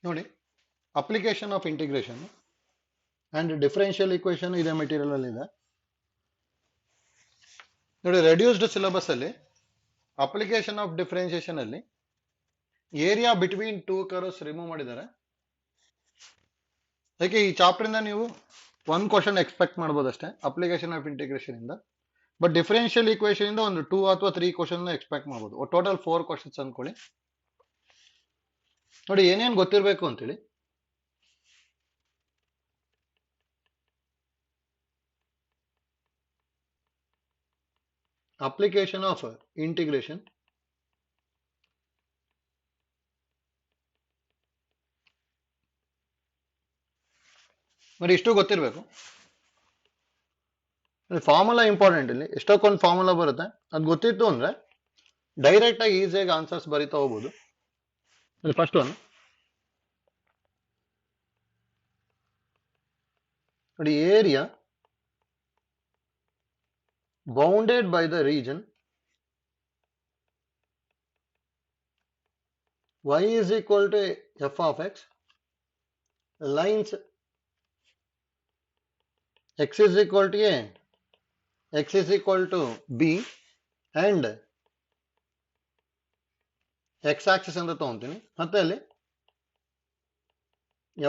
ನೋಡಿ application of integration and differential equation ಇದೇ material ಅಲ್ಲಿ ಇದೆ. ನೋಡಿ ರೆಡ್ಯೂಸ್ಡ್ ಸಿಲೆಬಸ್ ಅಲ್ಲಿ ಅಪ್ಲಿಕೇಶನ್ ಆಫ್ ಡಿಫರೆನ್ಷಿಯೇಷನ್ ಅಲ್ಲಿ area between two curves remove ಮಾಡಿದ್ದಾರೆ. ಅದಕ್ಕೆ ಈ ಚಾಪ್ಟರ್ ಇಂದ ನೀವು ಒಂದು ಕ್ವಶನ್ ಎಕ್ಸ್ಪೆಕ್ಟ್ ಮಾಡ್ಬೋದು ಅಷ್ಟೇ ಅಪ್ಲಿಕೇಶನ್ ಆಫ್ ಇಂಟಿಗ್ರೇಷನ್ ಇಂದ. ಬಟ್ ಡಿಫರೆನ್ಷಿಯಲ್ ಇಕ್ವೇಶನ್ ಇಂದ ಒಂದು 2 ಅಥವಾ 3 ಕ್ವಶನ್ ಎಕ್ಸ್ಪೆಕ್ಟ್ ಮಾಡ್ಬೋದು. ಟೋಟಲ್ 4 ಕ್ವಶನ್ಸ್ ಅನ್ಕೊಳ್ಳಿ. ನೋಡಿ ಏನೇನು ಗೊತ್ತಿರಬೇಕು ಅಂತೇಳಿ. ಅಪ್ಲಿಕೇಶನ್ ಆಫ್ ಇಂಟಿಗ್ರೇಷನ್, ನೋಡಿ ಇಷ್ಟು ಗೊತ್ತಿರಬೇಕು. Formula important. ಇಲ್ಲಿ ಎಷ್ಟೊಂದು ಫಾರ್ಮುಲಾ ಬರುತ್ತೆ, ಅದು ಗೊತ್ತಿತ್ತು ಅಂದ್ರೆ ಡೈರೆಕ್ಟ್ ಆಗಿ ಈಸಿಯಾಗಿ ಆನ್ಸರ್ಸ್ ಬರಿತಾ ಹೋಗ್ಬೋದು. ಫಸ್ಟ್ ಒನ್ ನೋಡಿ, area bounded by the region y is equal to f of x, lines x is equal to a, x is equal to b and x axis ಅಂತ ತಗೊಂತೀನಿ. ಮತ್ತೆ ಅಲ್ಲಿ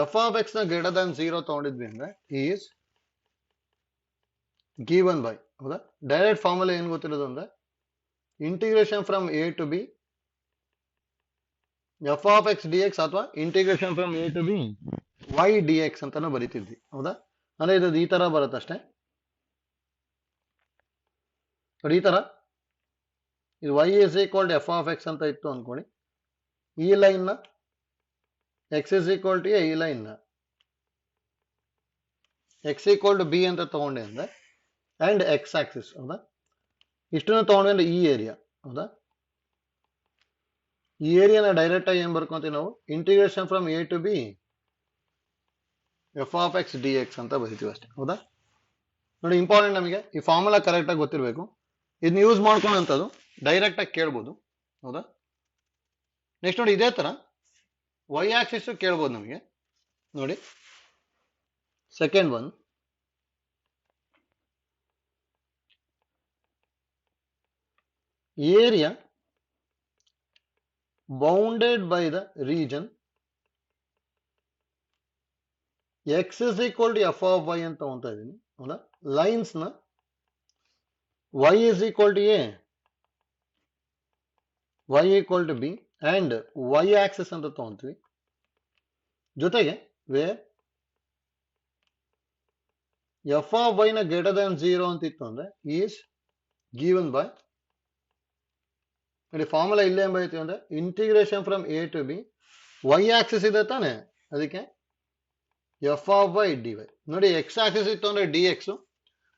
f of x ನ greater than 0 ತಗೊಂಡಿದ್ವಿ ಅಂದ್ರೆ is given by. ಹೌದಾ? Direct formula ಏನ್ ಗೊತ್ತಿರೋದು ಅಂದ್ರೆ integration from a to b f of x dx ಅಥವಾ integration from a to b y dx ಅಂತಾನು ಬರೀತಿದ್ವಿ. ಹೌದಾ? ಅಂದ್ರೆ ಇದು ಈ ತರ ಬರುತ್ತಷ್ಟೇ. ನೋಡಿ ಈ ತರ ಇದು y is equal to f of x ಅಂತ ಇತ್ತು ಅನ್ಕೊಳ್ಳಿ. ಈ ಲೈನ್ ನ x is equal to a, ಈ ಲೈನ್ ನ x equal to b ಅಂತ ತಗೊಂಡೆ ಅಂದ್ರೆ ಅಂಡ್ x ಆಕ್ಸಿಸ್. ಹೌದಾ? ಇಷ್ಟನ್ನು ತಗೊಂಡ್ರೆ ಅಂದ್ರೆ ಈ ಏರಿಯಾ. ಹೌದಾ? ಈ ಏರಿಯಾನ ಡೈರೆಕ್ಟ್ ಆಗಿ ಏನ್ ಬರ್ಕೊಂತೀವಿ ನಾವು, integration from a to b f of x dx ಅಂತ ಬರಿತೀವಿ ಅಷ್ಟೇ. ಹೌದಾ? ನೋಡಿ ಇಂಪಾರ್ಟೆಂಟ್, ನಮಗೆ ಈ ಫಾರ್ಮುಲಾ ಕರೆಕ್ಟ್ ಆಗಿ ಗೊತ್ತಿರಬೇಕು. ಇದನ್ನ ಯೂಸ್ ಮಾಡ್ಕೊಂಡಂಥದ್ದು ಡೈರೆಕ್ಟ್ ಆಗಿ ಕೇಳ್ಬೋದು. ಹೌದಾ? ನೆಕ್ಸ್ಟ್ ನೋಡಿ ಇದೇ ತರ ವೈ ಆಕ್ಸಿಸ್ ಕೇಳ್ಬೋದು ನಮಗೆ. ನೋಡಿ second one, area bounded by the region x is equal to f of y ಅಂತ ತಗೊಂತಾ ಇದೀನಿ. ಹೌದಾ? ಲೈನ್ಸ್ ನ y is equal to a, y equal to b and y axis ಅಂತ ತಗೊಂತೀವಿ. ಜೊತೆಗೆ ವೇರ್ f of y ನ greater than 0 ಅಂತ ಇತ್ತು ಅಂದ್ರೆ ಈಸ್ ಗಿವನ್ ಬೈ. ನೋಡಿ ಫಾರ್ಮುಲಾ ಇಲ್ಲೇ ಏನ್ ಬರೀತೀವಿ ಅಂದ್ರೆ integration from a to b y Axis ಇದೆ ತಾನೆ, ಅದಕ್ಕೆ f of y dy. ನೋಡಿ x ಆಕ್ಸಿಸ್ ಇತ್ತು ಅಂದ್ರೆ dx,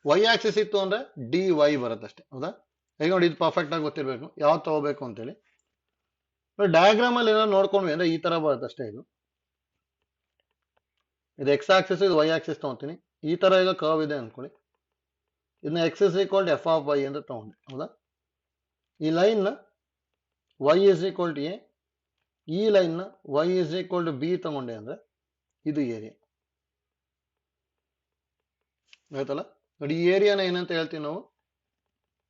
y ಆಕ್ಸಿಸ್ ಇತ್ತು ಅಂದ್ರೆ dy ಬರುತ್ತಷ್ಟೇ. ಹೌದಾ? ಈಗ ನೋಡಿ ಇದು ಪರ್ಫೆಕ್ಟ್ ಆಗಿ ಗೊತ್ತಿರಬೇಕು ಯಾವ್ದು ತಗೋಬೇಕು ಅಂತೇಳಿ. ಡಯಾಗ್ರಾಮ್ ಅಲ್ಲಿ ಏನೋ ನೋಡ್ಕೊಂಡ್ವಿ ಅಂದ್ರೆ ಈ ತರ ಬರುತ್ತಷ್ಟೇ. ಇದು x ಆಕ್ಸಿಸ್, ಇದು y ಆಕ್ಸಿಸ್ ತಗೊಂತೀನಿ. ಈ ತರ ಈಗ ಕರ್ವ್ ಇದೆ ಅನ್ಕೊಳ್ಳಿ. ಇದನ್ನ x is equal to f of y ಅಂತ ತಗೊಂಡೆ. ಹೌದಾ? ಈ ಲೈನ್ ನ y is equal to a, ಈ ಲೈನ್ ನ y is equal to b ತಗೊಂಡೆ ಅಂದ್ರೆ ಇದು ಏರಿಯಾ. ಆಯ್ತಲ್ಲ? ನೋಡಿ ಈ ಏರಿಯಾನ ಏನಂತ ಹೇಳ್ತೀವಿ ನಾವು,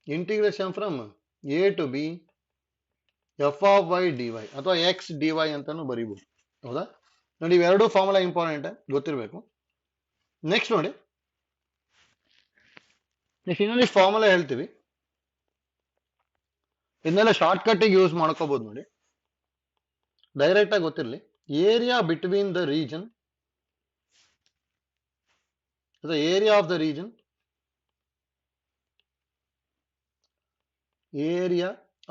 integration from a to b f of y dy ಅಥವಾ x dy ಅಂತಾನು ಬರೀಬಹುದು. ಹೌದಾ? ನೋಡಿ ಇವೆರಡು ಫಾರ್ಮುಲಾ ಇಂಪಾರ್ಟೆಂಟ್, ಗೊತ್ತಿರಬೇಕು. ನೆಕ್ಸ್ಟ್ ನೋಡಿ, ನೆಕ್ಸ್ಟ್ ಇನ್ನೊಂದಿಷ್ಟು ಫಾರ್ಮುಲಾ ಹೇಳ್ತೀವಿ. ಇದನ್ನೆಲ್ಲ ಶಾರ್ಟ್ ಕಟ್ ಯೂಸ್ ಮಾಡ್ಕೋಬಹುದು. ನೋಡಿ ಡೈರೆಕ್ಟ್ ಆಗಿ ಗೊತ್ತಿರಲಿ. Area between the region, area of the region, area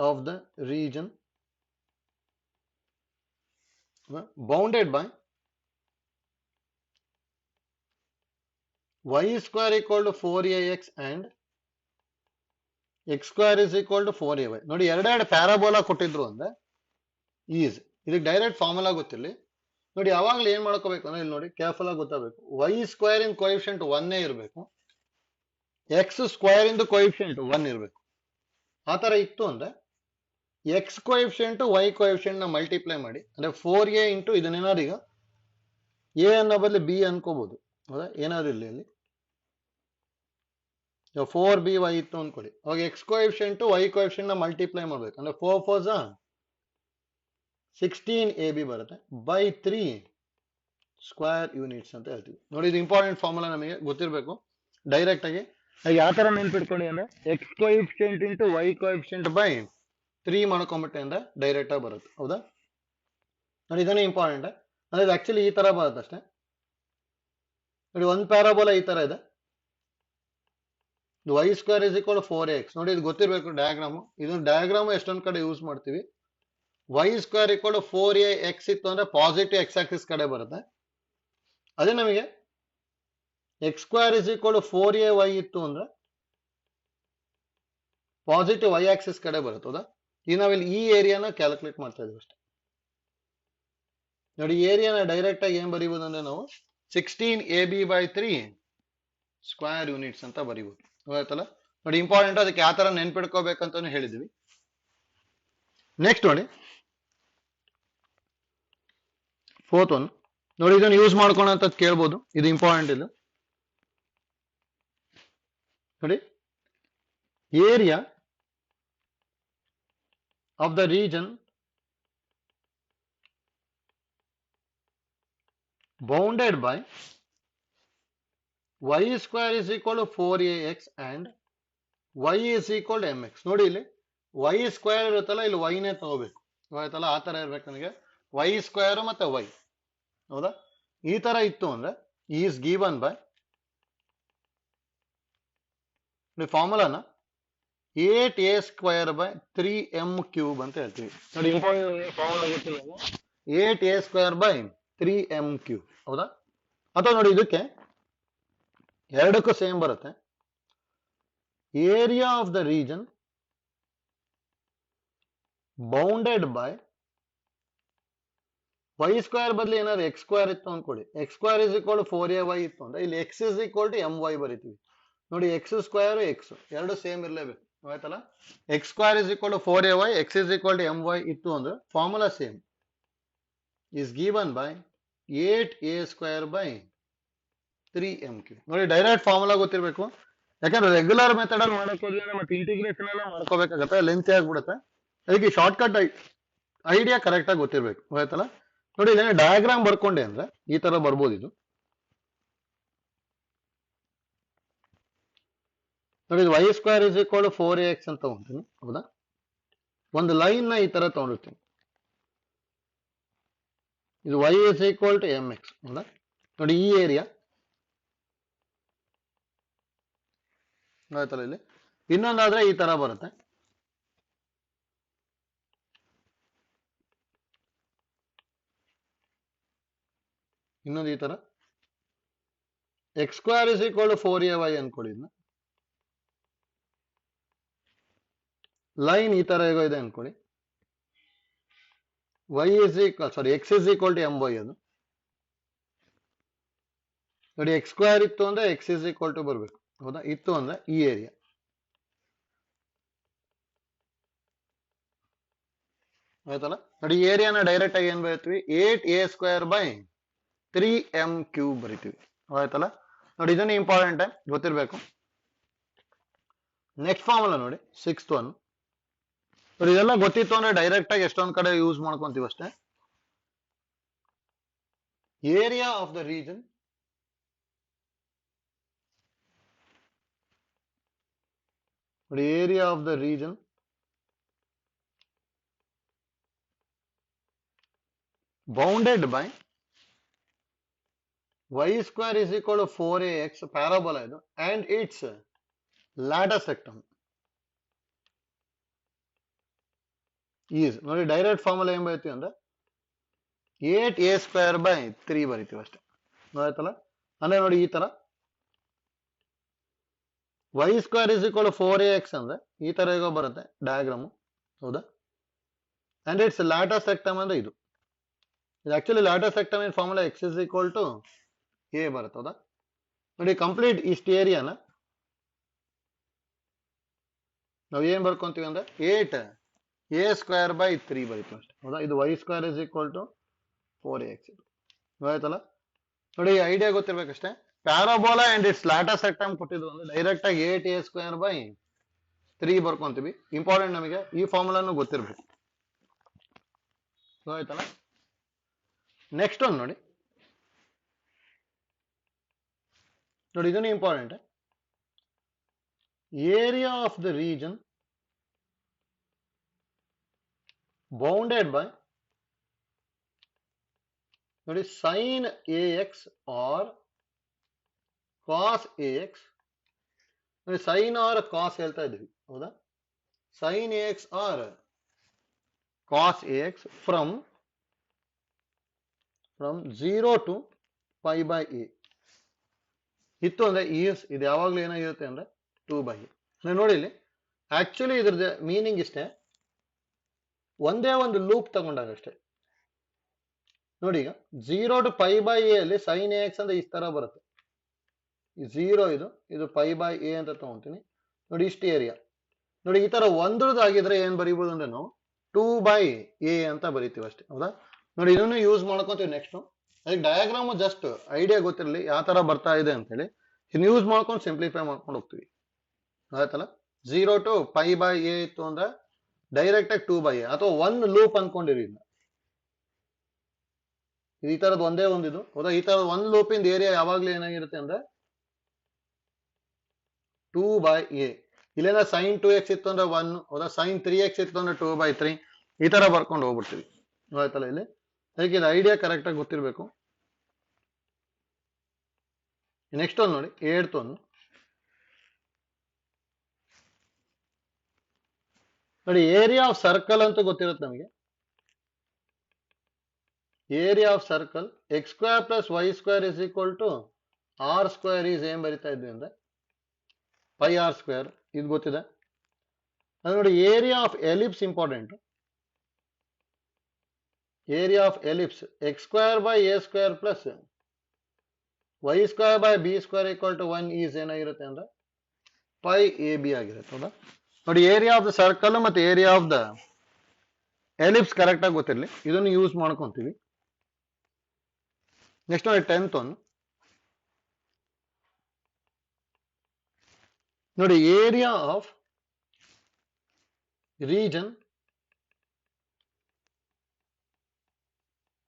of the region bounded by y square equal to 4ax and x square is equal to 4ay. ನೋಡಿ ಎರಡೆರಡು parabola ಕೊಟ್ಟಿದ್ರು ಅಂದ್ರೆ is, ಇದಕ್ಕೆ direct formula ಗೊತ್ತಿರಲಿ. ನೋಡಿ ಯಾವಾಗಲೂ ಏನ್ ಮಾಡ್ಕೋಬೇಕು ಅಂದ್ರೆ ಇಲ್ಲಿ ನೋಡಿ ಕೇರ್ಫುಲ್ ಆಗಿ ಗೊತ್ತಾಗಬೇಕು. y ಸ್ಕ್ವೇರ್ ಇನ್ ಕೋಎಫಿಷಿಯಂಟ್ 1 ಇರಬೇಕು, x ಸ್ಕ್ವೇರ್ ಇಂದು ಕೋಎಫಿಷಿಯಂಟ್ 1 ಇರಬೇಕು. ಆ ತರ ಇತ್ತು ಅಂದ್ರೆ ಎಕ್ಸ್ ಕೋಎಫಿಷಿಯಂಟ್ ವೈ ಕೋಎಫಿಷಿಯಂಟ್ ನ ಮಲ್ಟಿಪ್ಲೈ ಮಾಡಿ ಅಂದ್ರೆ 4a ಇಂಟು ಇದನ್ನೇನಾದ್ರು ಈಗ ಎ ಅನ್ನೋ ಬದಲು ಬಿ ಅನ್ಕೋಬಹುದು ಹೌದಾ ಏನಾದ್ರು ಇಲ್ಲಿ ಅಲ್ಲಿ 4by ಇತ್ತು ಅನ್ಕೊಳ್ಳಿ ಅವಾಗ ಎಕ್ಸ್ ಕೋಎಫಿಷಿಯಂಟ್ ವೈ ಕೋಎಫಿಷಿಯಂಟ್ ನ ಮಲ್ಟಿಪ್ಲೈ ಮಾಡ್ಬೇಕು ಅಂದ್ರೆ 4 4 16ab ಬರುತ್ತೆ ಬೈ 3 ಸ್ಕ್ವೇರ್ ಯೂನಿಟ್ಸ್ ಅಂತ ಹೇಳ್ತೀವಿ ನೋಡಿ ಇದು ಇಂಪಾರ್ಟೆಂಟ್ ಫಾರ್ಮುಲಾ ನಮಗೆ ಗೊತ್ತಿರಬೇಕು ಡೈರೆಕ್ಟ್ ಆಗಿ ಯಾವ ತರ ನೆನ್ಪಿಟ್ಕೊಳ್ಳಿ ಅಂದ್ರೆ x coefficient into y coefficient by 3 ಮಾಡ್ಕೊಂಬಿಟ್ಟೆ ಅಂದ್ರೆ ಡೈರೆಕ್ಟ್ ಆಗಿ ಬರುತ್ತೆ ಹೌದಾ ನೋಡಿ ಇದನ್ನೇ ಇಂಪಾರ್ಟೆಂಟ್ ಅಂದ್ರೆ ಇದು ಆಕ್ಚುಲಿ ಈ ತರ ಬರುತ್ತೆ ಅಷ್ಟೇ ನೋಡಿ ಒಂದು ಪ್ಯಾರಾಬೋಲಾ ಈ ತರ ಇದೆ y square is equal 4ax ನೋಡಿ ಇದು ಗೊತ್ತಿರಬೇಕು ಡಯಾಗ್ರಾಮ್ ಇದನ್ನ ಡಯಾಗ್ರಾಮ್ ಎಷ್ಟೊಂದ್ ಕಡೆ ಯೂಸ್ ಮಾಡ್ತೀವಿ ವೈ ಸ್ಕ್ವೇರ್ ಈಕ್ವಲ್ 4ax ಇತ್ತು ಅಂದ್ರೆ ಪಾಸಿಟಿವ್ ಎಕ್ಸ್ ಆಕ್ಸಿಸ್ ಕಡೆ ಬರುತ್ತೆ ಅದೇ ನಮಗೆ X square is equal 4ay ಇತ್ತು ಅಂದ್ರೆ ಪಾಸಿಟಿವ್ ವೈ ಆಕ್ಸಿಸ್ ಕಡೆ ಬರುತ್ತೆ ಹೌದಾ ಈಗ ನಾವಿಲ್ಲಿ ಈ ಏರಿಯಾನ ಕ್ಯಾಲ್ಕುಲೇಟ್ ಮಾಡ್ತಾ ಇದೀವಿ ಅಷ್ಟೇ ನೋಡಿ ಏರಿಯಾನ ಡೈರೆಕ್ಟ್ ಆಗಿ ಏನ್ ಬರೀಬಹುದು ಅಂದ್ರೆ ನಾವು 16ab ಬೈ 3 ಸ್ಕ್ವೇರ್ ಯೂನಿಟ್ಸ್ ಅಂತ ಬರೀಬಹುದು ಆಯ್ತಲ್ಲ ನೋಡಿ ಇಂಪಾರ್ಟೆಂಟ್ ಅದಕ್ಕೆ ಯಾವ ತರ ನೆನ್ಪಿಡ್ಕೋಬೇಕಂತಾನು ಹೇಳಿದ್ವಿ ನೆಕ್ಸ್ಟ್ ನೋಡಿ 4th ಒನ್ ನೋಡಿ ಇದನ್ನು ಯೂಸ್ ಮಾಡ್ಕೊಳ್ಳೋ ಕೇಳ್ಬೋದು ಇದು ಇಂಪಾರ್ಟೆಂಟ್ ಇದು ನೋಡಿ area of the region bounded by y square is equal to 4ax and y is equal to mx ನೋಡಿ ಇಲ್ಲಿ y ಸ್ಕ್ವೇರ್ ಇರುತ್ತಲ್ಲ ಇಲ್ಲಿ y ನೇ ತಗೋಬೇಕು ಆಯ್ತಲ್ಲ ಆ ತರ ಇರ್ಬೇಕು ನನಗೆ y ಸ್ಕ್ವೇರ್ ಮತ್ತೆ y ಹೌದಾ ಈ ತರ ಇತ್ತು ಅಂದ್ರೆ ಈಸ್ ಗಿವನ್ ಬೈ ಫಾರ್ಮುಲಾನ 8a square by 3m cube ಅಂತ ಹೇಳ್ತೀವಿ ನೋಡಿ ಫಾರ್ಮುಲಾ ಗೊತ್ತಿಲ್ಲ 8a square by 3m cube ಹೌದಾ ಅಥವಾ ನೋಡಿ ಇದಕ್ಕೆ ಎರಡಕ್ಕೂ ಸೇಮ್ ಬರುತ್ತೆ area of the region bounded by y square ಬದಲು ಏನಾದ್ರು ಎಕ್ಸ್ ಸ್ಕ್ವೇರ್ ಇತ್ತು ಅನ್ಕೊಳ್ಳಿ X square is equal 4ay ಇತ್ತು ಅಂದ್ರೆ ಇಲ್ಲಿ x is equal to my ಬರೀತೀವಿ ನೋಡಿ ಎಕ್ಸ್ ಸ್ಕ್ವೇರ್ ಎಕ್ಸ್ ಎರಡು ಸೇಮ್ ಇರಲೇಬೇಕು ಆಯ್ತಲ್ಲ x square is equal to 4ay x is equal to my ಇತ್ತು ಅಂದ್ರೆ formula same is given by 8a square by 3m cube ನೋಡಿ ಡೈರೆಕ್ಟ್ ಫಾರ್ಮುಲಾ ಗೊತ್ತಿರಬೇಕು ಯಾಕಂದ್ರೆ ರೆಗ್ಯುಲರ್ ಮೆಥಡ್ ಅಲ್ಲಿ ಮಾಡಕ್ ಹೋದ್ರೆ ಮತ್ತೆ ಇಂಟಿಗ್ರೇಷನ್ ಎಲ್ಲ ಮಾಡ್ಕೋಬೇಕಾಗತ್ತೆ ಲೆಂತ್ ಆಗ್ಬಿಡುತ್ತೆ ಅದಕ್ಕೆ ಶಾರ್ಟ್ ಕಟ್ ಐಡಿಯಾ ಕರೆಕ್ಟ್ ಆಗಿ ಗೊತ್ತಿರಬೇಕು ಆಯ್ತಲ್ಲ ನೋಡಿ ಇಲ್ಲಿ ಡಯಾಗ್ರಾಮ್ ಬರ್ಕೊಂಡೆ ಅಂದ್ರೆ ಈ ತರ ಬರ್ಬೋದು ಇದು ನೋಡಿ y square is equal to 4ax ಅಂತ ತಗೊಂತೀನಿ ಹೌದಾ ಒಂದು ಲೈನ್ ನ ಈ ತರ ತಗೊಂಡಿರ್ತೀನಿ ಇದು y is equal to mx ಹೌದಾ ನೋಡಿ ಈ ಏರಿಯಾ ಆಯ್ತಲ್ಲ ಇಲ್ಲಿ ಇನ್ನೊಂದಾದ್ರೆ ಈ ತರ ಬರುತ್ತೆ ಇನ್ನೊಂದು ಈ ತರ x square is equal to 4ay ಅನ್ಕೊಳ್ಳಿ ಇದನ್ನ ಲೈನ್ ಈ ತರ ಹೇಗೋ ಇದೆ ಅನ್ಕೊಳ್ಳಿ y is equal sorry x is equal to my ಅದು ನೋಡಿ ಎಕ್ಸ್ ಸ್ಕ್ವೇರ್ ಇತ್ತು ಅಂದ್ರೆ x is equal to ಬರಬೇಕು ಹೌದಾ ಇತ್ತು ಅಂದ್ರೆ ಈ ಏರಿಯಾ ಆಯ್ತಲ್ಲ ನೋಡಿ ಏರಿಯಾನ ಡೈರೆಕ್ಟ್ ಆಗಿ ಏನ್ ಬರೀತೀವಿ 8a square by 3m cube ಬರೀತೀವಿ ಆಯ್ತಲ್ಲ ನೋಡಿ ಇದನ್ನ ಇಂಪಾರ್ಟೆಂಟ್ ಗೊತ್ತಿರಬೇಕು ನೆಕ್ಸ್ಟ್ ಫಾರ್ಮುಲಾ ನೋಡಿ 6th ಒನ್ ನೋಡಿ ಇದೆಲ್ಲ ಗೊತ್ತಿತ್ತು ಅಂದ್ರೆ ಡೈರೆಕ್ಟ್ ಆಗಿ ಎಷ್ಟೊಂದ್ ಕಡೆ ಯೂಸ್ ಮಾಡ್ಕೊಂತೀವಿ ಅಷ್ಟೇ ಏರಿಯಾ ಆಫ್ ದ ರೀಜನ್ ನೋಡಿ area of the region bounded by y square is equal to 4ax parabola ಇದು and its ಲ್ಯಾಟರ್ ಸೆಕ್ಟಮ್ ಈಸ್ ನೋಡಿ ಡೈರೆಕ್ಟ್ ಫಾರ್ಮುಲಾ ಏನ್ ಬರೀತೀವಿ ಅಂದ್ರೆ 8a ಸ್ಕ್ವೇರ್ ಬೈ 3 ಬರೀತೀವಿ ಅಷ್ಟೇ ಆಯ್ತಲ್ಲ ಅಂದ್ರೆ ನೋಡಿ ಈ ತರ y square is equal 4ax ಅಂದ್ರೆ ಈ ತರ ಹೇಗೋ ಬರುತ್ತೆ ಡಯಾಗ್ರಾಮ್ ಹೌದಾ ಅಂಡ್ ಇಟ್ಸ್ ಲ್ಯಾಟರ್ ಸೆಕ್ಟಮ್ ಅಂದ್ರೆ ಇದು actually latus rectum in formula x is equal to a ಬರುತ್ತೆ ಹೌದಾ ನೋಡಿ ಕಂಪ್ಲೀಟ್ ಇಷ್ಟು ಏರಿಯಾನ ನಾವು ಏನ್ ಬರ್ಕೊಂತೀವಿ ಅಂದ್ರೆ 8 ಎ ಸ್ಕ್ವೇರ್ ಬೈ 3 ಬರೀತು ಅಷ್ಟೇ ಹೌದಾ. ಇದು y square is equal to 4ax ಆಯ್ತಲ್ಲ. ನೋಡಿ ಈ ಐಡಿಯಾ ಗೊತ್ತಿರ್ಬೇಕಷ್ಟೇ. Parabola and its latus rectum ಕೊಟ್ಟಿದ್ರು ಅಂದ್ರೆ ಡೈರೆಕ್ಟ್ ಆಗಿ 8a ಸ್ಕ್ವೇರ್ ಬೈ 3 ಬರ್ಕೊಂತೀವಿ. ಇಂಪಾರ್ಟೆಂಟ್ ನಮಗೆ ಈ ಫಾರ್ಮುಲಾನು ಗೊತ್ತಿರ್ಬೇಕು ಆಯ್ತಲ್ಲ. ನೆಕ್ಸ್ಟ್ ಒಂದು ನೋಡಿ ಇದನ್ನು important. Area of the region bounded by ನೋಡಿ sine ax or cos ax. ನೋಡಿ ಸೈನ್ ಆರ್ ಕಾಸ್ ಹೇಳ್ತಾ ಇದ್ವಿ ಹೌದಾ. Sine ax or cos ax from 0 to pi by a ಇತ್ತು ಅಂದ್ರೆ ಇದು ಯಾವಾಗ್ಲೂ ಏನಾಗಿರುತ್ತೆ ಅಂದ್ರೆ 2 by a. ನೋಡಿ ಇಲ್ಲಿ ಆಕ್ಚುಲಿ ಇದ್ರದ್ದು ಮೀನಿಂಗ್ ಇಷ್ಟೇ, ಒಂದೇ ಒಂದು ಲೂಪ್ ತಗೊಂಡಾಗ ಅಷ್ಟೇ. ನೋಡಿ ಈಗ 0 to pi by a ಅಲ್ಲಿ ಸೈನ್ ax ಅಂದ್ರೆ ಈ ತರ ಬರುತ್ತೆ. ಈ 0 ಇದು pi by a ಅಂತ ತಗೊಂತೀನಿ. ನೋಡಿ ಇಷ್ಟು ಏರಿಯಾ. ನೋಡಿ ಈ ತರ ಒಂದ್ರದ್ದಾಗಿದ್ರೆ ಏನ್ ಬರೀಬಹುದು ಅಂದ್ರೆ ನಾವು 2 by a ಅಂತ ಬರೀತೀವಿ ಅಷ್ಟೇ ಹೌದಾ. ನೋಡಿ ಇದನ್ನು ಯೂಸ್ ಮಾಡ್ಕೊಂತೀವಿ. ನೆಕ್ಸ್ಟ್ ಅದಕ್ಕೆ ಡಯಾಗ್ರಾಮ್ ಜಸ್ಟ್ ಐಡಿಯಾ ಗೊತ್ತಿರಲಿ ಯಾವ ತರ ಬರ್ತಾ ಇದೆ ಅಂತ ಹೇಳಿ ಇದನ್ನ ಯೂಸ್ ಮಾಡ್ಕೊಂಡು ಸಿಂಪ್ಲಿಫೈ ಮಾಡ್ಕೊಂಡು ಹೋಗ್ತೀವಿ ಆಯ್ತಲ್ಲ. 0 to pi by a ಇತ್ತು ಅಂದ್ರೆ ಡೈರೆಕ್ಟ್ ಆಗಿ 2 by a ಅಥವಾ ಒಂದು ಲೂಪ್ ಅನ್ಕೊಂಡಿರಿ. ಈ ತರದ್ ಒಂದೇ ಒಂದಿದು ಹೌದಾ. ಈ ತರದ ಒಂದು ಲೂಪ್ ಇಂದ ಏರಿಯಾ ಯಾವಾಗ್ಲೂ ಏನಾಗಿರುತ್ತೆ ಅಂದ್ರೆ 2 by a. ಇಲ್ಲೇನ ಸೈನ್ 2x ಇತ್ತು ಅಂದ್ರೆ 1 ಹೌದಾ. ಸೈನ್ 3x ಇತ್ತು ಅಂದ್ರೆ 2 by 3 ಈ ತರ ಬರ್ಕೊಂಡು ಹೋಗ್ಬಿಡ್ತೀವಿ ಆಯ್ತಲ್ಲ. ಇಲ್ಲಿ ಅದಕ್ಕೆ ಇದು ಐಡಿಯಾ ಕರೆಕ್ಟ್ ಆಗಿ ಗೊತ್ತಿರ್ಬೇಕು. ನೆಕ್ಸ್ಟ್ ಒಂದು ನೋಡಿ 8th ಒಂದು ನೋಡಿ ಏರಿಯಾ ಆಫ್ ಸರ್ಕಲ್ ಅಂತ ಗೊತ್ತಿರುತ್ತೆ ನಮಗೆ. Area of circle x square plus y square is equal to r square is ಏನ್ ಬರಿತಾ ಇದ್ವಿ ಅಂದ್ರೆ ಪೈ ಆರ್ ಸ್ಕ್ವೇರ್. ಇದು ಗೊತ್ತಿದೆ. ಅದು ನೋಡಿ area of ellipse important. Area of ellipse x square by a square plus y square by b square equal to 1 is ಏನಾಗಿರುತ್ತೆ ಅಂದ್ರೆ ಪೈ ಎ ಬಿ ಆಗಿರುತ್ತೆ ಹೌದಾ. ನೋಡಿ ಏರಿಯಾ ಆಫ್ ದ ಸರ್ಕಲ್ ಮತ್ತೆ area of the ellipse correct ಆಗಿ ಗೊತ್ತಿರಲಿ, ಇದನ್ನು use ಮಾಡ್ಕೊಂತೀವಿ. ನೆಕ್ಸ್ಟ್ ನೋಡಿ 10th ಒಂದು ನೋಡಿ area of region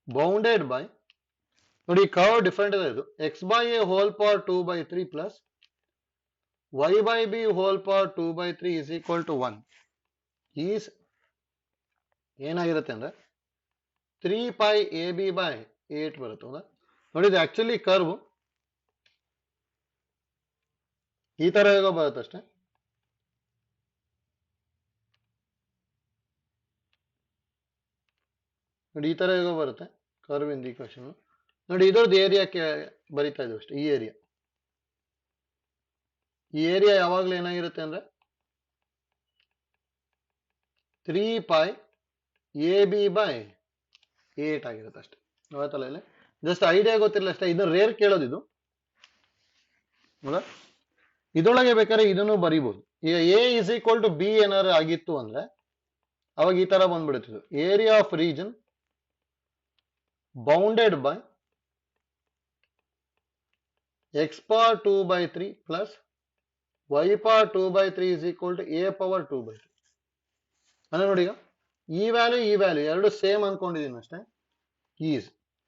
bounded by ನೋಡಿ ಕರ್ವ್ ಡಿಫರೆಂಟ್ ಇದೆ. ಇದು X by A whole power 2 by 3 plus y by b whole power 2 by 3 is equal to 1 is ಏನಾಗಿರುತ್ತೆ ಅಂದ್ರೆ 3 pi ab by 8 ಬರುತ್ತೆ ಹೌದಾ. ನೋಡಿ ಇದು ಆಕ್ಚುಲಿ ಕರ್ವ್ ಈ ತರ ಹೇಗೋ ಬರುತ್ತೆ ಅಷ್ಟೇ. ನೋಡಿ ಈ ತರ ಹೇಗೋ ಬರುತ್ತೆ ಕರ್ವ್ ಇಂದ ಈಕ್ವೇಶನ್. ನೋಡಿ ಇದ್ರದ್ದು ಏರಿಯಾಕ್ಕೆ ಬರಿತಾ ಇದ್ದೀವಿ ಅಷ್ಟೇ. ಈ ಏರಿಯಾ ಯಾವಾಗ್ಲೂ ಏನಾಗಿರುತ್ತೆ ಅಂದ್ರೆ 3 pi ab by 8 ಆಗಿರುತ್ತೆ ಅಷ್ಟೇ ಆಯ್ತಲ್ಲ. ಇಲ್ಲಿ ಜಸ್ಟ್ ಐಡಿಯಾ ಗೊತ್ತಿರಲಿಲ್ಲ ಅಷ್ಟೇ. ಇದನ್ನ ರೇರ್ ಕೇಳೋದು ಇದು ಹೌದಾ. ಇದರೊಳಗೆ ಬೇಕಾದ್ರೆ ಇದನ್ನು ಬರೀಬಹುದು. ಈಗ a is equal to b ಏನಾದ್ರು ಆಗಿತ್ತು ಅಂದ್ರೆ ಅವಾಗ ಈ ತರ ಬಂದ್ಬಿಡುತ್ತಿದ್ದು area of region bounded by x power 2 by 3 plus y power 2 by 3 is equal to a power 2 by 3. ಅಂದ್ರೆ ನೋಡಿ ಈಗ ಈ ವ್ಯಾಲ್ಯೂ ಎರಡು ಸೇಮ್ ಅನ್ಕೊಂಡಿದೀನಿ ಅಷ್ಟೇ. ಈಸ್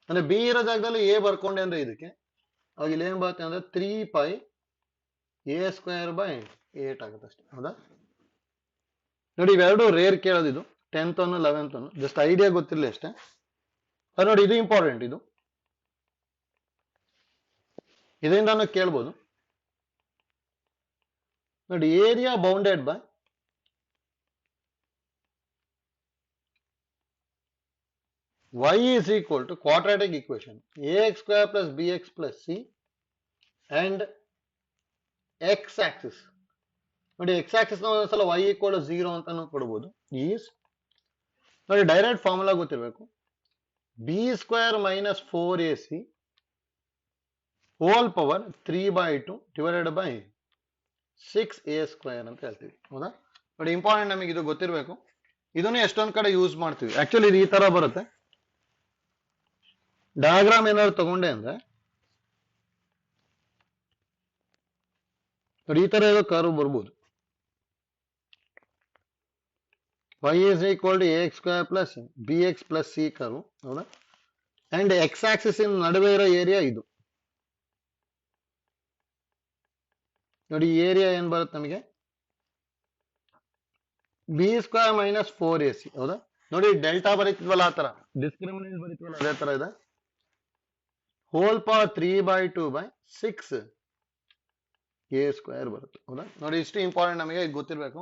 ಅಂದ್ರೆ ಬಿ ಇರೋ ಜಾಗದಲ್ಲಿ ಎ ಬರ್ಕೊಂಡೆ ಅಂದ್ರೆ ಇದಕ್ಕೆ ಅವಾಗ ಇಲ್ಲಿ ಏನ್ ಬರುತ್ತೆ ಅಂದ್ರೆ 3 pi a ಸ್ಕ್ವೇರ್ ಬೈ 8 ಆಗುತ್ತೆ ಅಷ್ಟೇ ಹೌದಾ. ನೋಡಿ ಇವೆರಡು ರೇರ್ ಕೇಳೋದು. ಇದು 10th ಒಂದು 11th ಒಂದು ಜಸ್ಟ್ ಐಡಿಯಾ ಗೊತ್ತಿರಲಿ ಅಷ್ಟೇ. ಅದು ನೋಡಿ ಇದು ಇಂಪಾರ್ಟೆಂಟ್. ಇದರಿಂದಾನು ಕೇಳ್ಬೋದು. ನೋಡಿ area bounded by y is equal to quadratic equation ax square plus bx plus c and x axis. ನೋಡಿ x axis ನ ಒಂದ್ಸಲ y equal to 0 ಅಂತಾನು ಕೊಡಬಹುದು. ಈಸ್ ನೋಡಿ ಡೈರೆಕ್ಟ್ ಫಾರ್ಮುಲಾ ಗೊತ್ತಿರಬೇಕು. b square minus 4ac whole power 3 by 2 divided by 6a square ಅಂತ ಹೇಳ್ತೀವಿ ಹೌದಾ. ನೋಡಿ ಇಂಪಾರ್ಟೆಂಟ್ ನಮಗೆ ಇದು ಗೊತ್ತಿರಬೇಕು. ಇದನ್ನು ಎಷ್ಟೊಂದ್ ಕಡೆ ಯೂಸ್ ಮಾಡ್ತೀವಿ. ಆಕ್ಚುಲಿ ಇದು ಈ ತರ ಬರುತ್ತೆ. ಡಯಾಗ್ರಾಮ್ ಏನಾದ್ರು ತಗೊಂಡೆ ಅಂದ್ರೆ ನೋಡಿ ಈ ತರ ಇರೋ ಕರ್ವ್ ಬರ್ಬೋದು. y is equal to ax square plus bx plus c curve, ಹೌದಾ? ಅಂಡ್ ಎಕ್ಸ್ ಆಕ್ಸಿಸ್ ಇನ್ ನಡುವೆ ಇರೋ ಏರಿಯಾ ಇದು. ನೋಡಿ ಏರಿಯಾ ಏನ್ ಬರುತ್ತೆ ನಮಗೆ, ಬಿ ಸ್ಕ್ವೇರ್ ಮೈನಸ್ 4ac, ಹೌದಾ? ನೋಡಿ ಡೆಲ್ಟಾ ಬರೀತಿದ್ವಲ್ಲ ಆ ತರ, ಡಿಸ್ಕ್ರಿಮಿನೆಂಟ್ ಬರೀತಿವಲ್ಲ ಅದೇ ತರ ಇದೆ. ಹೋಲ್ ಪವರ್ 3/2/6 a ಸ್ಕ್ವೇರ್ ಬರುತ್ತೆ, ಹೌದಾ? ನೋಡಿ ಇಷ್ಟು ಇಂಪಾರ್ಟೆಂಟ್, ನಮಗೆ ಗೊತ್ತಿರ್ಬೇಕು.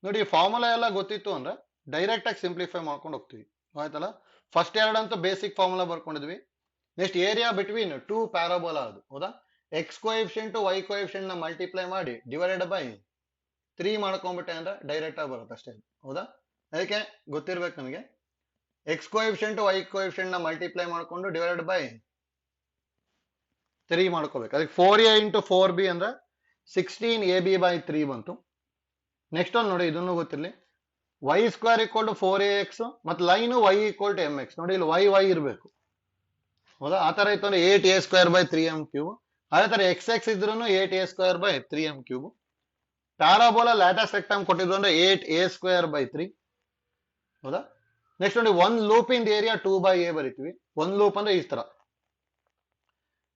ನೋಡಿ ಫಾರ್ಮುಲಾ ಎಲ್ಲ ಗೊತ್ತಿತ್ತು ಅಂದ್ರೆ ಡೈರೆಕ್ಟ್ ಆಗಿ ಸಿಂಪ್ಲಿಫೈ ಮಾಡ್ಕೊಂಡು ಹೋಗ್ತೀವಿ, ಆಯ್ತಲ್ಲ? ಫಸ್ಟ್ ಎರಡಂತೂ ಬೇಸಿಕ್ ಫಾರ್ಮುಲಾ ಬರ್ಕೊಂಡಿದ್ವಿ. Next area between two parabola ಅದು, ಹೌದಾ? ಎಕ್ಸ್ ಕೋಎಫಿಷಿಯಂಟ್ ವೈ ಕೋಎಫಿಷಿಯಂಟ್ ನ ಮಲ್ಟಿಪ್ಲೈ ಮಾಡಿ ಡಿವೈಡೆಡ್ ಬೈ 3 ಮಾಡ್ಕೊಂಡ್ಬಿಟ್ಟೆ ಅಂದ್ರೆ ಡೈರೆಕ್ಟ್ ಆಗಿ ಬರುತ್ತೆ ಅಷ್ಟೇ, ಹೌದಾ? ಅದಕ್ಕೆ ಗೊತ್ತಿರ್ಬೇಕು ನಮಗೆ, ಎಕ್ಸ್ ಕೋಎಫಿಷಿಯಂಟ್ ವೈ ಕೋಎಫಿಷಿಯಂಟ್ ನ ಮಲ್ಟಿಪ್ಲೈ ಮಾಡ್ಕೊಂಡು ಡಿವೈಡೆಡ್ ಬೈ 3 ಮಾಡ್ಕೋಬೇಕು. ಅದಕ್ಕೆ 4a ಇಂಟು 4b ಅಂದ್ರೆ 16ab/3 ಬಂತು. ನೆಕ್ಸ್ಟ್ ಒಂದು ನೋಡಿ, ಇದನ್ನು ಗೊತ್ತಿರಲಿ, Y square equal to 4ax ಮತ್ತು line y equal to mx. ನೋಡಿ ಇಲ್ಲಿ y ಇರಬೇಕು, ಹೌದಾ? ಆ ತರ ಇತ್ತು ಅಂದ್ರೆ 8a²/3m³. ಅದೇ ತರ xx ಇದ್ರೂ 8a²/3m³. ಪ್ಯಾರಾಬೋಲಾ ಲ್ಯಾಟಸ್ ರೆಕ್ಟಾಂಗ್ ಕೊಟ್ಟಿದ್ರು ಅಂದ್ರೆ 8a²/3, ಹೌದಾ? ನೆಕ್ಸ್ಟ್ ನೋಡಿ, ಒಂದ್ ಲೂಪ್ ಇಂದ ಏರಿಯಾ 2/a ಬರಿತೀವಿ. ಒಂದ್ ಲೂಪ್ ಅಂದ್ರೆ ಈ ತರ,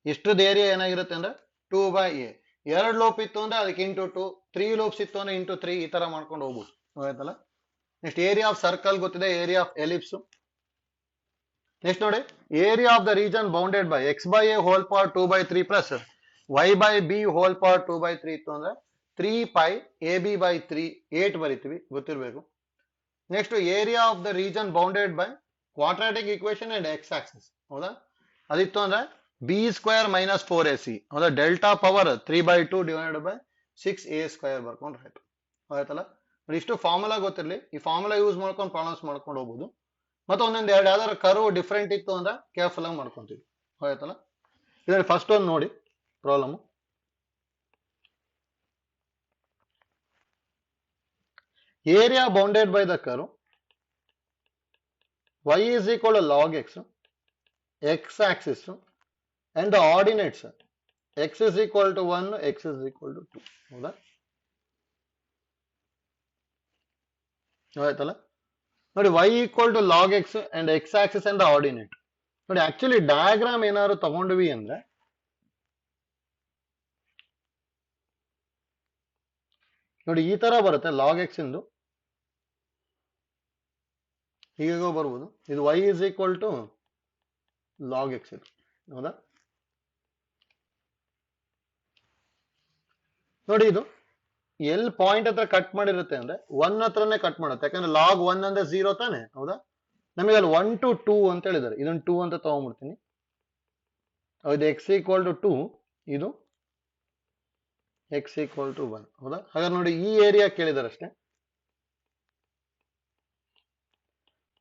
ಇಷ್ಟದ ಏರಿಯಾ ಏನಾಗಿರುತ್ತೆ ಅಂದ್ರೆ 2/a. ಎರಡು ಲೂಪ್ ಇತ್ತು ಅಂದ್ರೆ ಅದಕ್ಕೆ ಇಂಟು 2, 3 ಲೂಪ್ಸ್ ಇತ್ತು ಅಂದ್ರೆ ಇಂಟು 3, ಈ ತರ ಮಾಡ್ಕೊಂಡು ಹೋಗ್ಬೋದು, ಆಯ್ತಲ್ಲ? ನೆಕ್ಸ್ಟ್ ಏರಿಯಾ ಆಫ್ ಸರ್ಕಲ್ ಗೊತ್ತಿದೆ, ಏರಿಯಾ ಆಫ್ ಎಲಿಪ್ಸ್. ನೆಕ್ಸ್ಟ್ ನೋಡಿ, area of the region bounded by x/a whole power 2/3 plus y/b whole power 2/3 ಇತ್ತು ಅಂದ್ರೆ 3πab/3, 8 ಬರಿತೀವಿ, ಗೊತ್ತಿರ್ಬೇಕು. Next area of the region bounded by quadratic equation and x Axis, ಹೌದಾ? ಅದಿತ್ತು ಅಂದ್ರೆ b² minus 4ac, ಹೌದಾ? Delta power 3/2 divided by 6a² ಬರ್ಕೊಂಡ್ರೆ ಆಯ್ತು, ಆಯ್ತಲ್ಲ? ನೋಡಿ ಇಷ್ಟು ಫಾರ್ಮುಲಾ ಗೊತ್ತಿರಲಿ, ಈ ಫಾರ್ಮುಲಾ ಯೂಸ್ ಮಾಡ್ಕೊಂಡು ಪ್ರಾಬ್ಲಮ್ಸ್ ಮಾಡ್ಕೊಂಡು ಹೋಗ್ಬೋದು. ಮತ್ತೆ ಒಂದೊಂದು ಎರಡು ಯಾವ್ದಾದ್ರು ಕರ್ವ್ ಡಿಫ್ರೆಂಟ್ ಇತ್ತು ಅಂದ್ರೆ ಕೇರ್ಫುಲ್ ಆಗಿ ಮಾಡ್ಕೊಂತೀವಿ, ಆಯ್ತಲ್ಲ? ಇದರಲ್ಲಿ ಫಸ್ಟ್ ಒಂದು ನೋಡಿ problem. Area bounded by the curve y is equal to log x, x axis and the ordinates x is equal to 1, x is equal to 2, ಹೌದಾ? ಆಯ್ತಲ್ಲ? ನೋಡಿ y equal to log x and x axis and ordinate. ನೋಡಿ actually diagram ಏನಾದ್ರು ತಗೊಂಡ್ವಿ ಅಂದ್ರೆ ನೋಡಿ ಈ ತರ ಬರುತ್ತೆ, ಲಾಗ್ ಎಕ್ಸ್ ಇಂದು ಹೀಗೋ ಬರ್ಬೋದು. ಇದು y is equal to log x ಇದು, ಹೌದಾ? ನೋಡಿ ಇದು ಎಲ್ ಪಾಯಿಂಟ್ ಹತ್ರ ಕಟ್ ಮಾಡಿರುತ್ತೆ ಅಂದ್ರೆ 1 ಹತ್ರನೇ ಕಟ್ ಮಾಡುತ್ತೆ, ಯಾಕಂದ್ರೆ ಲಾಗ್ 1 ಅಂದ್ರೆ 0 ತಾನೆ, ಹೌದಾ? ನಮಗೆ ಅಲ್ಲಿ 1 to 2 ಅಂತ ಹೇಳಿದ್ದಾರೆ, ಇದನ್ನ 2 ಅಂತ ತಗೊಂಡ್ಬಿಡ್ತೀನಿ. ಇದು ಎಕ್ಸ್ ಈಕ್ವಲ್ ಟು 2, ಇದು ಎಕ್ಸ್ ಈಕ್ವಲ್ ಟು 1, ಹೌದಾ? ಹಾಗಾದ್ರೆ ನೋಡಿ ಈ ಏರಿಯಾ ಕೇಳಿದಾರೆ ಅಷ್ಟೇ.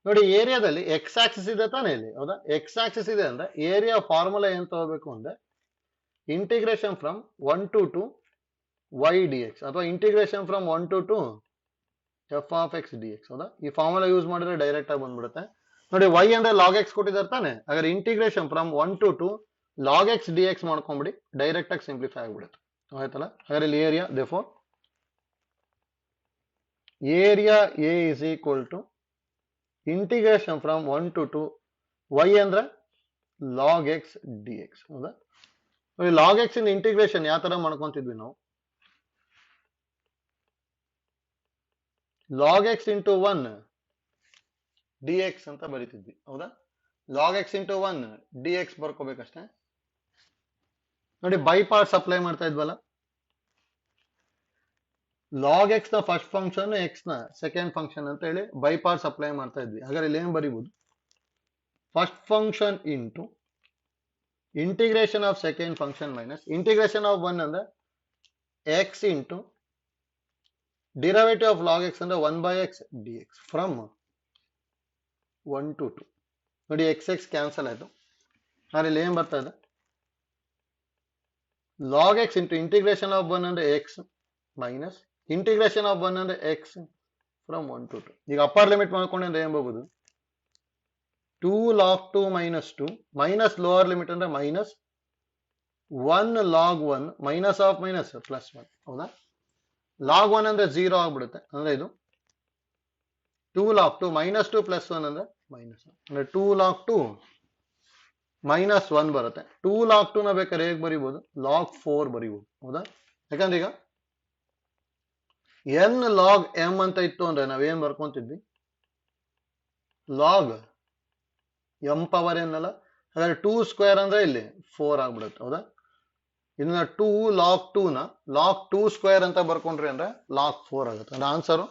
ನೋಡಿ ಏರಿಯಾದಲ್ಲಿ ಎಕ್ಸ್ ಆಕ್ಸಿಸ್ ಇದೆ ತಾನೆ ಇಲ್ಲಿ, ಹೌದಾ? ಎಕ್ಸ್ ಆಕ್ಸಿಸ್ ಇದೆ ಅಂದ್ರೆ ಏರಿಯಾ ಫಾರ್ಮುಲಾ ಏನ್ ತಗೋಬೇಕು ಅಂದ್ರೆ integration from 1 to 2 y dx ಅಥವಾ integration from 1 to 2 f of x dx, ಹೌದಾ? ಈ ಫಾರ್ಮುಲಾ ಯೂಸ್ ಮಾಡಿದ್ರೆ ಡೈರೆಕ್ಟ್ ಆಗಿ ಬಂದ್ಬಿಡುತ್ತೆ. ನೋಡಿ y ಅಂದ್ರೆ ಲಾಗ್ ಎಕ್ಸ್ ಕೊಟ್ಟಿದ್ದಾರೆ ತಾನೆ, ಹಾಗಾದ್ರೆ integration from 1 to 2 log x d x ಮಾಡ್ಕೊಂಡ್ಬಿಡಿ, ಡೈರೆಕ್ಟ್ ಆಗಿ ಸಿಂಪ್ಲಿಫೈ ಆಗ್ಬಿಡುತ್ತೆ, ಆಯ್ತಲ್ಲ? ಹಾಗಾದ್ರೆ ಇಲ್ಲಿ area, therefore area a is equal to integration from 1 to 2 y ಅಂದ್ರೆ ಲಾಗ್ ಎಕ್ಸ್ ಡಿ ಎಕ್ಸ್, ಹೌದಾ? ನೋಡಿ ಲಾಗ್ ಎಕ್ಸ್ ಇನ್ ಇಂಟಿಗ್ರೇಷನ್ ಯಾವ ತರ ಮಾಡ್ಕೊಂತಿದ್ವಿ ನಾವು, log x into 1 d x ಅಂತ ಬರೀತಿದ್ವಿ, ಹೌದಾ? Log x into 1 d x ಬರ್ಕೋಬೇಕಷ್ಟೇ. ನೋಡಿ ಬೈ ಪಾರ್ಟ್ಸ್ ಅಪ್ಲೈ ಮಾಡ್ತಾ ಇದ್ವಲ್ಲ, ಲಾಗ್ ಎಕ್ಸ್ ನ ಫಸ್ಟ್ ಫಂಕ್ಷನ್, ಎಕ್ಸ್ ನ ಸೆಕೆಂಡ್ ಫಂಕ್ಷನ್ ಅಂತ ಹೇಳಿ ಬೈ ಪಾರ್ಟ್ಸ್ ಅಪ್ಲೈ ಮಾಡ್ತಾ ಇದ್ವಿ. ಹಾಗಾದ್ರೆ ಇಲ್ಲಿ ಏನ್ ಬರೀಬಹುದು, first function into integration of second function minus integration of 1 ಅಂದ್ರೆ x into derivative of log x ಅಂದ್ರೆ 1/x dx ಫ್ರಮ್ 1 to 2. ನೋಡಿ ಎಕ್ಸ್ ಎಕ್ಸ್ ಕ್ಯಾನ್ಸಲ್ ಆಯ್ತು, ಆದ್ರೆ ಇಲ್ಲಿ ಏನ್ ಬರ್ತಾ ಇದೆ, log x into integration of 1 ಅಂದ್ರೆ ಎಕ್ಸ್ ಮೈನಸ್ ಇಂಟಿಗ್ರೇಷನ್ ಆಫ್ 1 ಅಂದ್ರೆ ಎಕ್ಸ್ ಫ್ರಮ್ 1 to 2. ಈಗ ಅಪ್ಪರ್ ಲಿಮಿಟ್ ಮಾಡ್ಕೊಂಡೆ ಅಂದ್ರೆ ಏನ್ ಬರ್ಬೋದು 2 log 2 minus 2 minus lower limit ಅಂದ್ರೆ minus 1 log 1 minus of minus plus 1. ಹೌದಾ? log 1 ಅಂದ್ರೆ 0 ಆಗ್ಬಿಡುತ್ತೆ, ಅಂದ್ರೆ ಇದು 2 log 2 ಮೈನಸ್ 2 ಪ್ಲಸ್ 1 ಅಂದ್ರೆ ಮೈನಸ್ 1, ಅಂದ್ರೆ 2 log 2 ಮೈನಸ್ 1 ಬರುತ್ತೆ. 2 log 2 ನ ಬೇಕಾದ್ರೆ ಹೇಗೆ ಬರೀಬಹುದು, log 4 ಬರೀಬಹುದು. ಹೌದಾ? ಯಾಕಂದ್ರೆ ಈಗ n log m ಅಂತ ಇತ್ತು ಅಂದ್ರೆ ನಾವೇನ್ ಬರ್ಕೊಂತಿದ್ವಿ, log m ಪವರ್ n ಅಲ್ಲ, ಹಾಗಾದ್ರೆ 2 ಸ್ಕ್ವೇರ್ ಅಂದ್ರೆ ಇಲ್ಲಿ 4 ಆಗ್ಬಿಡುತ್ತೆ. ಹೌದಾ? ಇದನ್ನ 2 log 2 ನ log 2 ಸ್ಕ್ವೇರ್ ಅಂತ ಬರ್ಕೊಂಡ್ರಿ ಅಂದ್ರೆ log 4 ಆಗುತ್ತೆ. ಅಂದ್ರೆ answer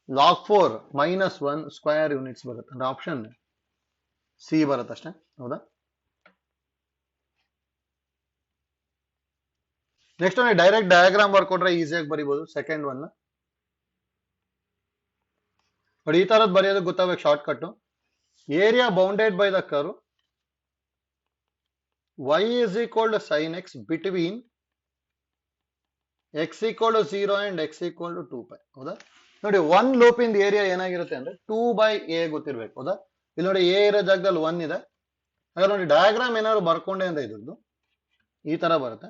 log 4 minus 1 square units ಬರುತ್ತೆ. ಅಂದ್ರೆ ಆಪ್ಷನ್ ಸಿ ಬರುತ್ತೆ ಅಷ್ಟೇ. ಹೌದಾ? ನೆಕ್ಸ್ಟ್ ಡೈರೆಕ್ಟ್ ಡಯಾಗ್ರಾಮ್ ಬರ್ಕೊಟ್ರೆ ಈಸಿಯಾಗಿ ಬರೀಬಹುದು. ಸೆಕೆಂಡ್ ಒನ್ ನೋಡಿ, ಈ ತರದ್ ಬರೆಯೋದು ಗೊತ್ತಾಗಬೇಕು short cut. Area bounded by the curve y is equal to sin x between x equal to 0 and x equal to 2 pi. ಹೌದಾ? ನೋಡಿ, ಒನ್ ಲೂಪ್ ಇಂದ ಏರಿಯಾ ಏನಾಗಿರುತ್ತೆ ಅಂದ್ರೆ 2/a ಗೊತ್ತಿರ್ಬೇಕು. ಹೌದಾ? ಇಲ್ಲಿ ನೋಡಿ ಎ ಇರೋ ಜಾಗದಲ್ಲಿ 1 ಇದೆ. ಹಾಗಾದ್ರೆ ನೋಡಿ ಡಯಾಗ್ರಾಮ್ ಏನಾದ್ರು ಬರ್ಕೊಂಡೆ ಅಂತ ಇದ್ರದ್ದು ಈ ತರ ಬರುತ್ತೆ.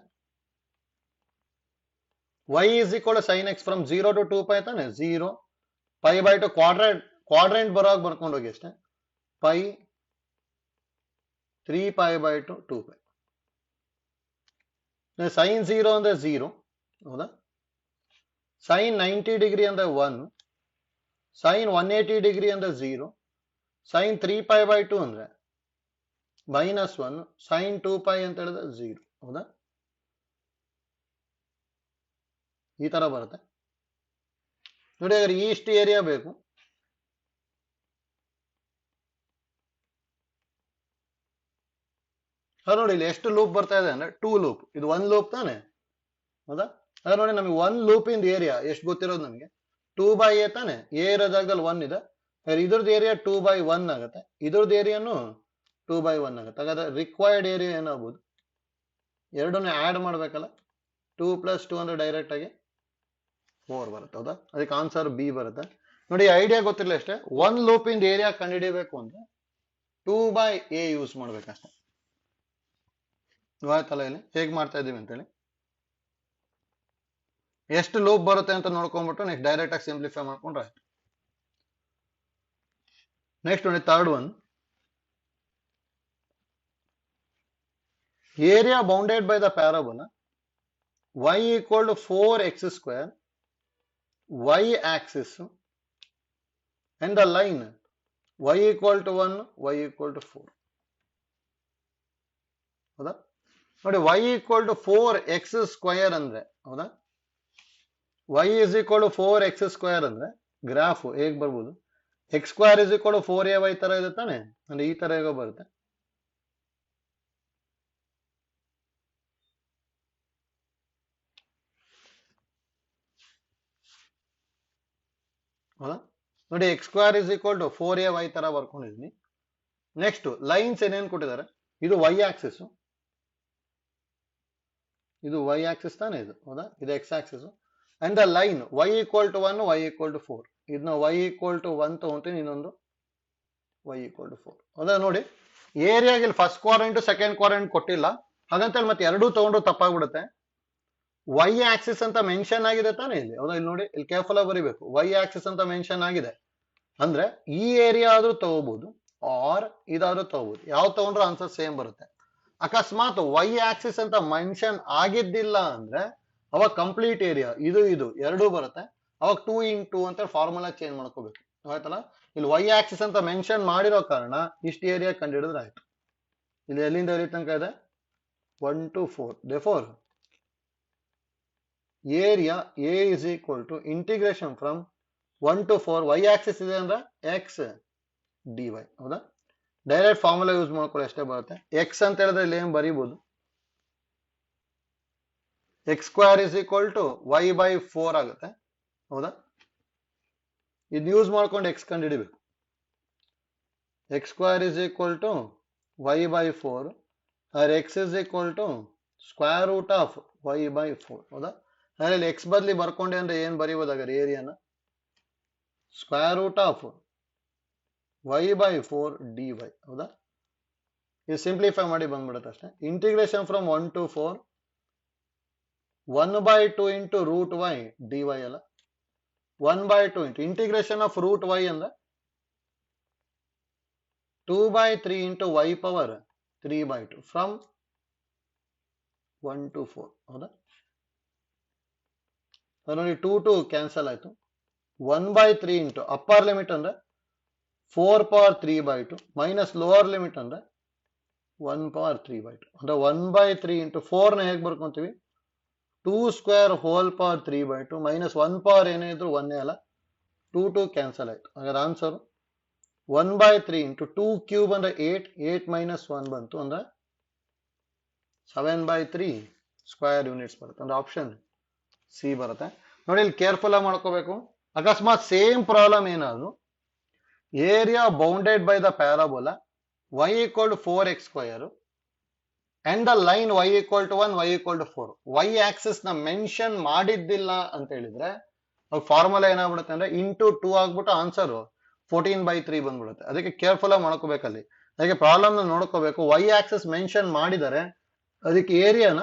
y is equal to sin x from 0 to 2 pi ತಾನೆ, 0 pi by 2 ಕ್ವಾಡ್ರೆಂಟ್ ಬರೋವಾಗ ಬರ್ಕೊಂಡು ಹೋಗಿ ಅಷ್ಟೇ, pi 3 pi by 2 2 pi. Sign 0 ಅಂದ್ರೆ 0. ಹೌದಾ? ಸೈನ್ 90 ಡಿಗ್ರಿ ಅಂದ್ರೆ 1, ಸೈನ್ 180 ಡಿಗ್ರಿ ಅಂದ್ರೆ 0, ಸೈನ್ 3 pi by 2 ಅಂದ್ರೆ ಮೈನಸ್ 1, ಸೈನ್ 2 pi ಅಂತ ಹೇಳಿದ್ರೆ 0. ಹೌದಾ? ಈ ತರ ಬರುತ್ತೆ ನೋಡಿ. ಹಾಗಾದ್ರೆ ಇಷ್ಟು ಏರಿಯಾ ಬೇಕು. ನೋಡಿ ಇಲ್ಲಿ ಎಷ್ಟು ಲೂಪ್ ಬರ್ತಾ ಇದೆ ಅಂದ್ರೆ 2 ಲೂಪ್. ಇದು 1 ಲೂಪ್ ತಾನೆ. ಹೌದಾ? ಅದ್ರ ನೋಡಿ ನಮಗೆ 1 ಲೂಪ್ ಇಂದ ಏರಿಯಾ ಎಷ್ಟು ಗೊತ್ತಿರೋದು ನಮಗೆ 2/a ತಾನೆ. ಎ ಇರೋ ಜಾಗದಲ್ಲಿ 1 ಇದೆ, ಇದ್ರದ್ದು ಏರಿಯಾ 2/1 ಆಗುತ್ತೆ, ಇದ್ರದ್ದು ಏರಿಯಾನು 2/1 ಆಗುತ್ತೆ. ಹಾಗಾದ್ರೆ ರಿಕ್ವೈರ್ಡ್ ಏರಿಯಾ ಏನಾಗ್ಬೋದು, ಎರಡನ್ನ ಆಡ್ ಮಾಡ್ಬೇಕಲ್ಲ, 2 + 2 ಅಂದ್ರೆ ಡೈರೆಕ್ಟ್ ಆಗಿ 4 ಬರುತ್ತೆ. ಹೌದಾ? ಅದಕ್ಕೆ ಆನ್ಸರ್ ಬಿ ಬರುತ್ತೆ. ನೋಡಿ, ಐಡಿಯಾ ಗೊತ್ತಿರಲಿ ಅಷ್ಟೇ, 1 ಲೂಪ್ ಇಂದ ಏರಿಯಾ ಕಂಡುಹಿಡಿಯಬೇಕು ಅಂದ್ರೆ 2/a ಯೂಸ್ ಮಾಡ್ಬೇಕಷ್ಟೇ. ಆಯ್ತಲ್ಲ, ಇಲ್ಲಿ ಹೇಗೆ ಮಾಡ್ತಾ ಇದೀವಿ ಅಂತೇಳಿ, ಎಷ್ಟು ಲೂಪ್ ಬರುತ್ತೆ ಅಂತ ನೋಡ್ಕೊಂಡ್ಬಿಟ್ಟು ನೆಕ್ಸ್ಟ್ ಡೈರೆಕ್ಟ್ ಆಗಿ ಸಿಂಪ್ಲಿಫೈ ಮಾಡ್ಕೊಂಡ್ರೆ ಆಯ್ತು. ನೆಕ್ಸ್ಟ್ ನೋಡಿ, third one, area bounded by the parabola y equal to 4x square, y axis, and the line y equal to 1, y equal to 4. ಹೌದಾ? ನೋಡಿ, y equal to 4x square ಅಂದ್ರೆ, ಹೌದಾ, y is equal to 4x square ಅಂದ್ರೆ graph ಹೇಗ್ ಬರ್ಬೋದು, x square is equal to 4ay ತರ ಇದೆ ತಾನೆ, ಅಂದ್ರೆ ಈ ತರ ಹೇಗೋ ಬರುತ್ತೆ. ಹೌದಾ? ನೋಡಿ, x square is equal to 4ay ತರ ಬರ್ಕೊಂಡಿದ್ನಿ. ನೆಕ್ಸ್ಟ್ ಲೈನ್ಸ್ ಏನೇನ್ ಕೊಟ್ಟಿದ್ದಾರೆ, ಇದು y ಆಕ್ಸಿಸ್, ಇದು y ಆಕ್ಸಿಸ್ ತಾನೆ ಇದು. ಹೌದಾ? ಇದು x Axis. And the line y equal to 1, y equal to 4. ಇದನ್ನ y equal to 1 ತಗೊಂತೀನಿ, ಇನ್ನೊಂದು y equal to 4. ಹೌದಾ? ನೋಡಿ, ಏರಿಯಾಗಿ ಫಸ್ಟ್ ಕ್ವಾಡ್ರೆಂಟ್ ಸೆಕೆಂಡ್ ಕ್ವಾಡ್ರೆಂಟ್ ಕೊಟ್ಟಿಲ್ಲ, ಹಾಗಂತ ಮತ್ತೆ ಎರಡೂ ತಗೊಂಡ್ರು ತಪ್ಪಾಗ್ಬಿಡುತ್ತೆ. y ಆಕ್ಸಿಸ್ ಅಂತ ಮೆನ್ಷನ್ ಆಗಿದೆ ತಾನೆ ಇಲ್ಲಿ. ಹೌದಾ? ಇಲ್ಲಿ ನೋಡಿ, ಇಲ್ಲಿ ಕೇರ್ಫುಲ್ ಆಗಿ ಬರೀಬೇಕು, y ಆಕ್ಸಿಸ್ ಅಂತ ಮೆನ್ಷನ್ ಆಗಿದೆ ಅಂದ್ರೆ ಈ ಏರಿಯಾ ಆದ್ರೂ ತಗೋಬಹುದು ಆರ್ ಇದಾದ್ರೂ ತಗೋಬಹುದು. ಯಾವ ತಗೊಂಡ್ರು ಆನ್ಸರ್ ಸೇಮ್ ಬರುತ್ತೆ. ಅಕಸ್ಮಾತ್ y ಆಕ್ಸಿಸ್ ಅಂತ ಮೆನ್ಷನ್ ಆಗಿದ್ದಿಲ್ಲ ಅಂದ್ರೆ ಅವಾಗ ಕಂಪ್ಲೀಟ್ ಏರಿಯಾ ಇದು ಇದು ಎರಡೂ ಬರುತ್ತೆ. ಅವಾಗ 2 × 2 ಅಂತ ಫಾರ್ಮುಲಾ ಚೇಂಜ್ ಮಾಡ್ಕೋಬೇಕು. ಆಯ್ತಲ್ಲ? ಇಲ್ಲಿ y ಆಕ್ಸಿಸ್ ಅಂತ ಮೆನ್ಷನ್ ಮಾಡಿರೋ ಕಾರಣ ಇಷ್ಟು ಏರಿಯಾ ಕಂಡುಹಿಡಿದ್ರೆ ಆಯ್ತು. ಇಲ್ಲಿ ಎಲ್ಲಿಂದ ಎಲ್ಲಿ ತನಕ ಇದೆ, 1 to 4. therefore area a is equal to integration from 1 to 4, y Axis ಇದೆ ಅಂದ್ರೆ x dy. ಹೌದಾ? ಡೈರೆಕ್ಟ್ ಫಾರ್ಮುಲಾ ಯೂಸ್ ಮಾಡ್ಕೊಳ್ಳಿ ಅಷ್ಟೇ ಬರುತ್ತೆ. x ಅಂತ ಹೇಳಿದ್ರೆ ಇಲ್ಲಿ ಏನ್ ಬರೀಬಹುದು, x square is equal to y/4 ಆಗುತ್ತೆ. ಹೌದಾ? ಇದು ಯೂಸ್ ಮಾಡ್ಕೊಂಡು x ಕಂಡುಹಿಡಿಬೇಕು. x square is equal to y/4 or x is equal to square root of y/4. ಹೌದಾ? ಅದರಲ್ಲಿ x ಬದಲಿ ಬರ್ಕೊಂಡೆ ಅಂದ್ರೆ ಏನ್ ಬರೀಬೋದಾಗಾರೆ, ಏರಿಯಾನ square root of y/4 dy ಹೌದಾ. ಇದು ಸಿಂಪ್ಲಿಫೈ ಮಾಡಿ ಬಂದ್ಬಿಡುತ್ತೆ ಅಷ್ಟೇ. Integration from 1 to 4 1/2 into root y dy ಅಲ್ಲ, 1/2 into integration of root y ಅಂದ್ರೆ 2/3 into y power 3/2 from 1 to 4 ಹೌದಾ. ನೋಡಿ 2 ಕ್ಯಾನ್ಸಲ್ ಆಯ್ತು. 1/3 ಇಂಟು ಅಪ್ಪರ್ ಲಿಮಿಟ್ ಅಂದ್ರೆ 4 ಪವರ್ 3/2 ಮೈನಸ್ ಲೋವರ್ ಲಿಮಿಟ್ ಅಂದ್ರೆ 1 ಪವರ್ 3/2 ಅಂದ್ರೆ 1/3 ಇಂಟು 4 ನ ಹೇಗೆ ಬರ್ಕೊಂತೀವಿ 2 square whole power 3/2 minus 1 power ಏನೇ ಇದ್ರು 1 ಅಲ್ಲ, 2 ಕ್ಯಾನ್ಸಲ್ ಆಯ್ತು. ಹಾಗಾದ್ರೆ ಆನ್ಸರ್ 1/3 ಇಂಟು 2 ಕ್ಯೂಬ್ ಅಂದ್ರೆ 8 ಮೈನಸ್ 1 ಬಂತು ಅಂದ್ರೆ 7/3 ಸ್ಕ್ವೇರ್ ಯೂನಿಟ್ಸ್ ಬರುತ್ತೆ. ಅಂದ್ರೆ ಆಪ್ಷನ್ ಸಿ ಬರುತ್ತೆ. ನೋಡಿ ಇಲ್ಲಿ ಕೇರ್ಫುಲ್ ಆಗಿ ಮಾಡ್ಕೋಬೇಕು. ಅಕಸ್ಮಾತ್ ಸೇಮ್ ಪ್ರಾಬ್ಲಮ್ ಏನಾದ್ರು area bounded by the parabola y equal to 4x square and the line y equal to 1 y equal to 4 y axis ನ ಮೆನ್ಷನ್ ಮಾಡಿದ್ದಿಲ್ಲ ಅಂತ ಹೇಳಿದ್ರೆ ಫಾರ್ಮುಲಾ ಏನಾಗ್ಬಿಡುತ್ತೆ ಅಂದ್ರೆ ಇಂಟು 2 ಆಗ್ಬಿಟ್ಟು ಆನ್ಸರ್ 14/3 ಬಂದ್ಬಿಡುತ್ತೆ. ಅದಕ್ಕೆ ಕೇರ್ಫುಲ್ ಆಗಿ ಮಾಡ್ಕೋಬೇಕಲ್ಲಿ. ಅದಕ್ಕೆ ಪ್ರಾಬ್ಲಮ್ ನ ನೋಡ್ಕೋಬೇಕು. y ಆಕ್ಸಿಸ್ ಮೆನ್ಷನ್ ಮಾಡಿದರೆ ಅದಕ್ಕೆ ಏರಿಯಾನ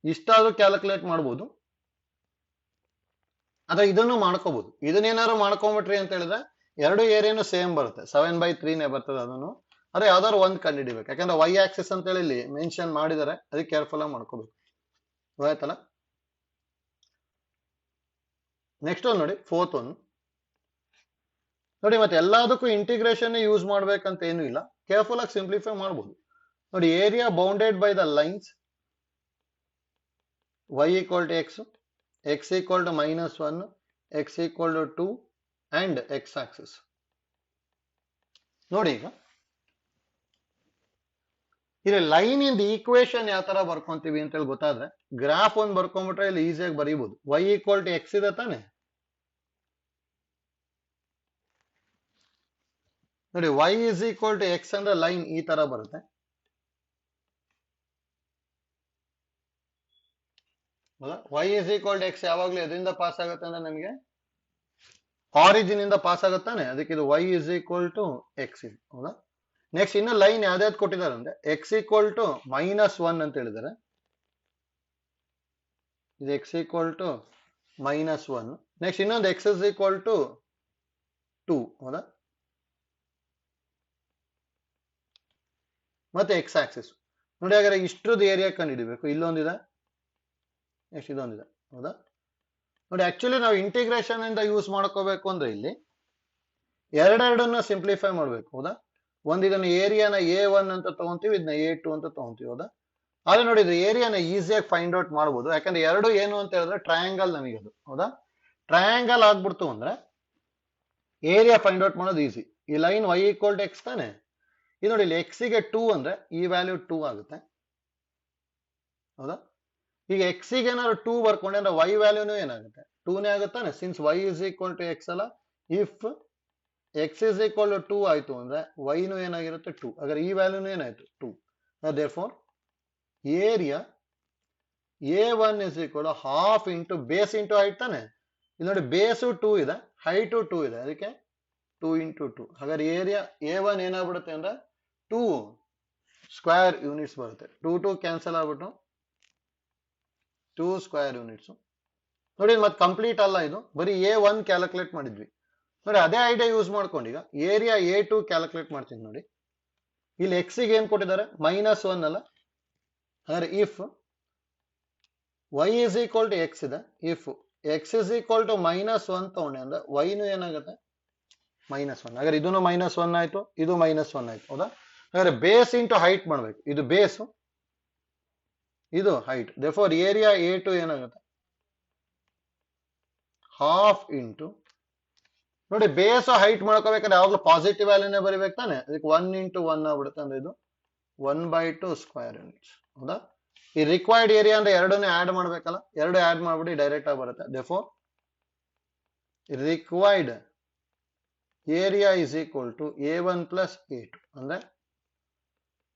ಇಷ್ಟಾದ್ರೂ ಕ್ಯಾಲ್ಕುಲೇಟ್ ಮಾಡ್ಬೋದು ಅಥವಾ ಇದನ್ನು ಮಾಡ್ಕೋಬಹುದು. ಇದನ್ನೇನಾದ್ರು ಮಾಡ್ಕೊಂಡ್ಬಿಟ್ರಿ ಅಂತ ಹೇಳಿದ್ರೆ ಎರಡು ಏರಿಯಾನು ಸೇಮ್ ಬರುತ್ತೆ, 7/3 ನೇ ಬರ್ತದೆ. ಅದನ್ನು ಅದೇ ಯಾವ್ದಾದ್ರು ಒಂದು ಕಂಡುಹಿಡಿಬೇಕು. ಯಾಕಂದ್ರೆ y ಆಕ್ಸಿಸ್ ಅಂತ ಹೇಳಿ ಮೆನ್ಷನ್ ಮಾಡಿದರೆ ಅದಕ್ಕೆ ಕೇರ್ಫುಲ್ ಆಗಿ ಮಾಡ್ಕೋಬೇಕು. ಆಯ್ತಲ್ಲ. ನೆಕ್ಸ್ಟ್ ಒಂದು ನೋಡಿ, ಫೋರ್ತ್ ಒಂದು ನೋಡಿ. ಮತ್ತೆ ಎಲ್ಲದಕ್ಕೂ ಇಂಟಿಗ್ರೇಷನ್ ಯೂಸ್ ಮಾಡ್ಬೇಕಂತ ಏನು ಇಲ್ಲ, ಕೇರ್ಫುಲ್ ಆಗಿ ಸಿಂಪ್ಲಿಫೈ ಮಾಡ್ಬೋದು. ನೋಡಿ, area bounded by the lines y equal to x, x equal to -1, x equal to 2 and x axis. ನೋಡಿ, ಈಗ ಇಲ್ಲಿ ಲೈನ್ ಇಂದ ಈಕ್ವೇಶನ್ ಯಾವ ತರ ಬರ್ಕೊಂತೀವಿ ಅಂತ ಹೇಳಿ ಗೊತ್ತಾದ್ರೆ ಗ್ರಾಫ್ ಒಂದು ಬರ್ಕೊಂಡ್ಬಿಟ್ರೆ ಇಲ್ಲಿ ಈಸಿಯಾಗಿ ಬರೀಬಹುದು. y equal to x ಇದೆ ತಾನೆ. ನೋಡಿ, y is equal to x ಅಂದ್ರೆ ಲೈನ್ ಈ ತರ ಬರುತ್ತೆ. y is equal to x ಯಾವಾಗ್ಲೂ ಎದರಿಂದ ಪಾಸ್ ಆಗುತ್ತೆ ಅಂದ್ರೆ ನಮಗೆ ಆರಿಜಿನ್ ಇಂದ ಪಾಸ್ ಆಗುತ್ತಾನೆ. ಅದಕ್ಕೆ ಇದು y is equal to x ಇದೆ. ಹೌದಾ. ನೆಕ್ಸ್ಟ್ ಇನ್ನು ಲೈನ್ ಯಾವ್ದಾವ್ದು ಕೊಟ್ಟಿದ್ದಾರೆ ಅಂದ್ರೆ x equal to -1 ಅಂತ ಹೇಳಿದ್ದಾರೆ. ಇದು x equal to -1. ನೆಕ್ಸ್ಟ್ ಇನ್ನೊಂದು x is equal to 2. ಹೌದಾ. ಮತ್ತೆ x ಆಕ್ಸಿಸ್ ನೋಡಿ. ಹಾಗಾದ್ರೆ ಇಷ್ಟರದ್ದು ಏರಿಯಾ ಕಂಡುಹಿಡಿಬೇಕು. ಇಲ್ಲೊಂದಿದೆ, ನೆಕ್ಸ್ಟ್ ಇದೊಂದಿದೆ. ಹೌದಾ. ನೋಡಿ, ಆಕ್ಚುಲಿ ನಾವು ಇಂಟಿಗ್ರೇಷನ್ ಇಂದ ಯೂಸ್ ಮಾಡ್ಕೋಬೇಕು ಅಂದ್ರೆ ಇಲ್ಲಿ ಎರಡೆರಡನ್ನ ಸಿಂಪ್ಲಿಫೈ ಮಾಡ್ಬೇಕು. ಹೌದಾ. ಒಂದ್ ಇದನ್ನ ಏರಿಯಾನ A1 ಅಂತ ತಗೊಂತೀವಿ, ಇದನ್ನ A2 ಅಂತ ತಗೊಂತೀವಿ. ಹೌದಾ. ಆದ್ರೆ ನೋಡಿ, ಇದು ಏರಿಯಾನ ಈಸಿಯಾಗಿ ಫೈಂಡ್ ಔಟ್ ಮಾಡ್ಬೋದು. ಯಾಕಂದ್ರೆ ಎರಡು ಏನು ಅಂತ ಹೇಳಿದ್ರೆ ಟ್ರಯಾಂಗಲ್ ನಮಗೆ ಅದು. ಹೌದಾ. ಟ್ರಯಾಂಗಲ್ ಆಗ್ಬಿಡ್ತು ಅಂದ್ರೆ ಏರಿಯಾ ಫೈಂಡ್ ಔಟ್ ಮಾಡೋದು ಈಸಿ. ಈ line y equal to x ತಾನೆ. ಇದು ನೋಡಿ, ಇಲ್ಲಿ x ಗೆ 2 ಅಂದ್ರೆ ಈ ವ್ಯಾಲ್ಯೂ 2 ಆಗುತ್ತೆ. ಹೌದಾ. ಈಗ x ಗೆ ಏನಾದ್ರು 2 ಬರ್ಕೊಂಡೆ ಅಂದ್ರೆ y ವ್ಯಾಲ್ಯೂನು ಏನಾಗುತ್ತೆ 2ನೇ ಆಗುತ್ತಾನೆ. Since y is equal to x ಅಲ್ಲ. If x is equal to 2 ಆಯ್ತು ಅಂದ್ರೆ y ನು ಏನಾಗಿರುತ್ತೆ 2. ಹಾಗಾದ್ರೆ ಈ ವ್ಯಾಲ್ಯೂನು ಏನಾಯ್ತು 2. therefore area A1 is equal to half into base into height ತಾನೆ. ಇಲ್ಲಿ ನೋಡಿ, ಬೇಸು 2 ಇದೆ, ಹೈಟು 2 ಇದೆ, ಅದಕ್ಕೆ 2 into 2. ಹಾಗಾದ್ರೆ ಏರಿಯಾ A1 ಏನಾಗ್ಬಿಡುತ್ತೆ ಅಂದ್ರೆ 2 ಸ್ಕ್ವೇರ್ ಯೂನಿಟ್ಸ್ ಬರುತ್ತೆ. 2 ಕ್ಯಾನ್ಸಲ್ ಆಗ್ಬಿಟ್ಟು 2 ಸ್ಕ್ವೇರ್ ಯೂನಿಟ್ಸ್. ನೋಡಿ, ಮತ್ತೆ ಕಂಪ್ಲೀಟ್ ಅಲ್ಲ, ಇದು ಬರೀ A1 ಕ್ಯಾಲ್ಕುಲೇಟ್ ಮಾಡಿದ್ವಿ. ನೋಡಿ, ಅದೇ ಐಡಿಯಾ ಯೂಸ್ ಮಾಡ್ಕೊಂಡು ಈಗ ಏರಿಯಾ A2 ಕ್ಯಾಲ್ಕುಲೇಟ್ ಮಾಡ್ತೀನಿ. ನೋಡಿ, ಇಲ್ಲಿ x ಗೆ ಏನ್ ಕೊಟ್ಟಿದ್ದಾರೆ -1 ಅಲ್ಲ. ಹಾಗಾದ್ರೆ if y is equal to x ಇದೆ, if x is equal to -1 ತಗೊಂಡೆ ಅಂದ್ರೆ y ನು ಏನಾಗುತ್ತೆ -1. ಹಾಗಾದ್ರೆ ಇದನ್ನು -1 ಆಯ್ತು, ಇದು -1 ಆಯ್ತು. ಹೌದಾ. ಹಾಗಾದ್ರೆ ಬೇಸ್ ಇಂಟು ಹೈಟ್ ಮಾಡ್ಬೇಕು. ಇದು ಬೇಸು, ಇದು ಹೈಟ್. therefore ಏರಿಯಾ A2 ಏನಾಗುತ್ತೆ ಹಾಫ್ ಇಂಟು, ನೋಡಿ, ಬೇಸ್ ಹೈಟ್ ಮಾಡ್ಕೋಬೇಕಾದ್ರೆ ಯಾವಾಗಲೂ ಪಾಸಿಟಿವ್ ವ್ಯಾಲ್ಯೂನೇ ಬರಿಬೇಕು ತಾನೆ. ಅದಕ್ಕೆ 1 into 1 ಆಗ್ಬಿಡುತ್ತೆ. ಅಂದ್ರೆ ಇದು 1/2 ಸ್ಕ್ವೇರ್ ಯೂನಿಟ್ಸ್. ಹೌದಾ. ಈ ರಿಕ್ವೈರ್ಡ್ ಏರಿಯಾ ಅಂದ್ರೆ ಎರಡನ್ನೇ ಆಡ್ ಮಾಡ್ಬೇಕಲ್ಲ, ಎರಡು ಆಡ್ ಮಾಡ್ಬಿಟ್ಟು ಡೈರೆಕ್ಟ್ ಆಗಿ ಬರುತ್ತೆ. therefore required area is equal to A1 plus A2 ಅಂದ್ರೆ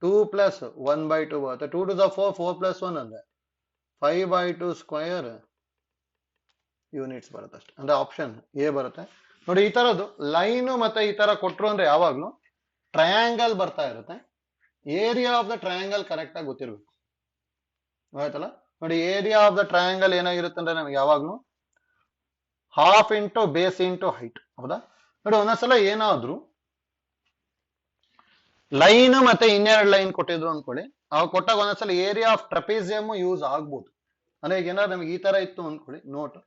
2 plus 1/2 ಬರುತ್ತೆ. 2 to the 4, 4 plus 1 ಅಂದ್ರೆ 5/2 ಸ್ಕ್ವೇರ್ ಯೂನಿಟ್ಸ್ ಬರುತ್ತೆ ಅಷ್ಟೇ. ಅಂದ್ರೆ ಆಪ್ಷನ್ ಎ ಬರುತ್ತೆ. ನೋಡಿ ಈ ತರದ್ದು ಲೈನ್ ಮತ್ತೆ ಈ ತರ ಕೊಟ್ರು ಅಂದ್ರೆ ಯಾವಾಗ್ಲೂ ಟ್ರಯಾಂಗಲ್ ಬರ್ತಾ ಇರುತ್ತೆ. Area of the triangle correct ಆಗಿ ಗೊತ್ತಿರ್ಬೇಕು. ಆಯ್ತಲ್ಲ. ನೋಡಿ ಏರಿಯಾ ಆಫ್ ದ ಟ್ರಯಾಂಗಲ್ ಏನಾಗಿರುತ್ತೆ ಅಂದ್ರೆ ನಮಗೆ ಯಾವಾಗ್ಲೂ half into base into height. ಹೌದಾ. ನೋಡಿ ಒಂದೊಂದ್ಸಲ ಏನಾದ್ರು ಲೈನ್ ಮತ್ತೆ ಇನ್ನೆರಡು ಲೈನ್ ಕೊಟ್ಟಿದ್ರು ಅನ್ಕೊಳ್ಳಿ, ಅವ್ ಕೊಟ್ಟಾಗ ಒಂದೊಂದ್ಸಲ ಏರಿಯಾ ಆಫ್ ಟ್ರಪೀಸಿಯಮ್ ಯೂಸ್ ಆಗ್ಬೋದು. ಅಂದ್ರೆ ಈಗ ಏನಾದ್ರು ನಮಗೆ ಈ ತರ ಇತ್ತು ಅನ್ಕೊಳ್ಳಿ, ನೋಟ್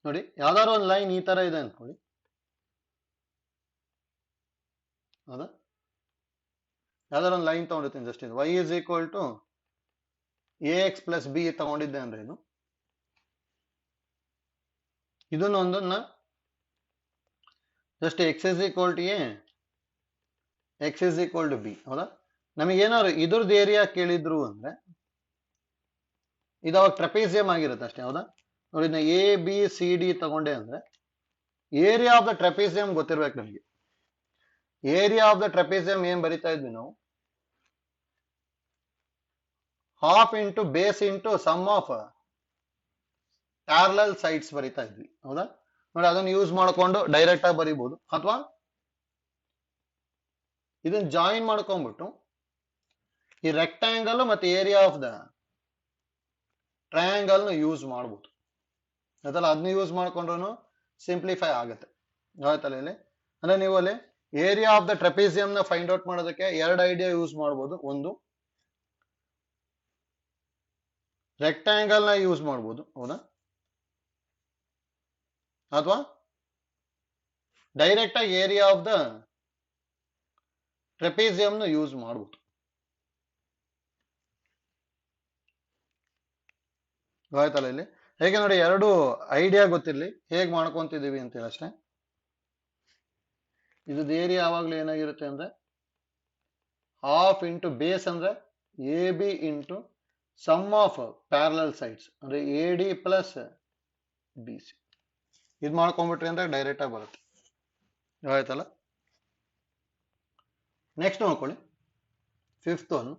ನೋಡಿ ಯಾವ್ದಾದ್ರು ಒಂದು ಲೈನ್ ಈ ತರ ಇದೆ ಅನ್ಕೊಳ್ಳಿ. ಹೌದಾ. ಯಾವ್ದಾದ್ರು ಒಂದು ಲೈನ್ ತಗೊಂಡಿರ್ತೀನಿ ಜಸ್ಟ್ ಇದು y is equal to ax plus b ತಗೊಂಡಿದ್ದೆ ಅಂದ್ರೆ ಇದು ಇದನ್ನ ಒಂದನ್ನ just x is equal to a, x is equal to b. ಹೌದಾ. ನಮಗೇನಾದ್ರು ಇದ್ರದ್ದು ಏರಿಯಾ ಕೇಳಿದ್ರು ಅಂದ್ರೆ ಇದು ಅವಾಗ ಟ್ರಪೀಸಿಯಂ ಆಗಿರುತ್ತೆ ಅಷ್ಟೇ. ಹೌದಾ. ನೋಡಿ ಎ ಬಿ ಸಿ ಡಿ ತಗೊಂಡೆ ಅಂದ್ರೆ ಏರಿಯಾ ಆಫ್ ದ ಟ್ರಪೀಸಿಯಂ ಗೊತ್ತಿರ್ಬೇಕು ನಮಗೆ. ಏರಿಯಾ ಆಫ್ ದ ಟ್ರಪೀಸಿಯಂ ಏನ್ ಬರಿತಾ ಇದ್ವಿ ನಾವು, half into base into sum of parallel sides ಬರಿತಾ ಇದ್ವಿ. ಹೌದಾ. ನೋಡಿ ಅದನ್ನ ಯೂಸ್ ಮಾಡ್ಕೊಂಡು ಡೈರೆಕ್ಟ್ ಆಗಿ ಬರಿಬಹುದು, ಅಥವಾ ಇದನ್ನ ಜಾಯಿನ್ ಮಾಡ್ಕೊಂಡ್ಬಿಟ್ಟು ಈ ರೆಕ್ಟಾಂಗಲ್ ಮತ್ತೆ area of the triangle use ಮಾಡ್ಬೋದು. ಅದಲ್ಲ ಅದನ್ನ ಯೂಸ್ ಮಾಡ್ಕೊಂಡ್ರು ಸಿಂಪ್ಲಿಫೈ ಆಗುತ್ತೆ. ಆಯ್ತಲ್ಲ. ಇಲ್ಲಿ ಅಂದ್ರೆ ನೀವು ಅಲ್ಲಿ ಏರಿಯಾ ಆಫ್ ದ ಟ್ರೆಪೀಸಿಯಂ ನ ಫೈಂಡ್ ಔಟ್ ಮಾಡೋದಕ್ಕೆ ಎರಡು ಐಡಿಯಾ ಯೂಸ್ ಮಾಡ್ಬೋದು. ಒಂದು ರೆಕ್ಟಾಂಗಲ್ ನ ಯೂಸ್ ಮಾಡ್ಬೋದು. ಹೌದಾ. ಅಥವಾ ಡೈರೆಕ್ಟ್ ಆಗಿ ಏರಿಯಾ ಆಫ್ ದ ಟ್ರೆಪೀಸಿಯಂ ನ ಯೂಸ್ ಮಾಡ್ಬೋದು. ಆಯ್ತಲ್ಲ. ಇಲ್ಲಿ ಹೇಗೆ ನೋಡಿ ಎರಡು ಐಡಿಯಾ ಗೊತ್ತಿರ್ಲಿ ಹೇಗ್ ಮಾಡ್ಕೊಂತಿದೀವಿ ಅಂತೇಳಿ ಅಷ್ಟೇ. ಇದ್ರದ್ದು ಏರಿಯಾ ಯಾವಾಗ್ಲೂ ಏನಾಗಿರುತ್ತೆ ಅಂದ್ರೆ ಹಾಫ್ ಇಂಟು ಬೇಸ್ ಅಂದ್ರೆ A B into sum of parallel sides ಅಂದ್ರೆ A D plus B C. ಇದು ಮಾಡ್ಕೊಂಡ್ಬಿಟ್ರಿ ಅಂದ್ರೆ ಡೈರೆಕ್ಟ್ ಆಗಿ ಬರುತ್ತೆ. ಆಯ್ತಲ್ಲ. ನೆಕ್ಸ್ಟ್ ನೋಡ್ಕೊಳ್ಳಿ fifth one.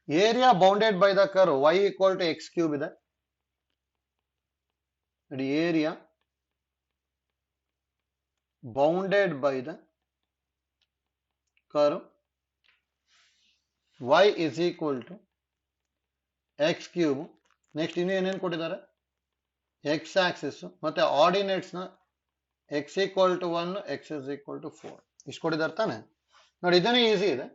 Area bounded by the curve y equal to x cube ಇದೆ. ನೋಡಿ area bounded by the curve y is equal to x cube. Next ಇನ್ನು ಏನೇನು ಕೊಟ್ಟಿದ್ದಾರೆ, ಎಕ್ಸ್ ಆಕ್ಸಿಸ್ ಮತ್ತೆ ಆರ್ಡಿನೇಟ್ಸ್ ನ x equal to 1, x is equal to 4 ಇಷ್ಟು ಕೊಟ್ಟಿದ್ದಾರೆ ತಾನೆ. ನೋಡಿ ಇದನ್ನೇ ಈಸಿ ಇದೆ.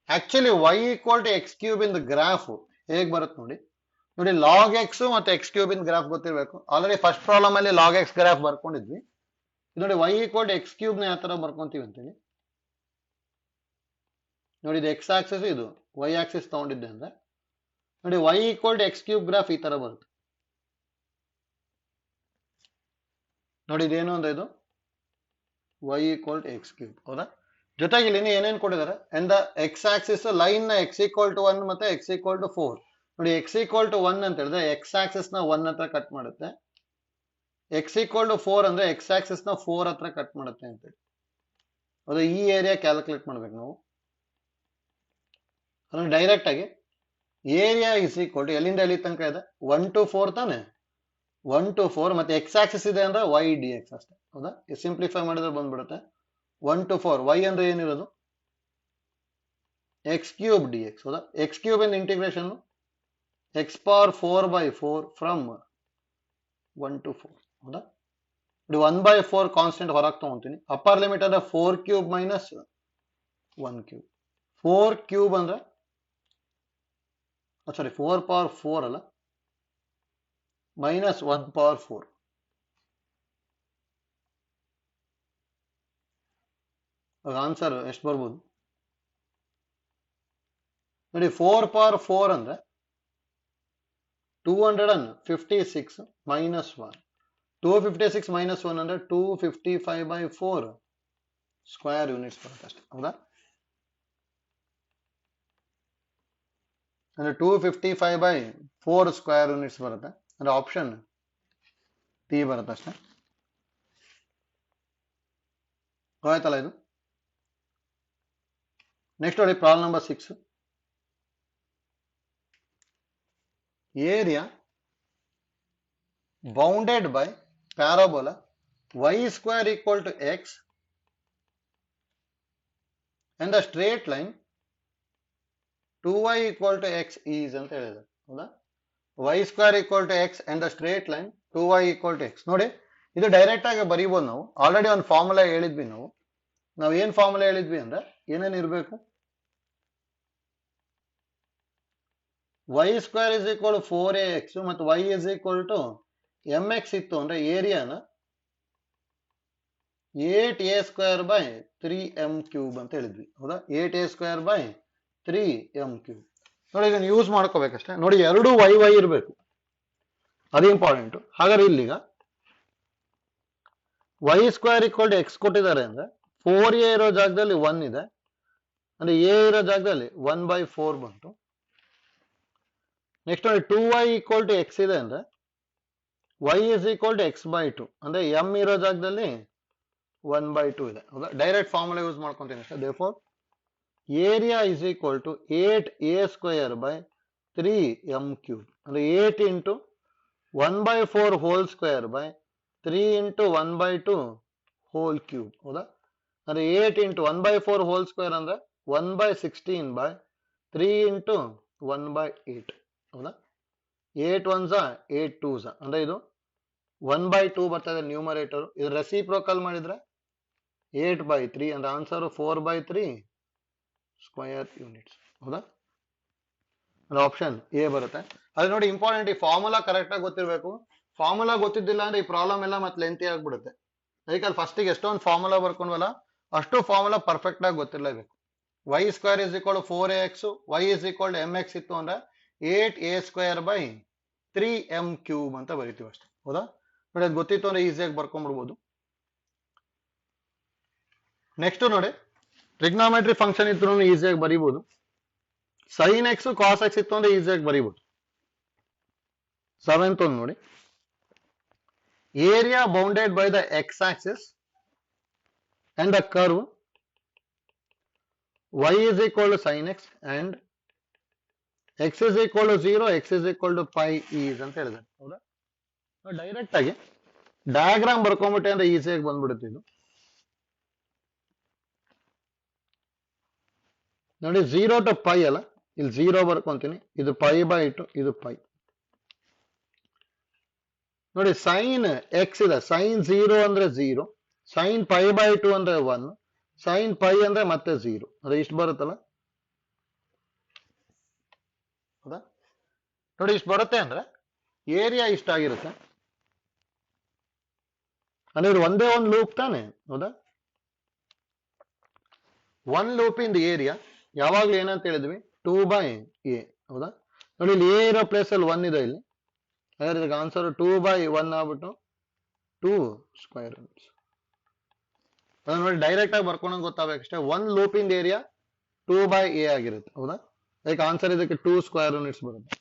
Actually y equal to x cube ಇಂದ ಗ್ರಾಫ್ ಹೇಗ್ ಬರುತ್ತೆ ನೋಡಿ. ನೋಡಿ ಲಾಗ್ ಎಕ್ಸ್ ಮತ್ತೆ ಎಕ್ಸ್ ಕ್ಯೂಬ್ ಇಂದ ಗ್ರಾಫ್ ಗೊತ್ತಿರಬೇಕು. ಆಲ್ರೆಡಿ ಫಸ್ಟ್ ಪ್ರಾಬ್ಲಮ್ ಅಲ್ಲಿ ಲಾಗ್ ಎಕ್ಸ್ ಗ್ರಾಫ್ ಬರ್ಕೊಂಡಿದ್ವಿ. ನೋಡಿ y equal to x cube ನ ಯಾವ ತರ ಬರ್ಕೊಂತೀವಿ ಅಂತೇಳಿ. ನೋಡಿ ಇದು ಎಕ್ಸ್ ಆಕ್ಸಿಸ್, ಇದು y ಆಕ್ಸಿಸ್ ತಗೊಂಡಿದ್ದೆ ಅಂದ್ರೆ ನೋಡಿ y equal to x cube graph ಈ ತರ ಬರುತ್ತೆ. ನೋಡಿ ಇದೇನು ಅಂದ್ರೆ ಇದು y equal to x cube. ಹೌದಾ. ಜೊತೆಗೆ ಇಲ್ಲಿ ಏನೇನು ಕೊಟ್ಟಿದ್ದಾರೆ, and the x axis line ನ ಎಕ್ಸ್ ಈಕ್ವಲ್ ಟು 1 ಮತ್ತೆ ಎಕ್ಸ್ ಈಕ್ವಲ್ ಟು 4. ನೋಡಿ ಎಕ್ಸ್ ಈಕ್ವಲ್ ಟು 1 ಅಂತ ಹೇಳಿದ್ರೆ ಎಕ್ಸ್ ಆಕ್ಸಿಸ್ ನ 1 ಹತ್ರ ಕಟ್ ಮಾಡುತ್ತೆ. ಎಕ್ಸ್ ಈಕ್ವಲ್ ಟು 4 ಅಂದ್ರೆ ಎಕ್ಸ್ ಆಕ್ಸಿಸ್ ನ 4 ಹತ್ರ ಕಟ್ ಮಾಡುತ್ತೆ ಅಂತೇಳಿ. ಅದು ಈ ಏರಿಯಾ ಕ್ಯಾಲ್ಕುಲೇಟ್ ಮಾಡ್ಬೇಕು ನಾವು. ಅದನ್ನು ಡೈರೆಕ್ಟ್ ಆಗಿ ಏರಿಯಾ ಇಸ್ ಈಕ್ವಲ್ ಟು ಎಲ್ಲಿಂದ ಎಲ್ಲಿ ತನಕ ಇದೆ 1 to 4 ತಾನೆ. 1 to 4 ಮತ್ತೆ ಎಕ್ಸ್ ಆಕ್ಸಿಸ್ ಇದೆ ಅಂದ್ರೆ y ಡಿ ಎಕ್ಸ್ ಅಷ್ಟೇ. ಹೌದಾ. ಸಿಂಪ್ಲಿಫೈ ಮಾಡಿದ್ರೆ ಬಂದ್ಬಿಡುತ್ತೆ 1 to 4. y ಅಂದ್ರೆ ಏನಿರೋದು ಎಕ್ಸ್ ಕ್ಯೂಬ್ ಡಿ ಎಕ್ಸ್. ಹೌದಾ. ಎಕ್ಸ್ ಕ್ಯೂಬ್ ಇಂದ integration X power 4/4 from 1 to 4. ಹೌದಾ. 1/4 ಕಾನ್ಸ್ಟೆಂಟ್ ಹೊರಗೆ ತಗೊಂತೀನಿ. ಅಪ್ಪರ್ ಲಿಮಿಟ್ ಅಂದ್ರೆ 4 ಕ್ಯೂಬ್ ಮೈನಸ್ 1 ಕ್ಯೂಬ್. 4 ಕ್ಯೂಬ್ ಅಂದ್ರೆ ಸಾರಿ 4 ಪವರ್ 4 ಅಲ್ಲ, ಮೈನಸ್ 1 ಪವರ್ 4. ಆನ್ಸರ್ ಎಷ್ಟು ಬರ್ಬೋದು ನೋಡಿ. 4 ಪವರ್ 4 ಅಂದ್ರೆ 256 ಮೈನಸ್ 1. 256 ಮೈನಸ್ 1 ಅಂದ್ರೆ 255/4 ಸ್ಕ್ವೇರ್ ಯೂನಿಟ್ಸ್ ಬರುತ್ತೆ ಅಷ್ಟೇ. ಹೌದಾ. ಅಂದ್ರೆ 255/4 ಸ್ಕ್ವೇರ್ ಯೂನಿಟ್ಸ್ ಬರುತ್ತೆ. ಅಂದ್ರೆ ಆಪ್ಷನ್ ಟಿ ಬರುತ್ತೆ ಅಷ್ಟೇ. ಆಯ್ತಲ್ಲ. ಇದು ನೆಕ್ಸ್ಟ್ ನೋಡಿ problem number 6. Area bounded by parabola y square equal to x and the straight line 2y equal to x is ಅಂತ ಹೇಳಿದ್ದಾರೆ ಹೌದಾ. y square equal to x and the straight line 2y equal to x. ನೋಡಿ ಇದು direct ಆಗಿ ಬರೀಬಹುದು. ನಾವು already ಒಂದು formula ಹೇಳಿದ್ವಿ. ನಾವು ಏನ್ ಫಾರ್ಮುಲಾ ಹೇಳಿದ್ವಿ ಅಂದ್ರೆ ಏನೇನು ಇರಬೇಕು, y square is equal to 4ax ಮತ್ತು y is equal to mx ಇತ್ತು ಅಂದ್ರೆ ಏರಿಯಾನ 8a square by 3m cube ಅಂತ ಹೇಳಿದ್ವಿ ಹೌದಾ. 8a square by 3m cube. ನೋಡಿ ಇದನ್ನು ಯೂಸ್ ಮಾಡ್ಕೋಬೇಕಷ್ಟೇ. ನೋಡಿ ಎರಡು y ಇರಬೇಕು, ಅದು ಇಂಪಾರ್ಟೆಂಟ್. ಹಾಗಾದ್ರೆ ಇಲ್ಲಿಗ y square equal to x ಕೊಟ್ಟಿದ್ದಾರೆ ಅಂದ್ರೆ 4a ಇರೋ ಜಾಗದಲ್ಲಿ 1 ಇದೆ ಅಂದ್ರೆ a ಇರೋ ಜಾಗದಲ್ಲಿ 1/4 ಬಂತು. ನೆಕ್ಸ್ಟ್ ನೋಡಿ 2y ಈಕ್ವಲ್ ಟು x ಇದೆ ಅಂದ್ರೆ y is equal to x/2 ಅಂದ್ರೆ m ಇರೋ ಜಾಗದಲ್ಲಿ 1/2 ಇದೆ ಹೌದಾ. ಡೈರೆಕ್ಟ್ ಫಾರ್ಮುಲಾ ಯೂಸ್ ಮಾಡ್ಕೊಂತೀನಿ ಅಷ್ಟೇ. Therefore area is equal to 8a square by 3m cube ಅಂದ್ರೆ 8 into 1/4 whole square by 3 into 1/2 whole cube ಹೌದಾ. ಅಂದ್ರೆ 8 ಇಂಟು 1/4 ಹೋಲ್ ಸ್ಕ್ವೇರ್ ಅಂದ್ರೆ 1/16 ಬೈ 3 ಇಂಟು 1/8 ಹೌದಾ. 8 1s 8 2s ಅಂದ್ರೆ ಇದು 1/2 ಬರ್ತದೆ ನ್ಯೂಮರೇಟರ್. ಇದು ರೆಸಿಪ್ರೋಕಲ್ ಮಾಡಿದ್ರೆ 8/3 ಅಂದ್ರೆ ಆನ್ಸರ್ 4/3 ಸ್ಕ್ವೇರ್ ಯೂನಿಟ್ಸ್ ಹೌದಾ. ಆಪ್ಷನ್ ಎ ಬರುತ್ತೆ. ಅದು ನೋಡಿ ಇಂಪಾರ್ಟೆಂಟ್, ಈ ಫಾರ್ಮುಲಾ ಕರೆಕ್ಟ್ ಆಗಿ ಗೊತ್ತಿರಬೇಕು. ಫಾರ್ಮುಲಾ ಗೊತ್ತಿದ್ದಿಲ್ಲ ಅಂದ್ರೆ ಈ ಪ್ರಾಬ್ಲಮ್ ಎಲ್ಲ ಮತ್ತೆ ಲೆಂತಿ ಆಗ್ಬಿಡುತ್ತೆ. ಅದಕ್ಕೆ ಅಲ್ಲಿ ಫಸ್ಟಿಗೆ ಎಷ್ಟೊಂದು ಫಾರ್ಮುಲಾ ಬರ್ಕೊಂಡ್ವಲ್ಲ ಅಷ್ಟು ಫಾರ್ಮುಲಾ ಪರ್ಫೆಕ್ಟ್ ಆಗಿ ಗೊತ್ತಿರಲೇಬೇಕು. y square is equal to 4ax, y is equal to mx ಇತ್ತು ಅಂದ್ರೆ 8a square by 3m cube ಅಂತ ಬರಿತೀವಿ ಅಷ್ಟೇ ಹೌದಾ. ನೋಡಿ ಅದು ಗೊತ್ತಿತ್ತು ಅಂದ್ರೆ ಈಸಿಯಾಗಿ ಬರ್ಕೊಂಡ್ಬಿಡ್ಬೋದು. ನೆಕ್ಸ್ಟ್ ನೋಡಿ ಟ್ರಿಗ್ನೋಮೆಟ್ರಿ ಫಂಕ್ಷನ್ ಇದ್ರು ಈಸಿಯಾಗಿ ಬರೀಬಹುದು. ಸೈನ್ ಎಕ್ಸ್ ಕಾಸ್ ಎಕ್ಸ್ ಇತ್ತು ಅಂದ್ರೆ ಈಸಿಯಾಗಿ ಬರೀಬಹುದು. 7th ಒಂದು ನೋಡಿ, area bounded by the x axis and the curve y is equal to sin x and x is equal to 0, x is equal to pi is ಅಂತ ಹೇಳಿದ್ದಾರೆ ಹೌದಾ. Direct ಆಗಿ diagram ಬರ್ಕೊಂಡ್ಬಿಟ್ಟೆ ಅಂದ್ರೆ ಈಸಿಯಾಗಿ ಬಂದ್ಬಿಡುತ್ತೆ ಇದು. ನೋಡಿ 0 to pi ಅಲ್ಲ, ಇಲ್ಲಿ 0 ಬರ್ಕೊಂತೀನಿ, ಇದು pi/2 ಇದು pi. ನೋಡಿ ಸೈನ್ ಎಕ್ಸ್ ಇದೆ, ಸೈನ್ 0 ಅಂದ್ರೆ 0, ಸೈನ್ pi/2 ಅಂದ್ರೆ 1, ಸೈನ್ ಪೈ ಅಂದ್ರೆ ಮತ್ತೆ 0 ಅಂದ್ರೆ ಇಷ್ಟು ಬರುತ್ತಲ್ಲ ಹೌದಾ. ನೋಡಿ ಇಷ್ಟು ಬರುತ್ತೆ ಅಂದ್ರೆ ಏರಿಯಾ ಇಷ್ಟಾಗಿರುತ್ತೆ ಅಂದ್ರೆ ಒಂದೇ ಒಂದು ಲೂಪ್ ತಾನೆ ಹೌದಾ. ಒನ್ ಲೂಪ್ ಇಂದ ಏರಿಯಾ ಯಾವಾಗ್ಲೂ ಏನಂತ ಹೇಳಿದ್ವಿ 2/a ಹೌದಾ. ನೋಡಿ ಇಲ್ಲಿ ಎ ಇರೋ ಪ್ಲೇಸ್ ಅಲ್ಲಿ 1 ಇದೆ ಇಲ್ಲಿ, ಹಾಗಾದ್ರೆ ಆನ್ಸರ್ 2/1 ಆಗ್ಬಿಟ್ಟು 2 ಸ್ಕ್ವೇರ್ ಯೂನಿಟ್ಸ್. ಅದನ್ನ ನೋಡಿ ಡೈರೆಕ್ಟ್ ಆಗಿ ಬರ್ಕೊಂಡು ಗೊತ್ತಾಗಬೇಕಷ್ಟೇ. ಒನ್ ಲೂಪ್ ಇಂದ ಏರಿಯಾ 2/a ಆಗಿರುತ್ತೆ ಹೌದಾ. ಅದಕ್ಕೆ ಆನ್ಸರ್ ಇದಕ್ಕೆ 2 ಸ್ಕ್ವೇರ್ ಯೂನಿಟ್ಸ್ ಬರುತ್ತೆ.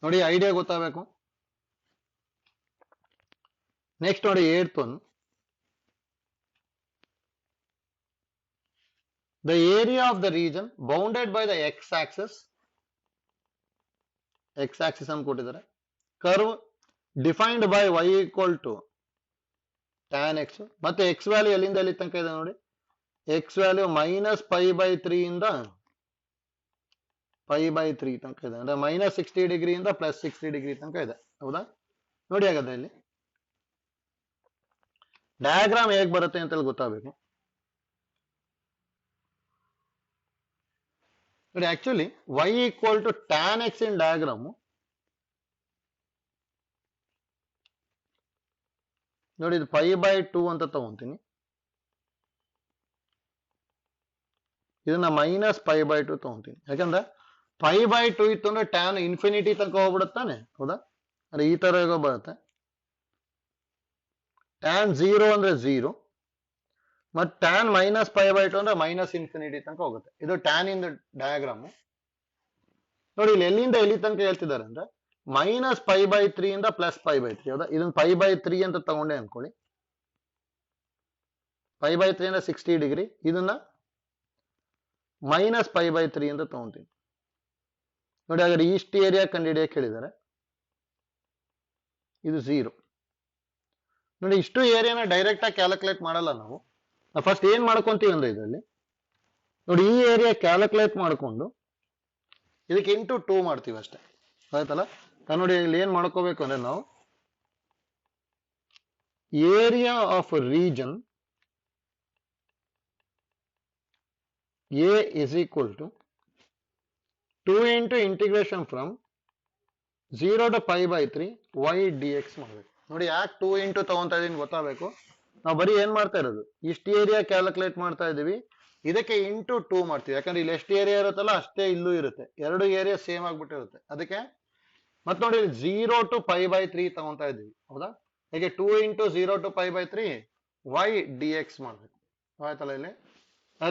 ನೋಡಿ ಐಡಿಯಾ ಗೊತ್ತಾಗಬೇಕು. ನೆಕ್ಸ್ಟ್ ನೋಡಿ 8th one, the area of the region bounded by the x-axis ಅಂತ ಕೊಟ್ಟಿದ್ದಾರೆ. Curve defined by y equal to tan x ಮತ್ತೆ x ವ್ಯಾಲ್ಯೂ ಎಲ್ಲಿಂದ ಎಲ್ಲಿ ತನಕ ಇದೆ ನೋಡಿ, x ವ್ಯಾಲ್ಯೂ -π/3 ಇಂದ π/3 ತನಕ ಇದೆ ಅಂದ್ರೆ -60 ಡಿಗ್ರಿ ಇಂದ +60 ಡಿಗ್ರಿ ತನಕ ಇದೆ ಹೌದಾ. ನೋಡಿ ಹಾಗಾದ್ರೆ ಇಲ್ಲಿ ಡಯಾಗ್ರಾಮ್ ಹೇಗೆ ಬರುತ್ತೆ ಅಂತ ಗೊತ್ತಾಗಬೇಕು. ನೋಡಿ actually y equal to tan x in diagram ನೋಡಿ ಇದು π/2 ಅಂತ ತಗೊಂತೀನಿ, ಇದನ್ನ -π/2 ತಗೊಂತೀನಿ. ಯಾಕಂದ್ರೆ π/2 ಇತ್ತು ಅಂದ್ರೆ ಟ್ಯಾನ್ ಇನ್ಫಿನಿಟಿ ತನಕ ಹೋಗ್ಬಿಡುತ್ತಾನೆ ಹೌದಾ. ಅಂದ್ರೆ ಈ ತರ ಹೇಗೋ ಬರುತ್ತೆ. ಟ್ಯಾನ್ 0 ಅಂದ್ರೆ 0 ಮತ್ತು ಟ್ಯಾನ್ -π/2 ಅಂದ್ರೆ -ಇನ್ಫಿನಿಟಿ ತನಕ ಹೋಗುತ್ತೆ. ಇದು ಟ್ಯಾನ್ ಇಂದ ಡಯಾಗ್ರಾಮ್. ನೋಡಿ ಇಲ್ಲಿ ಎಲ್ಲಿಂದ ಎಲ್ಲಿ ತನಕ ಹೇಳ್ತಿದ್ದಾರೆ ಅಂದ್ರೆ -π/3 ಇಂದ +π/3 ಹೌದಾ. ಇದನ್ನ π/3 ಅಂತ ತಗೊಂಡೆ ಅನ್ಕೊಳ್ಳಿ, π/3 ಅಂದ್ರೆ 60 ಡಿಗ್ರಿ, ಇದನ್ನ ಮೈನಸ್ ಪೈ ಬೈ 3 ಅಂತ ತಗೊಂತೀನಿ. ನೋಡಿ ಹಾಗಾದ್ರೆ ಇಷ್ಟು ಏರಿಯಾ ಕಂಡುಹಿಡಿಯಕ್ಕೆ ಹೇಳಿದ್ದಾರೆ, ಇದು 0. ನೋಡಿ ಇಷ್ಟು ಏರಿಯಾನ ಡೈರೆಕ್ಟ್ ಆಗಿ ಕ್ಯಾಲ್ಕುಲೇಟ್ ಮಾಡಲ್ಲ ನಾವು ಫಸ್ಟ್ ಏನ್ ಮಾಡ್ಕೊಂತೀವಿ ಅಂದ್ರೆ ಇದರಲ್ಲಿ ನೋಡಿ ಈ ಏರಿಯಾ ಕ್ಯಾಲ್ಕುಲೇಟ್ ಮಾಡ್ಕೊಂಡು ಇದಕ್ಕೆ ಇಂಟು 2 ಮಾಡ್ತೀವಿ ಅಷ್ಟೇ, ಆಯ್ತಲ್ಲ. ನೋಡಿ ಇಲ್ಲಿ ಏನ್ ಮಾಡ್ಕೋಬೇಕು ಅಂದ್ರೆ ನಾವು area of region A is equal to 2 into integration from 0 to pi by 3 y dx ಮಾಡಬೇಕು. ನೋಡಿ ಯಾಕೆ 2 ಇಂಟು ತಗೊಂತಾ ಇದೀನಿ ಗೊತ್ತಾಗಬೇಕು. ನಾವು ಬರೀ ಏನ್ ಮಾಡ್ತಾ ಇರೋದು ಇಷ್ಟು ಏರಿಯಾ ಕ್ಯಾಲ್ಕುಲೇಟ್ ಮಾಡ್ತಾ ಇದೀವಿ, ಇದಕ್ಕೆ ಇಂಟು 2 ಮಾಡ್ತೀವಿ. ಯಾಕಂದ್ರೆ ಇಲ್ಲಿ ಎಷ್ಟು ಏರಿಯಾ ಇರುತ್ತಲ್ಲ ಅಷ್ಟೇ ಇಲ್ಲೂ ಇರುತ್ತೆ, ಎರಡು ಏರಿಯಾ ಸೇಮ್ ಆಗ್ಬಿಟ್ಟಿರುತ್ತೆ. ಅದಕ್ಕೆ ಮತ್ತೆ ನೋಡಿ 0 to pi by 3 ತಗೊಂತಾ ಇದೀವಿ, ಹೌದಾ. ಹೀಗೆ 2 into 0 to pi by 3 y dx ಮಾಡಬೇಕು, ಆಯ್ತಲ್ಲ.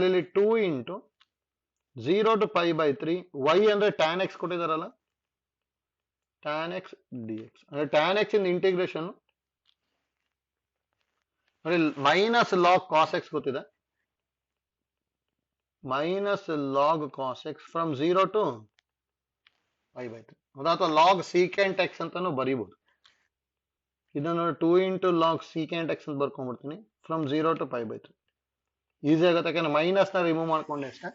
ಇಲ್ಲಿ 2 into 0 to pi by 3 y ಅಂದ್ರೆ tan x ಕೊಟ್ಟಿದಾರಲ್ಲ, tan x dx ಅಂದ್ರೆ tan x ಇಂದ ಇಂಟಿಗ್ರೇಷನ್ ನೋಡಿ ಮೈನಸ್ ಲಾಗ್ ಕಾಸ್ ಎಕ್ಸ್ ಗೊತ್ತಿದೆ, minus log cos x from 0 to pi by 3 ಹೌದಾ, ಅಥವಾ ಲಾಗ್ ಸೀಕೆಂಟ್ ಎಕ್ಸ್ ಅಂತಾನು ಬರೀಬಹುದು. ಇದನ್ನು 2 ಇಂಟು ಲಾಗ್ ಸೀಕೆಂಟ್ ಎಕ್ಸ್ ಅಂತ ಬರ್ಕೊಂಡ್ಬಿಡ್ತೀನಿ from 0 to pi by 3 easy ಆಗುತ್ತೆ. ಯಾಕಂದ್ರೆ ಮೈನಸ್ ನ ರಿಮೂವ್ ಮಾಡ್ಕೊಂಡೆ ಅಷ್ಟೇ.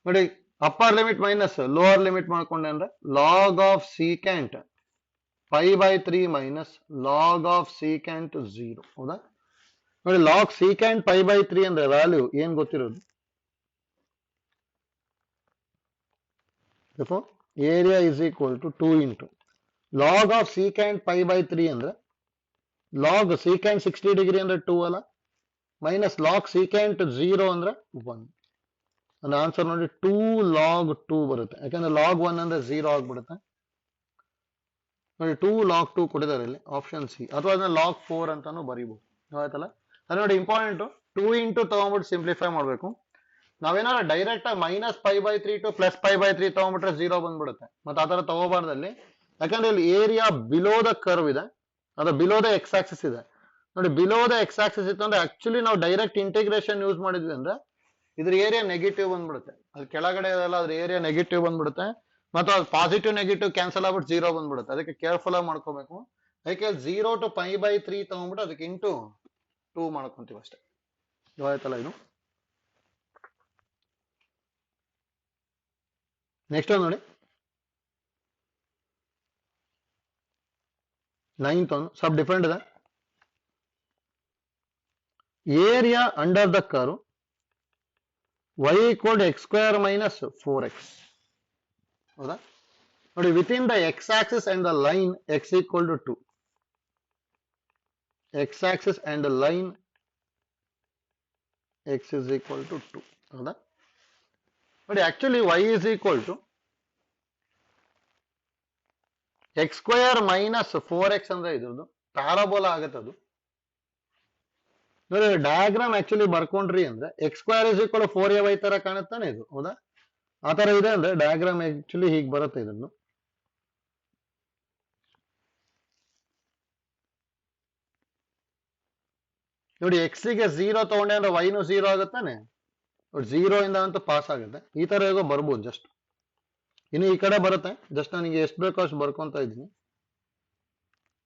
ನೋಡಿ upper limit minus lower limit ಮಾಡ್ಕೊಂಡೆ ಅಂದ್ರೆ log of secant pi by 3 minus log of secant 0, ಹೌದಾ. ನೋಡಿ ಲಾಗ್ ಸೀಕೆಂಟ್ ಪೈ ಬೈ 3 ಅಂದ್ರೆ ವ್ಯಾಲ್ಯೂ ಏನ್ ಗೊತ್ತಿರೋದು, area is equal to 2 into log of secant pi by 3 ಅಂದ್ರೆ ಲಾಗ್ ಸೀಕೆಂಟ್ 60 ಡಿಗ್ರಿ ಅಂದ್ರೆ 2 ಅಲ್ಲ, ಮೈನಸ್ ಲಾಗ್ ಸೀಕೆಂಟ್ 0 ಅಂದ್ರೆ 1. ನನ್ನ ಆನ್ಸರ್ ನೋಡಿ 2 log 2 ಬರುತ್ತೆ, ಯಾಕಂದ್ರೆ ಲಾಗ್ 1 ಅಂದ್ರೆ 0 ಆಗ್ಬಿಡುತ್ತೆ. ನೋಡಿ 2 log 2 ಕೊಟ್ಟಿದ್ದಾರೆ ಇಲ್ಲಿ, ಆಪ್ಷನ್ ಸಿ. ಅಥವಾ ಅದನ್ನ ಲಾಗ್ 4 ಅಂತಾನು ಬರೀಬಹುದು, ಆಯ್ತಲ್ಲ. ಅದು ನೋಡಿ ಇಂಪಾರ್ಟೆಂಟ್ 2 ಇಂಟು ತಗೊಂಡ್ಬಿಟ್ಟು ಸಿಂಪ್ಲಿಫೈ ಮಾಡಬೇಕು. ನಾವೇನಾದ್ರು ಡೈರೆಕ್ಟ್ ಆಗಿ minus pi by 3 to plus pi by 3 ತಗೊಂಡ್ಬಿಟ್ರೆ 0 ಬಂದ್ಬಿಡುತ್ತೆ. ಮತ್ತೆ ಆ ತರ ತಗೋಬಾರ್ದಲ್ಲಿ, ಯಾಕಂದ್ರೆ ಇಲ್ಲಿ ಏರಿಯಾ ಬಿಲೋ ದ ಕರ್ವ್ ಇದೆ, ಅದು ಬಿಲೋ ದ ಎಕ್ಸ್ ಆಕ್ಸಿಸ್ ಇದೆ. ನೋಡಿ ಬಿಲೋ ದ ಎಕ್ಸ್ ಆಕ್ಸಿಸ್ ಇತ್ತು ಅಂದ್ರೆ ಆಕ್ಚುಲಿ ನಾವು ಡೈರೆಕ್ಟ್ ಇಂಟಿಗ್ರೇಷನ್ ಯೂಸ್ ಮಾಡಿದ್ವಿ ಅಂದ್ರೆ ಇದ್ರ ಏರಿಯಾ ನೆಗೆಟಿವ್ ಬಂದ್ಬಿಡುತ್ತೆ, ಅದು ಕೆಳಗಡೆ ಇದೆಲ್ಲ ಅದ್ರ ಏರಿಯಾ ನೆಗೆಟಿವ್ ಬಂದ್ಬಿಡುತ್ತೆ, ಮತ್ತು ಅದು ಪಾಸಿಟಿವ್ ನೆಗೆಟಿವ್ ಕ್ಯಾನ್ಸಲ್ ಆಗ್ಬಿಟ್ಟು 0 ಬಂದ್ಬಿಡುತ್ತೆ. ಅದಕ್ಕೆ ಕೇರ್ಫುಲ್ ಆಗಿ ಮಾಡ್ಕೋಬೇಕು. ಅದಕ್ಕೆ 0 to pi by 3 ತಗೊಂಡ್ಬಿಟ್ಟು ಅದಕ್ಕೆ ಇಂಟು 2 ಮಾಡ್ಕೊಂತೀವಿ ಅಷ್ಟೇ, ಆಯ್ತಲ್ಲ. ಇದು ನೆಕ್ಸ್ಟ್ ನೋಡಿ 9th ಒಂದು ಸ್ವಲ್ಪ ಡಿಫರೆಂಟ್ ಇದೆ. Area under the curve y equal to x square minus 4x, ಹೌದಾ. ನೋಡಿ within the x axis and the line x equal to 2, x axis and the line x is equal to 2, ಹೌದಾ. ನೋಡಿ actually y is equal to x square minus 4x ಅಂದ್ರೆ ಇದ್ರದ್ದು parabola ಆಗುತ್ತೆ. ಅದು ನೋಡಿ diagram actually ಬರ್ಕೊಂಡ್ರಿ ಅಂದ್ರೆ X square is equal 4ay ತರ ಕಾಣುತ್ತಾನೆ ಇದು, ಹೌದಾ. ಆ ತರ ಇದೆ ಅಂದ್ರೆ ಡಯಾಗ್ರಾಮ್ ಆಕ್ಚುಲಿ ಹೀಗೆ ಬರುತ್ತೆ. ಇದನ್ನು ನೋಡಿ ಎಕ್ಸ್ ಗೆ 0 ತಗೊಂಡೆ ಅಂದ್ರೆ ವೈನು 0 ಆಗುತ್ತಾನೆ, 0 ಇಂದ ಅಂತೂ ಪಾಸ್ ಆಗುತ್ತೆ. ಈ ತರ ಹೇಗೋ ಬರ್ಬೋದು ಜಸ್ಟ್. ಇನ್ನು ಈ ಕಡೆ ಬರುತ್ತೆ, ಜಸ್ಟ್ ನನಗೆ ಎಷ್ಟು ಬೇಕೋ ಅಷ್ಟು ಬರ್ಕೊಂತ ಇದ್ದೀನಿ.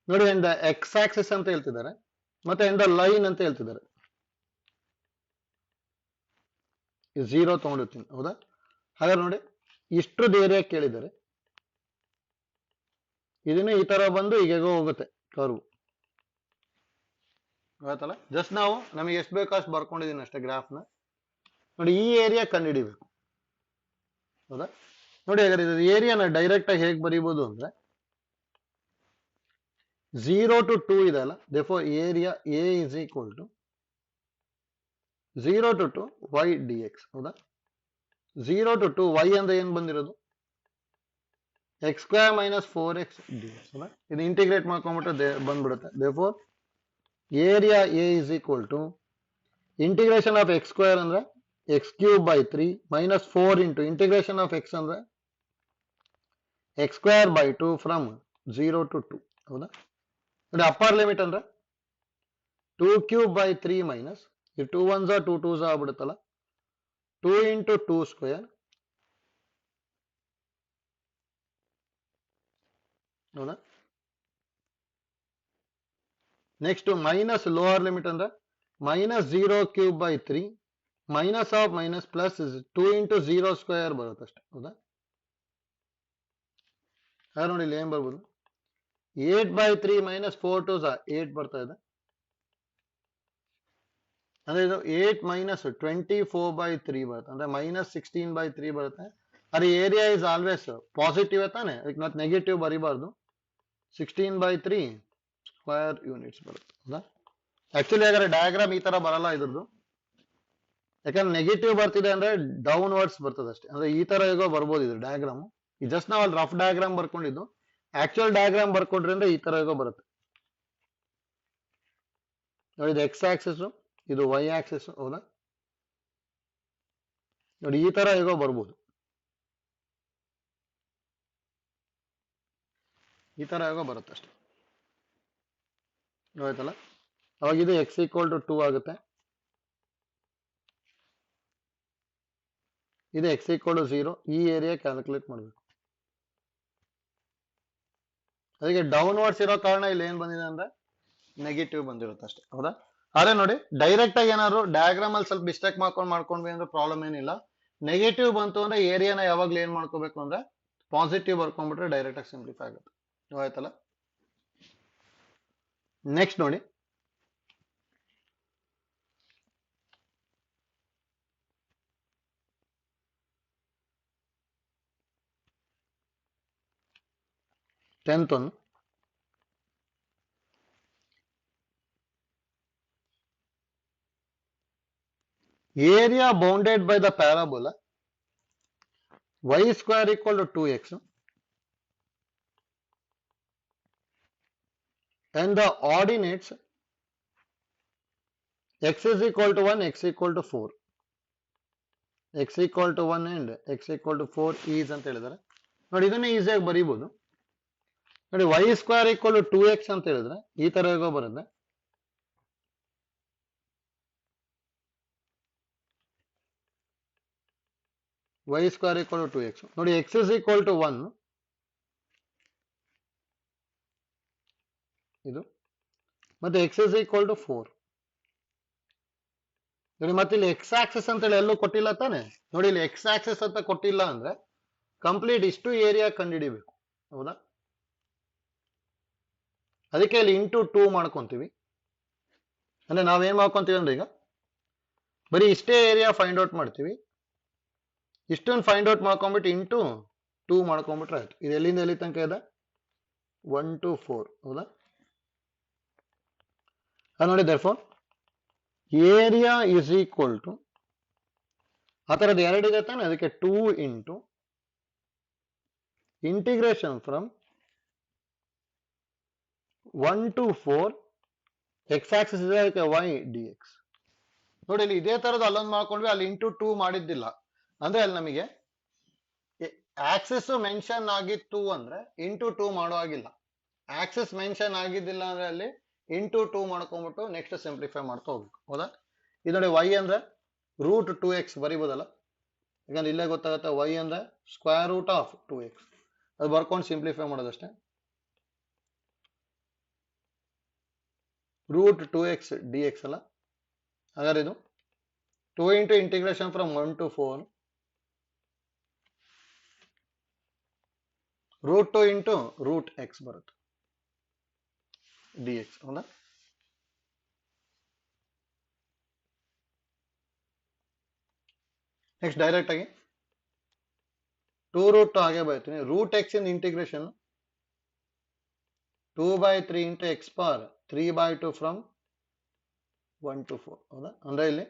ನೋಡಿ ಇಂದ ಎಕ್ಸ್ ಆಕ್ಸಿಸ್ ಅಂತ ಹೇಳ್ತಿದ್ದಾರೆ, ಮತ್ತೆ ಇಂದ ಲೈನ್ ಅಂತ ಹೇಳ್ತಿದ್ದಾರೆ. 0 ತಗೊಂಡಿರ್ತೀನಿ, ಹೌದಾ. ಹಾಗಾದ್ರೆ ನೋಡಿ ಇಷ್ಟದ ಏರಿಯಾ ಕೇಳಿದ್ದಾರೆ, ಇದನ್ನು ಈ ತರ ಬಂದು ಈಗೇಗೋ ಹೋಗುತ್ತೆ ಕರ್ವ್, ಆಯ್ತಲ್ಲ. ಜಸ್ಟ್ ನಾವು ನಮಗೆ ಎಷ್ಟು ಬೇಕೋ ಅಷ್ಟು ಬರ್ಕೊಂಡಿದ್ದೀನಿ ಅಷ್ಟೇ ಗ್ರಾಫ್ನ. ನೋಡಿ ಈ ಏರಿಯಾ ಕಂಡುಹಿಡಿಬೇಕು, ಹೌದಾ. ನೋಡಿ ಹಾಗಾದ್ರೆ ಇದು ಏರಿಯಾನ ಡೈರೆಕ್ಟ್ ಆಗಿ ಹೇಗೆ ಬರೀಬಹುದು ಅಂದ್ರೆ 0 to 2 ಇದೆ ಅಲ್ಲ, therefore area A is equal to 0 to 2 y dx, ಹೌದಾ. 0 to 2 y ಅಂದ್ರೆ ಏನ್ ಬಂದಿರೋದು x square minus 4x dx, ಹೌದಾ. ಇದು ಇಂಟಿಗ್ರೇಟ್ ಮಾಡ್ಕೊಂಡ್ಬಿಟ್ರೆ ಬಂದ್ಬಿಡುತ್ತೆ. therefore area A is equal to integration of x square ಅಂದ್ರೆ x cube by 3 minus 4 into integration of x ಅಂದ್ರೆ x square by 2 from 0 to 2, ಹೌದಾ. ನೋಡಿ ಅಪ್ಪರ್ ಲಿಮಿಟ್ ಅಂದ್ರೆ 2 cube by 3 minus 2 1s 2 2s ಆಗ್ಬಿಡುತ್ತಲ್ಲ, 2 into 2 square ಹೌದಾ. Next minus lower limit ಅಂದ್ರೆ minus 0 cube by 3 minus of minus plus 2 into 0 square ಬರುತ್ತೆ ಅಷ್ಟೇ ಹೌದಾ. ಹಾಗೆ ನೋಡಿ ಇಲ್ಲಿ ಏನ್ ಬರ್ಬೋದು 8/3 ಮೈನಸ್ 4 ಟು 8 ಬರ್ತಾ ಇದೆ ಅಂದ್ರೆ ಇದು 8 ಮೈನಸ್ 24/3 ಬರುತ್ತೆ ಅಂದ್ರೆ ಮೈನಸ್ 16/3 ಬರುತ್ತೆ. ಅದೇ ಏರಿಯಾ ಇಸ್ ಆಲ್ವೇಸ್ ಪಾಸಿಟಿವ್ ತಾನೆ, ಅದಕ್ಕೆ ಮತ್ತೆ ನೆಗೆಟಿವ್ ಬರಿಬಾರ್ದು. 16/3 ಸ್ಕ್ವೇರ್ ಯೂನಿಟ್ಸ್ ಬರುತ್ತೆ ಹೌದಾ. ಆಕ್ಚುಲಿ ಹಾಗಾದ್ರೆ ಡಯಾಗ್ರಾಮ್ ಈ ತರ ಬರಲ್ಲ ಇದ್ರದ್ದು, ಯಾಕಂದ್ರೆ ನೆಗೆಟಿವ್ ಬರ್ತಿದೆ ಅಂದ್ರೆ ಡೌನ್ ವರ್ಡ್ಸ್ ಬರ್ತದೆ ಅಷ್ಟೇ. ಅಂದ್ರೆ ಈ ತರ ಹೇಗೋ ಬರ್ಬೋದು ಇದು ಡಯಾಗ್ರಾಮ್. ಈ ಜಸ್ಟ್ ನಾವು ಅಲ್ಲಿ ರಫ್ ಡಯಾಗ್ರಾಮ್ ಬರ್ಕೊಂಡಿದ್ದು, ಆಕ್ಚುಯಲ್ ಡಯಾಗ್ರಾಮ್ ಬರ್ಕೊಂಡ್ರಿ ಅಂದ್ರೆ ಈ ತರ ಹೇಗೋ ಬರುತ್ತೆ ನೋಡಿ. ಇದು ಎಕ್ಸ್ ಆಕ್ಸಿಸ್, ಇದು ವೈ ಆಕ್ಸಿಸ್ ಹೌದಾ. ನೋಡಿ ಈ ತರ ಹೇಗೋ ಬರ್ಬೋದು, ಈ ತರ ಹೇಗೋ ಬರುತ್ತೆ ಅಷ್ಟೇ ಆಯ್ತಲ್ಲ. ಅವಾಗ ಇದು ಎಕ್ಸ್ ಈಕ್ವಲ್ ಟು 2 ಆಗುತ್ತೆ, ಇದು ಎಕ್ಸ್ ಈಕ್ವಲ್ ಟು 0. ಈ ಏರಿಯಾ ಕ್ಯಾಲ್ಕುಲೇಟ್ ಮಾಡಬೇಕು. ಅದಕ್ಕೆ ಡೌನ್ವರ್ಡ್ಸ್ ಇರೋ ಕಾರಣ ಇಲ್ಲಿ ಏನ್ ಬಂದಿದೆ ಅಂದ್ರೆ ನೆಗೆಟಿವ್ ಬಂದಿರುತ್ತೆ ಅಷ್ಟೇ ಹೌದಾ. ಆದ್ರೆ ನೋಡಿ ಡೈರೆಕ್ಟ್ ಆಗಿ ಏನಾದ್ರು ಡಯಾಗ್ರಾಮ್ ಅಲ್ಲಿ ಸ್ವಲ್ಪ ಮಿಸ್ಟೇಕ್ ಮಾಡ್ಕೊಂಡ್ವಿ ಅಂದ್ರೆ ಪ್ರಾಬ್ಲಮ್ ಏನಿಲ್ಲ. ನೆಗೆಟಿವ್ ಬಂತು ಅಂದ್ರೆ ಏರಿಯಾನ ಯಾವಾಗ್ಲೂ ಏನ್ ಮಾಡ್ಕೋಬೇಕು ಅಂದ್ರೆ ಪಾಸಿಟಿವ್ ಬರ್ಕೊಂಡ್ಬಿಟ್ರೆ ಡೈರೆಕ್ಟ್ ಆಗಿ ಸಿಂಪ್ಲಿಫೈ ಆಗುತ್ತೆ ಆಯ್ತಲ್ಲ. ನೆಕ್ಸ್ಟ್ ನೋಡಿ tenth one. area bounded by the parabola y square equal to 2x and the ordinates x is equal to 1, x equal to 4, x equal to 1 and x equal to 4 is ಅಂತ ಹೇಳಿದಾರೆ ನೋಡಿ. ಇದನ್ನೇ ಈಸಿಯಾಗಿ ಬರೀಬಹುದು ನೋಡಿ. y square equal to 2x ಅಂತ ಹೇಳಿದ್ರೆ ಈ ತರ ಹೇಗೋ ಬರುತ್ತೆ. y square equal to 2x ನೋಡಿ, x is equal to 1 ಇದು, ಮತ್ತೆ x is equal to 4 ನೋಡಿ. ಮತ್ತೆ ಇಲ್ಲಿ ಎಕ್ಸ್ ಆಕ್ಸಿಸ್ ಅಂತ ಹೇಳಿ ಎಲ್ಲೂ ಕೊಟ್ಟಿಲ್ಲ ತಾನೆ ನೋಡಿ. ಇಲ್ಲಿ ಎಕ್ಸ್ ಆಕ್ಸಿಸ್ ಅಂತ ಕೊಟ್ಟಿಲ್ಲ ಅಂದ್ರೆ ಕಂಪ್ಲೀಟ್ ಇಷ್ಟು ಏರಿಯಾ ಕಂಡುಹಿಡಿಬೇಕು ಹೌದಾ. ಅದಕ್ಕೆ ಇಲ್ಲಿ ಇಂಟು 2 ಮಾಡ್ಕೊಂತೀವಿ. ಅಂದ್ರೆ ನಾವೇನ್ ಮಾಡ್ಕೊಂತೀವಿ ಅಂದ್ರೆ ಈಗ ಬರೀ ಇಷ್ಟೇ ಏರಿಯಾ ಫೈಂಡ್ ಔಟ್ ಮಾಡ್ತೀವಿ. ಇಷ್ಟೊಂದು ಫೈಂಡ್ ಔಟ್ ಮಾಡ್ಕೊಂಡ್ಬಿಟ್ಟು ಇಂಟು 2 ಮಾಡ್ಕೊಂಡ್ಬಿಟ್ರೆ ಆಯ್ತು. ಇದು ಎಲ್ಲಿಂದ ಎಲ್ಲಿ ತನಕ ಇದೆ 1 to 4 ಹೌದಾ. ನೋಡಿ therefore area is equal to ಆ ಥರದ್ದು ಎರಡಿದೆ ತಾನೆ, ಅದಕ್ಕೆ 2 into integration from 1 to 4 x axis ಇದೆ, ಅದಕ್ಕೆ y dx ನೋಡಿ. ಇಲ್ಲಿ ಇದೇ ತರದ್ದು ಅಲ್ಲೊಂದು ಮಾಡ್ಕೊಂಡ್ವಿ, ಅಲ್ಲಿ ಇಂಟು 2 ಮಾಡಿದ್ದಿಲ್ಲ ಅಂದ್ರೆ ಅಲ್ಲಿ ನಮಗೆ ಆಕ್ಸಿಸ್ ಮೆನ್ಷನ್ ಆಗಿತ್ತು ಅಂದ್ರೆ ಇಂಟು 2 ಮಾಡೋ ಆಗಿಲ್ಲ. ಆಕ್ಸಿಸ್ ಮೆನ್ಷನ್ ಆಗಿದ್ದಿಲ್ಲ ಅಂದ್ರೆ ಅಲ್ಲಿ ಇಂಟು 2 ಮಾಡ್ಕೊಂಡ್ಬಿಟ್ಟು ನೆಕ್ಸ್ಟ್ ಸಿಂಪ್ಲಿಫೈ ಮಾಡ್ತಾ ಹೋಗ್ಬೇಕು ಹೌದಾ. ಇದು ನೋಡಿ y ಅಂದ್ರೆ ರೂಟ್ 2x ಬರಿಬೋದಲ್ಲ, ಯಾಕಂದ್ರೆ ಇಲ್ಲೇ ಗೊತ್ತಾಗುತ್ತೆ y ಅಂದ್ರೆ ಸ್ಕ್ವೇರ್ ರೂಟ್ ಆಫ್ 2x. ಅದು ಬರ್ಕೊಂಡು ಸಿಂಪ್ಲಿಫೈ ಮಾಡೋದಷ್ಟೇ. ರೂಟ್ 2x dx ಅಲ್ಲ, ಹಾಗಾದ್ರೆ ಇದು 2 into integration from 1 to 4 root 2 into root x ಬರುತ್ತೆ dx ಹೌದಾ. ನೆಕ್ಸ್ಟ್ ಡೈರೆಕ್ಟ್ ಆಗಿ 2 ರೂಟ್ 2 ಹಾಗೆ ಬರ್ತೀನಿ. Root x in integration 2/3 into x power 3/2 from 1 to 4 ಹೌದಾ. ಅಂದ್ರೆ ಇಲ್ಲಿ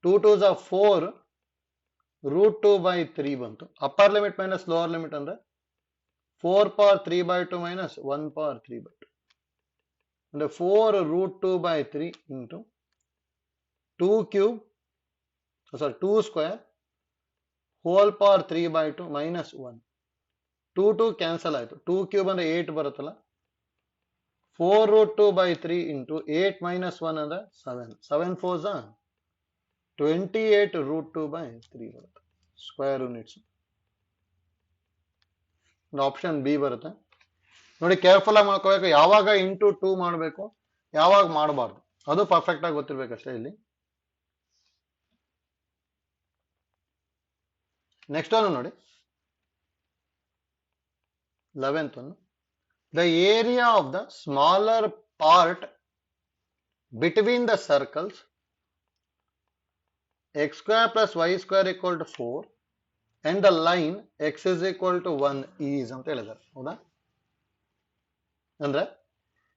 2 2s are 4 ರೂಟ್ 2/3 ಬಂತು. Upper limit minus lower limit ಅಂದ್ರೆ 4 ಪವರ್ 3/2 ಮೈನಸ್ 1 ಪವರ್ 3/2 ಅಂದ್ರೆ 4 ರೂಟ್ 2/3 ಇಂಟು 2 ಕ್ಯೂಬ್ ಸಾರಿ 2 square whole power 3/2 minus 1. 2 2 cancel ಆಯ್ತು. 2 ಕ್ಯೂಬ್ ಅಂದ್ರೆ 8 ಬರುತ್ತಲ್ಲ. 4 ರೂಟ್ 2/3 ಇಂಟು 8 ಮೈನಸ್ 1 ಅಂದ್ರೆ 7. 7 4s 28 ರೂಟ್ 2 ಬೈ 3 ಬರುತ್ತೆ ಸ್ಕ್ವೇರ್ ಯೂನಿಟ್ಸ್. ಆಪ್ಷನ್ ಬಿ ಬರುತ್ತೆ ನೋಡಿ. ಕೇರ್ಫುಲ್ ಆಗಿ ಮಾಡ್ಕೋಬೇಕು, ಯಾವಾಗ ಇಂಟು 2 ಮಾಡಬೇಕು ಯಾವಾಗ ಮಾಡಬಾರ್ದು ಅದು ಪರ್ಫೆಕ್ಟ್ ಆಗಿ ಗೊತ್ತಿರ್ಬೇಕಷ್ಟೇ ಇಲ್ಲಿ. ನೆಕ್ಸ್ಟ್ ಒಂದು ನೋಡಿ 11th one. The area of the smaller part between the circles x square plus y square equal to 4 and the line x is equal to 1 is ಅಂತ ಹೇಳಿದ್ದಾರೆ. ಹೌದಾ? ಅಂದ್ರೆ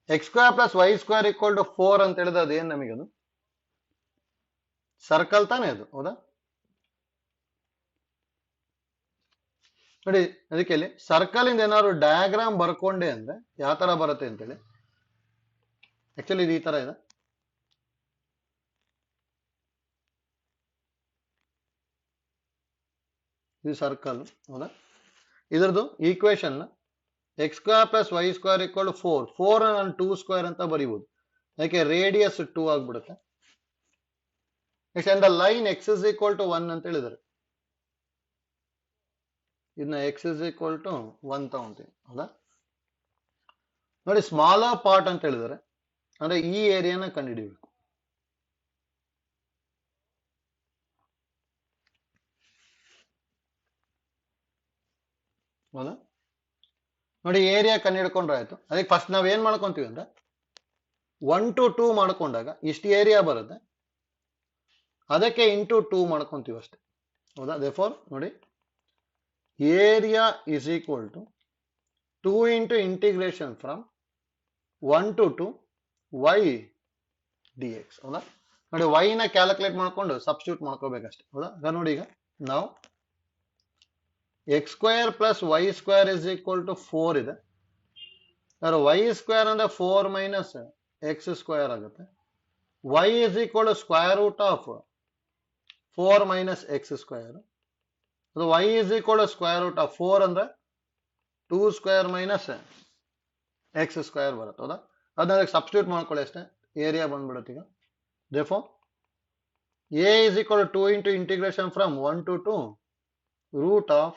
x square plus y square equal to 4 ಅಂತ ಹೇಳಿದ್ರೆ ಅದೇನು ನಮಗೆ ಅದು circle ತಾನೇ ಅದು. ಹೌದಾ? ನೋಡಿ ಅದಕ್ಕೆ ಇಲ್ಲಿ ಸರ್ಕಲ್ ಇಂದ ಏನಾದ್ರು ಡಯಾಗ್ರಾಮ್ ಬರ್ಕೊಂಡೆ ಅಂದ್ರೆ ಯಾವ ತರ ಬರುತ್ತೆ ಅಂತೇಳಿ. ಆಕ್ಚುಲಿ ಇದು ಈ ತರ ಇದೆ. ಇದು ಸರ್ಕಲ್. ಹೌದಾ? ಇದ್ರದ್ದು equation x square plus y square equal 4 ನಾನು 2 ಸ್ಕ್ವೇರ್ ಅಂತ ಬರೀಬಹುದು. ಯಾಕೆ ರೇಡಿಯಸ್ 2 ಆಗ್ಬಿಡುತ್ತೆ. Next line x is equal to 1 ಅಂತ ಹೇಳಿದ್ದಾರೆ. ಇದನ್ನ ಎಕ್ಸ್ ಇಸ್ ಈಕ್ವಲ್ ಟು 1 ತಗೊಂತೀವಿ. ಹೌದಾ? ನೋಡಿ ಸ್ಮಾಲರ್ ಪಾರ್ಟ್ ಅಂತ ಹೇಳಿದ್ದಾರೆ ಅಂದ್ರೆ ಈ ಏರಿಯಾನ ಕಂಡುಹಿಡಿಯಬೇಕು. ಹೌದಾ? ನೋಡಿ ಏರಿಯಾ ಕಂಡುಹಿಡ್ಕೊಂಡ್ರೆ ಆಯ್ತು. ಅದಕ್ಕೆ ಫಸ್ಟ್ ನಾವ್ ಏನ್ ಮಾಡ್ಕೊಂತೀವಿ ಅಂದ್ರೆ 1 to 2 ಮಾಡ್ಕೊಂಡಾಗ ಇಷ್ಟು ಏರಿಯಾ ಬರುತ್ತೆ, ಅದಕ್ಕೆ ಇಂಟು 2 ಮಾಡ್ಕೊಂತೀವಿ ಅಷ್ಟೇ. ಹೌದಾ? ದೇರ್ಫೋರ್ ನೋಡಿ area is equal to 2 into integration from 1 to 2 y dx. ಹೌದಾ? ನೋಡಿ y ನ ಕ್ಯಾಲ್ಕುಲೇಟ್ ಮಾಡ್ಕೊಂಡು ಸಬ್ಸ್ಟಿಟ್ಯೂಟ್ ಮಾಡ್ಕೋಬೇಕಷ್ಟೇ. ಹೌದಾ? ನೋಡಿ ಈಗ ನಾವು x square plus y square is equal to 4 ಇದೆ. ವೈ ಸ್ಕ್ವೇರ್ ಅಂದ್ರೆ 4 ಮೈನಸ್ ಎಕ್ಸ್ ಸ್ಕ್ವೇರ್ ಆಗುತ್ತೆ. y is equal to square root of 4 minus x square. ಅದು y is equal to square root of 4 ಅಂದ್ರೆ 2 square minus x square ಬರುತ್ತೆ. ಹೌದಾ? ಅದನ್ನ substitute ಮಾಡ್ಕೊಳ್ಳಿ ಅಷ್ಟೇ, ಏರಿಯಾ ಬಂದ್ಬಿಡುತ್ತೆ ಈಗ. therefore a is equal to 2 into integration from 1 to 2 root of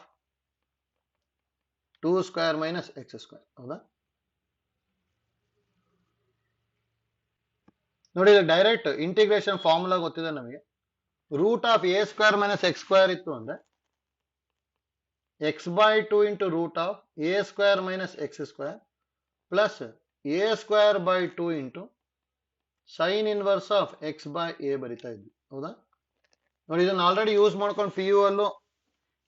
2 square minus x square. ಹೌದಾ? ನೋಡಿ ಡೈರೆಕ್ಟ್ ಇಂಟಿಗ್ರೇಷನ್ ಫಾರ್ಮುಲಾ ಗೊತ್ತಿದೆ ನಮಗೆ. Root of a square minus x square ಇತ್ತು ಅಂದ್ರೆ x by 2 into root of a square minus x square plus a square by 2 into sine inverse of x by a ಬರಿತಾ ಇದ್ವಿ. ಹೌದಾ? ನೋಡಿ ಇದನ್ನ already use ಮಾಡ್ಕೊಂಡು ಪಿ ಯು ಅಲ್ಲೂ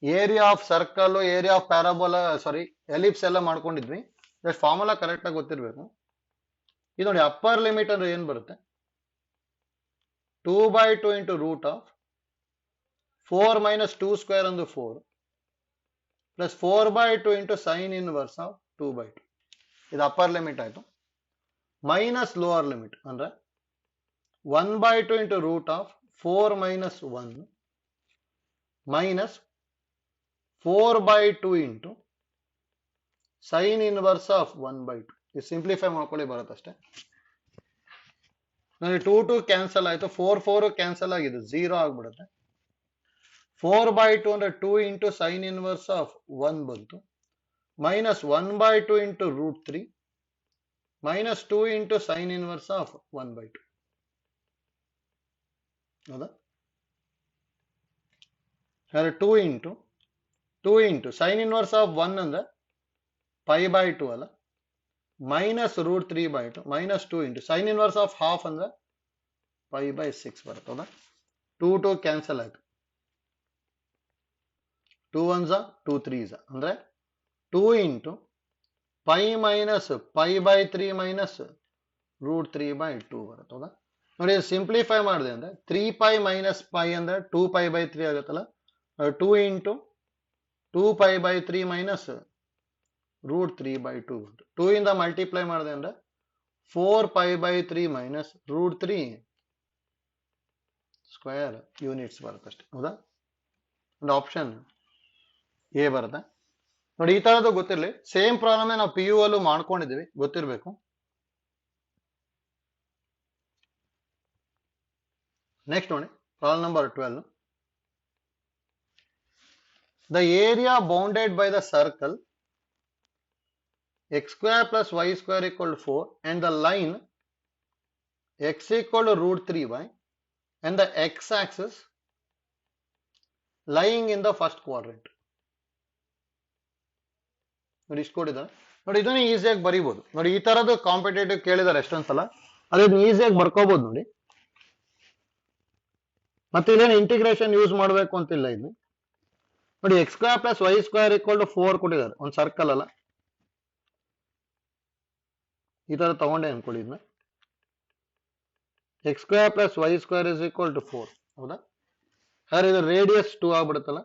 area of circle, area of parabola, sorry ellipse ಎಲ್ಲ ಮಾಡ್ಕೊಂಡಿದ್ವಿ. Just formula correct ಆಗಿ ಗೊತ್ತಿರ್ಬೇಕು. ಇದು ನೋಡಿ ಅಪ್ಪರ್ ಲಿಮಿಟ್ ಅಂದ್ರೆ ಏನ್ ಬರುತ್ತೆ 2 by 2 into root of 4 minus 2 square ಅಂದ್ರೆ 4 plus 4 by 2 into sine inverse of 2 by 2. ಇದು ಅಪ್ಪರ್ ಲಿಮಿಟ್ ಆಯ್ತು. ಮೈನಸ್ ಲೋವರ್ ಲಿಮಿಟ್ ಅಂದ್ರೆ 1 by 2 into root of 4 minus 1 minus 4 by 2 into sine inverse of 1 by 2. ಇದು simplify ಮಾಡ್ಕೊಳ್ಳಿ ಬರುತ್ತೆ ಅಷ್ಟೇ. ನನಗೆ 2 2 cancel ಆಯ್ತು, 4 4 ಕ್ಯಾನ್ಸಲ್ ಆಗಿದೆ, 0 ಆಗ್ಬಿಡುತ್ತೆ. 4 by 2 ಅಂದ್ರೆ 2 ಇಂಟು ಸೈನ್ ಇನ್ವರ್ಸ್ ಆಫ್ 1 ಬಂತು, minus 1 by 2 into root 3 minus 2 into sine inverse of 1 by 2. ಹೌದಾ? 2 ಇಂಟು ಸೈನ್ ಇನ್ವರ್ಸ್ ಆಫ್ 1 ಅಂದ್ರೆ ಪೈ ಬೈ 2 ಅಲ್ಲ, minus root 3 by 2 minus 2 into sine inverse of half ಅಂದ್ರೆ pi by 6 ಬರುತ್ತೆ. ಹೌದಾ? 2 2 cancel ಆಯ್ತು, 2 1s 2 3s ಅಂದ್ರೆ 2 into pi minus pi by 3 minus root 3 by 2 ಬರುತ್ತೆ. ಹೌದಾ? ನೋಡಿ ಸಿಂಪ್ಲಿಫೈ ಮಾಡಿದೆ ಅಂದ್ರೆ 3 ಪೈ ಮೈನಸ್ ಪೈ ಅಂದ್ರೆ 2 ಪೈ ಬೈ 3 ಆಗುತ್ತಲ್ಲ, 2 into 2 pi by 3 minus root 3 by 2 ಬಂತು. 2 ಇಂದ ಮಲ್ಟಿಪ್ಲೈ ಮಾಡಿದೆ ಅಂದ್ರೆ 4 pi by 3 minus root 3 square units ಬರುತ್ತೆ ಅಷ್ಟೇ. ಹೌದಾ? ಒಂದು ಆಪ್ಷನ್ ಎ ಬರುತ್ತೆ. ನೋಡಿ ಈ ತರದ್ದು ಗೊತ್ತಿರಲಿ. ಸೇಮ್ ಪ್ರಾಬ್ಲಮ್ ನಾವು ಪಿ ಯು ಅಲ್ಲೂ ಮಾಡ್ಕೊಂಡಿದ್ದೀವಿ, ಗೊತ್ತಿರಬೇಕು. ನೆಕ್ಸ್ಟ್ ನೋಡಿ Problem number 12. The area bounded by the circle x square plus y square equal to 4 and the line x equal to root 3y and the x axis lying in the first quadrant. ನೋಡಿ ಇಷ್ಟು ಕೊಟ್ಟಿದ್ದಾರೆ ನೋಡಿ, ಇದನ್ನ ಈಸಿಯಾಗಿ ಬರೀಬಹುದು ನೋಡಿ. ಈ ತರದ್ದು competitive ಕೇಳಿದಾರೆ ಎಷ್ಟೊಂದ್ ಸಲ, ಅದನ್ನ ಈಸಿಯಾಗಿ ಬರ್ಕೋಬಹುದು ನೋಡಿ. ಮತ್ತೆ ಇಲ್ಲೇನು ಇಂಟಿಗ್ರೇಷನ್ ಯೂಸ್ ಮಾಡಬೇಕು ಅಂತಿಲ್ಲ ಇಲ್ಲಿ ನೋಡಿ. X square plus y square equal to 4 ಕೊಟ್ಟಿದ್ದಾರೆ, ಒಂದು ಸರ್ಕಲ್ ಅಲ್ಲ, ಈ ತರ ತಗೊಂಡೆ ಅನ್ಕೊಳ್ಳಿ ಇದನ್ನ. X square plus y square is equal to 4, ಹೌದಾ? ಹಾಗಾದ್ರೆ ಇದು ರೇಡಿಯಸ್ 2 ಆಗ್ಬಿಡುತ್ತಲ್ಲ,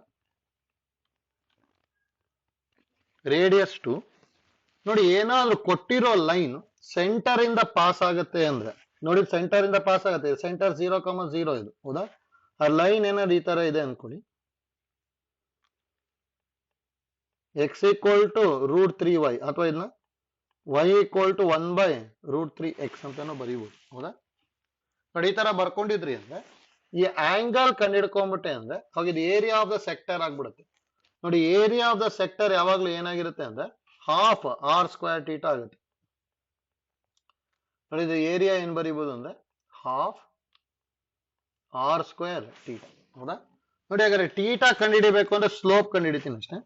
ರೇಡಿಯಸ್ 2. ನೋಡಿ, ಏನಾದ್ರೂ ಕೊಟ್ಟಿರೋ ಲೈನ್ ಸೆಂಟರ್ ಇಂದ ಪಾಸ್ ಆಗುತ್ತೆ ಅಂದ್ರೆ ನೋಡಿ, ಸೆಂಟರ್ ಇಂದ ಪಾಸ್ ಆಗುತ್ತೆ, ಸೆಂಟರ್ 0,0 ಇದು, ಹೌದಾ? ಆ ಲೈನ್ ಏನಾದ್ರು ಈ ತರ ಇದೆ ಅನ್ಕೊಳ್ಳಿ, X equal to root 3y ಅಥವಾ ಇದನ್ನ y ಈಕ್ವಲ್ ಟು 1/√3x ಅಂತಾನು ಬರೀಬಹುದು, ಹೌದಾ? ನೋಡಿ, ಈ ತರ ಬರ್ಕೊಂಡಿದ್ರಿ ಅಂದ್ರೆ ಈ ಆಂಗಲ್ ಕಂಡಿಡ್ಕೊಂಡ್ಬಿಟ್ಟೆ ಅಂದ್ರೆ ಅವಾಗ ಇದು ಏರಿಯಾ ಆಫ್ ದ ಸೆಕ್ಟರ್ ಆಗ್ಬಿಡುತ್ತೆ. ನೋಡಿ, ಏರಿಯಾ ಆಫ್ ದ ಸೆಕ್ಟರ್ ಯಾವಾಗ್ಲೂ ಏನಾಗಿರುತ್ತೆ ಅಂದ್ರೆ ಹಾಫ್ ಆರ್ ಸ್ಕ್ವೇರ್ ಟೀಟಾ ಆಗುತ್ತೆ. ನೋಡಿ, ಇದು ಏರಿಯಾ ಏನ್ ಬರೀಬಹುದು ಅಂದ್ರೆ ಹಾಫ್ ಆರ್ ಸ್ಕ್ವೇರ್ ಟೀಟಾ, ಹೌದಾ? ನೋಡಿ, ಹಾಗಾದ್ರೆ ಟೀಟಾ ಕಂಡುಹಿಡಿಬೇಕು ಅಂದ್ರೆ ಸ್ಲೋಪ್ ಕಂಡುಹಿಡಿತೀನಿ ಅಷ್ಟೇ.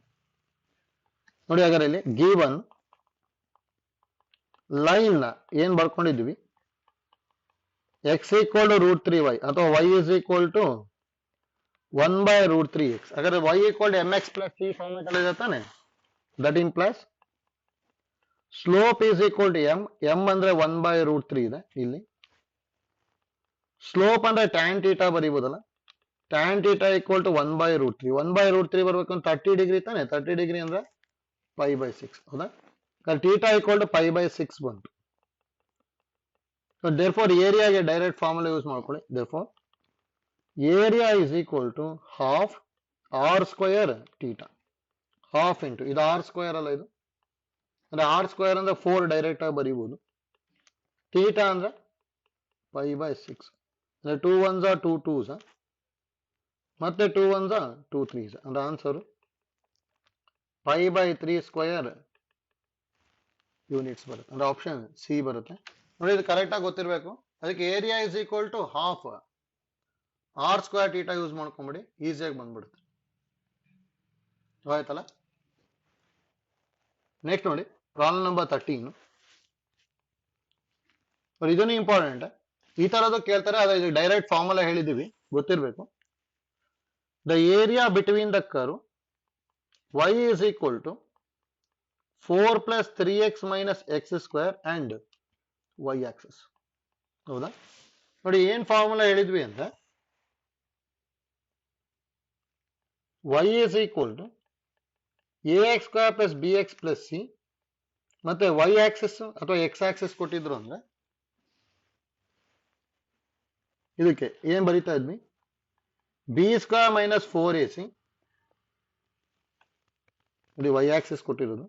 ನೋಡಿ, ಹಾಗಾದ್ರೆ ಇಲ್ಲಿ ಗಿವನ್ ಲೈನ್ ನ ಏನ್ ಬರ್ಕೊಂಡಿದ್ವಿ, x equal to root 3y ಅಥವಾ y is equal to 1/√3x. ಹಾಗಾದ್ರೆ y equal to mx plus c format ಅಲ್ಲಿ ಇದೆ ತಾನೆ. That in plus slope is equal to m ಅಂದ್ರೆ 1/√3 ಇದೆ ಇಲ್ಲಿ. ಸ್ಲೋಪ್ ಅಂದ್ರೆ ಟ್ಯಾನ್ ಟೀಟಾ ಬರೀಬಹುದಲ್ಲ, ಟ್ಯಾನ್ ಟೀಟಾ ಈಕ್ವಲ್ ಟು 1/√3. 1/√3 ಬರ್ಬೇಕು ಅಂದ್ರೆ 30 ಡಿಗ್ರಿ ತಾನೆ, 30 ಡಿಗ್ರಿ ಅಂದ್ರೆ π/6, ಹೌದಾ? ಟೀಟಾ ಈಕ್ವಲ್ ಟು π/6 ಬಂತು. therefore ಏರಿಯಾಗೆ ಡೈರೆಕ್ಟ್ ಫಾರ್ಮುಲಾ ಯೂಸ್ ಮಾಡ್ಕೊಳ್ಳಿ. therefore area is equal to half r square theta, half into ಇದು ಆರ್ ಸ್ಕ್ವೇರ್ ಅಲ್ಲ, ಇದು ಅಂದ್ರೆ ಆರ್ ಸ್ಕ್ವೇರ್ ಅಂದ್ರೆ 4 ಡೈರೆಕ್ಟ್ ಆಗಿ ಬರೀಬಹುದು. ಟೀಟಾ ಅಂದ್ರೆ π/6 ಅಂದ್ರೆ 2 1s 2 2s ಮತ್ತೆ 2 1s 2 3s ಅಂದ್ರೆ ಆನ್ಸರ್ π/3 ಸ್ಕ್ವೇರ್ ಯೂನಿಟ್ಸ್ ಬರುತ್ತೆ, ಅಂದ್ರೆ ಆಪ್ಷನ್ ಸಿ ಬರುತ್ತೆ. ನೋಡಿ, ಇದು ಕರೆಕ್ಟ್ ಆಗಿ ಗೊತ್ತಿರಬೇಕು. ಅದಕ್ಕೆ area is equal to half r square theta use ಮಾಡ್ಕೊಂಬಿಡಿ, ಈಸಿಯಾಗಿ ಬಂದ್ಬಿಡುತ್ತೆ. ಆಯ್ತಲ್ಲ? ನೆಕ್ಸ್ಟ್ ನೋಡಿ, ಪ್ರಾಬ್ಲಮ್ ನಂಬರ್ 13. ಇದನ್ನು ಇಂಪಾರ್ಟೆಂಟ್, ಈ ತರದ್ದು ಕೇಳ್ತಾರೆ, ಅದೇ ಇದು ಡೈರೆಕ್ಟ್ ಫಾರ್ಮುಲಾ ಹೇಳಿದೀವಿ, ಗೊತ್ತಿರಬೇಕು. The area between the curve y is equal to 4 plus 3x minus x square and y axis, ಹೌದಾ? ನೋಡಿ, ಏನ್ ಫಾರ್ಮುಲಾ ಹೇಳಿದ್ವಿ ಅಂದ್ರೆ y is equal to ax square plus bx plus c ಮತ್ತೆ y ಆಕ್ಸಿಸ್ ಅಥವಾ x axis ಕೊಟ್ಟಿದ್ರು ಅಂದ್ರೆ ಇದಕ್ಕೆ ಏನ್ ಬರೀತಾ ಇದ್ವಿ, b ಸ್ಕ್ವೇರ್ ಮೈನಸ್ 4ac, ನೋಡಿ y ಆಕ್ಸಿಸ್ ಕೊಟ್ಟಿರೋದು,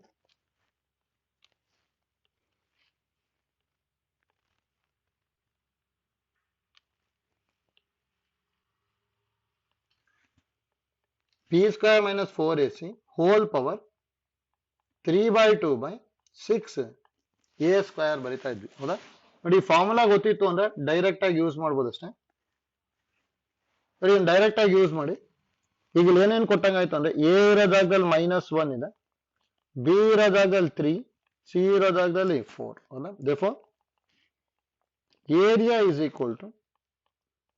b square minus 4ac whole power 3/2/6 a square ಬರಿತಾ ಇದ್ವಿ, ಹೌದಾ? ನೋಡಿ, ಫಾರ್ಮುಲಾ ಗೊತ್ತಿತ್ತು ಅಂದ್ರೆ ಡೈರೆಕ್ಟ್ ಆಗಿ ಯೂಸ್ ಮಾಡ್ಬೋದು ಅಷ್ಟೇ. ನೋಡಿ, ಡೈರೆಕ್ಟ್ ಆಗಿ ಯೂಸ್ ಮಾಡಿ. ಈಗ ಇಲ್ಲಿ ಏನೇನು ಕೊಟ್ಟಂಗಾಯ್ತು ಅಂದ್ರೆ ಎ ಇರೋ ಜಾಗದಲ್ಲಿ -1 ಇದೆ, ಬಿ ಇರೋ ಜಾಗದಲ್ಲಿ 3, ಸಿ ಇರೋ ಜಾಗದಲ್ಲಿ 4, ಹೌದಾ? therefore area is equal to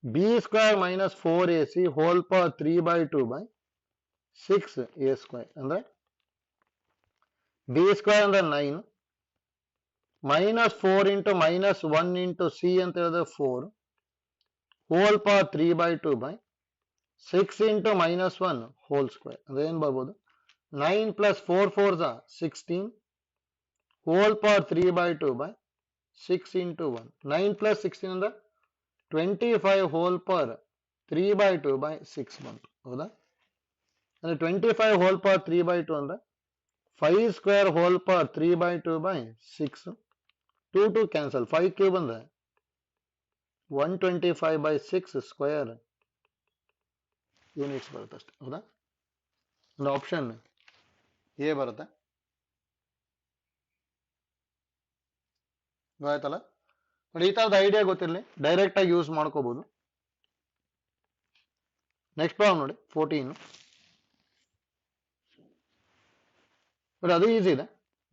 b square minus 4ac whole power 3/2/6 a square ಅಂದ್ರೆ b ಸ್ಕ್ವೇರ್ ಅಂದ್ರೆ 9 -4 ಇಂಟು -1 ಇಂಟು ಸಿ ಅಂತ ಹೇಳಿದ್ರೆ 4 whole power 3/2/6 into -1 whole square ಅಂದ್ರೆ ಏನ್ ಬರ್ಬೋದು, 9 plus 4 4s 16 hole power 3/2/6 into 1. 9 plus 16 ಅಂದ್ರೆ 25 ಹೋಲ್ ಪವರ್ 3/2/6 ಬಂತು, ಹೌದಾ? ಅಂದ್ರೆ 25 ಹೋಲ್ ಪವರ್ 3/2 ಅಂದ್ರೆ 5 square whole power 3/2/6, 2 2 cancel, 5 cube ಅಂದ್ರೆ 125/6 ಸ್ಕ್ವೇರ್ ಯೂನಿಟ್ಸ್ ಬರುತ್ತೆ ಅಷ್ಟೇ. ಹೌದಾ? ಒಂದು ಆಪ್ಷನ್ ಎ ಬರುತ್ತೆ. ಆಯ್ತಲ್ಲ ನೋಡಿ, ಈ ತರದ ಐಡಿಯಾ ಗೊತ್ತಿರಲಿ, ಡೈರೆಕ್ಟ್ ಆಗಿ ಯೂಸ್ ಮಾಡ್ಕೋಬಹುದು. ನೆಕ್ಸ್ಟ್ ಪ್ರಾಬ್ಲಮ್ ನೋಡಿ 14. ನೋಡಿ ಅದು ಈಸಿ ಇದೆ.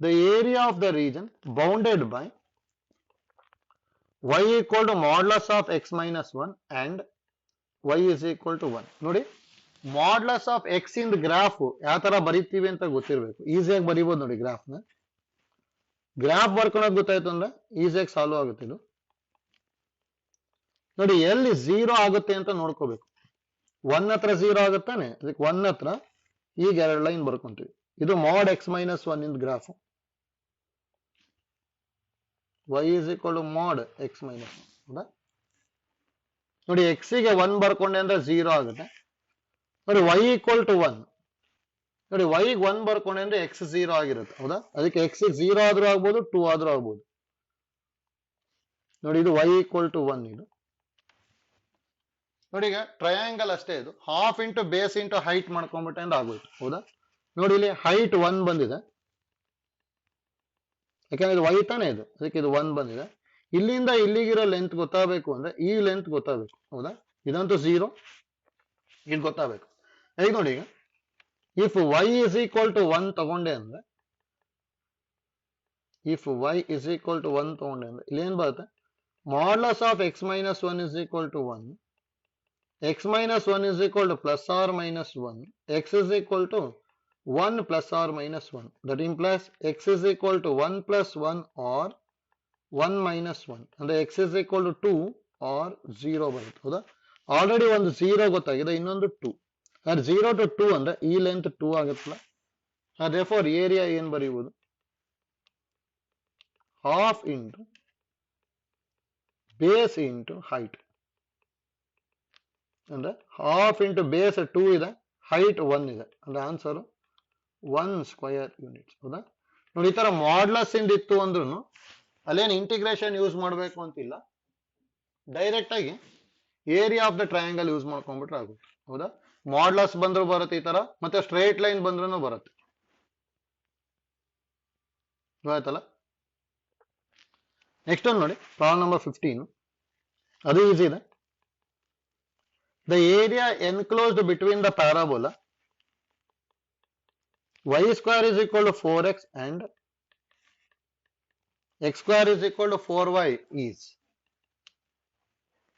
The area of the region bounded by y equal to modulus of x minus 1 and y is equal to 1. ನೋಡಿ, ಮಾಡ್ಲಸ್ ಆಫ್ ಎಕ್ಸ್ ಇಂದ ಗ್ರಾಫ್ ಯಾವ ತರ ಬರೀತೀವಿ ಅಂತ ಗೊತ್ತಿರಬೇಕು. ಈಸಿಯಾಗಿ ಬರೀಬಹುದು ನೋಡಿ ಗ್ರಾಫ್ನ. ಗ್ರಾಫ್ ಬರ್ಕೊಳೋದು ಗೊತ್ತಾಯ್ತು ಅಂದ್ರೆ ಈಸಿಯಾಗಿ ಸಾಲ್ವ್ ಆಗುತ್ತೆ ಇದು. ನೋಡಿ, ಎಲ್ಲಿ 0 ಆಗುತ್ತೆ ಅಂತ ನೋಡ್ಕೋಬೇಕು. 1 ಹತ್ರ 0 ಆಗುತ್ತಾನೆ, ಅದಕ್ಕೆ 1 ಹತ್ರ ಈಗ 2 ಲೈನ್ ಬರ್ಕೊಂತೀವಿ. ಇದು ಮಾಡ್ ಎಕ್ಸ್ ಮೈನಸ್ 1 ಇಂದ graph. y is equal to mod x minus 1. ಹೌದಾ? ನೋಡಿ, x ಗೆ 1 ಬರ್ಕೊಂಡೆ ಅಂದ್ರೆ 0 ಆಗುತ್ತೆ. ನೋಡಿ, y equal to 1. ನೋಡಿ, y ಗೆ 1 ಬರ್ಕೊಂಡೆ ಅಂದ್ರೆ x 0 ಆಗಿರುತ್ತೆ. ಹೌದಾ? ಅದಕ್ಕೆ x 0 ಆದ್ರೂ ಆಗ್ಬೋದು, 2 ಆದ್ರೂ ಆಗ್ಬೋದು. ನೋಡಿ, ಇದು y equal to 1 ಇದು. ನೋಡಿ, ಈಗ ಟ್ರಯಾಂಗಲ್ ಅಷ್ಟೇ ಇದು. Half into base into height ಮಾಡ್ಕೊಂಡ್ಬಿಟ್ಟೆ ಅಂದ್ರೆ ಆಗೋಯ್ತು. ಹೌದಾ? ನೋಡಿ, ಇಲ್ಲಿ ಹೈಟ್ 1 ಬಂದಿದೆ, ಯಾಕಂದ್ರೆ ಇದು y ತಾನೇ ಇದು, ಅದಕ್ಕೆ ಇದು 1 ಬಂದಿದೆ. ಇಲ್ಲಿಂದ ಇಲ್ಲಿಗಿರೋ ಲೆಂತ್ ಗೊತ್ತಾಗಬೇಕು ಅಂದ್ರೆ ಈ ಲೆಂತ್ ಗೊತ್ತಾಗಬೇಕು. ಹೌದಾ? ಇದಂತೂ 0, ಇದು ಗೊತ್ತಾಗಬೇಕು. ಈಗ ನೋಡಿ, ಈಗ if y is equal to 1 ತಗೊಂಡೆ ಅಂದ್ರೆ, if y is equal to 1 ತಗೊಂಡೆ ಅಂದ್ರೆ ಇಲ್ಲಿ ಏನ್ ಬರುತ್ತೆ? Modulus of x minus 1 is equal to 1, x minus 1 is equal to plus or minus 1, x is equal to 1 plus or minus 1. That implies x is equal to 1 plus 1 or 1 minus 1. ಅಂದ್ರೆ x is equal to 2 or 0 ಬರುತ್ತೆ. ಹೌದಾ? Already ಒಂದು 0 ಗೊತ್ತಾಗಿದೆ, ಇನ್ನೊಂದು 2. ಅದು 0 to 2 ಅಂದ್ರೆ ಈ length 2 ಆಗುತ್ತಲ್ಲ. therefore ಏರಿಯಾ ಏನ್ ಬರೀಬಹುದು? Half into base into height. ಅಂದ್ರೆ ಹಾಫ್ ಇಂಟು ಬೇಸ್ 2 ಇದೆ, ಹೈಟ್ 1 ಇದೆ. ಅಂದ್ರೆ ಆನ್ಸರ್ 1 ಸ್ಕ್ವಯರ್ ಯೂನಿಟ್ಸ್. ಹೌದಾ? ನೋಡಿ, ಈ ತರ ಮಾಡ್ಲಸ್ ಇಂದ ಇತ್ತು ಅಂದ್ರೂ ಅಲ್ಲೇನು ಇಂಟಿಗ್ರೇಷನ್ ಯೂಸ್ ಮಾಡಬೇಕು ಅಂತಿಲ್ಲ, ಡೈರೆಕ್ಟ್ ಆಗಿ area of the triangle use ಮಾಡ್ಕೊಂಡ್ಬಿಟ್ರೆ ಆಗುತ್ತೆ. ಹೌದಾ? ಮಾಡ್ಲಸ್ ಬಂದ್ರು ಬರುತ್ತೆ ಈ ತರ, ಮತ್ತೆ ಸ್ಟ್ರೈಟ್ ಲೈನ್ ಬಂದ್ರೂ ಬರುತ್ತೆ. ಆಯ್ತಲ್ಲ? ನೆಕ್ಸ್ಟ್ ಒಂದು ನೋಡಿ, ಪ್ರಾಬ್ಲಮ್ ನಂಬರ್ 15. ಅದು ಈಸಿ ಇದೆ. The area enclosed between the parabola y square is equal to 4x and x square is equal to 4y is.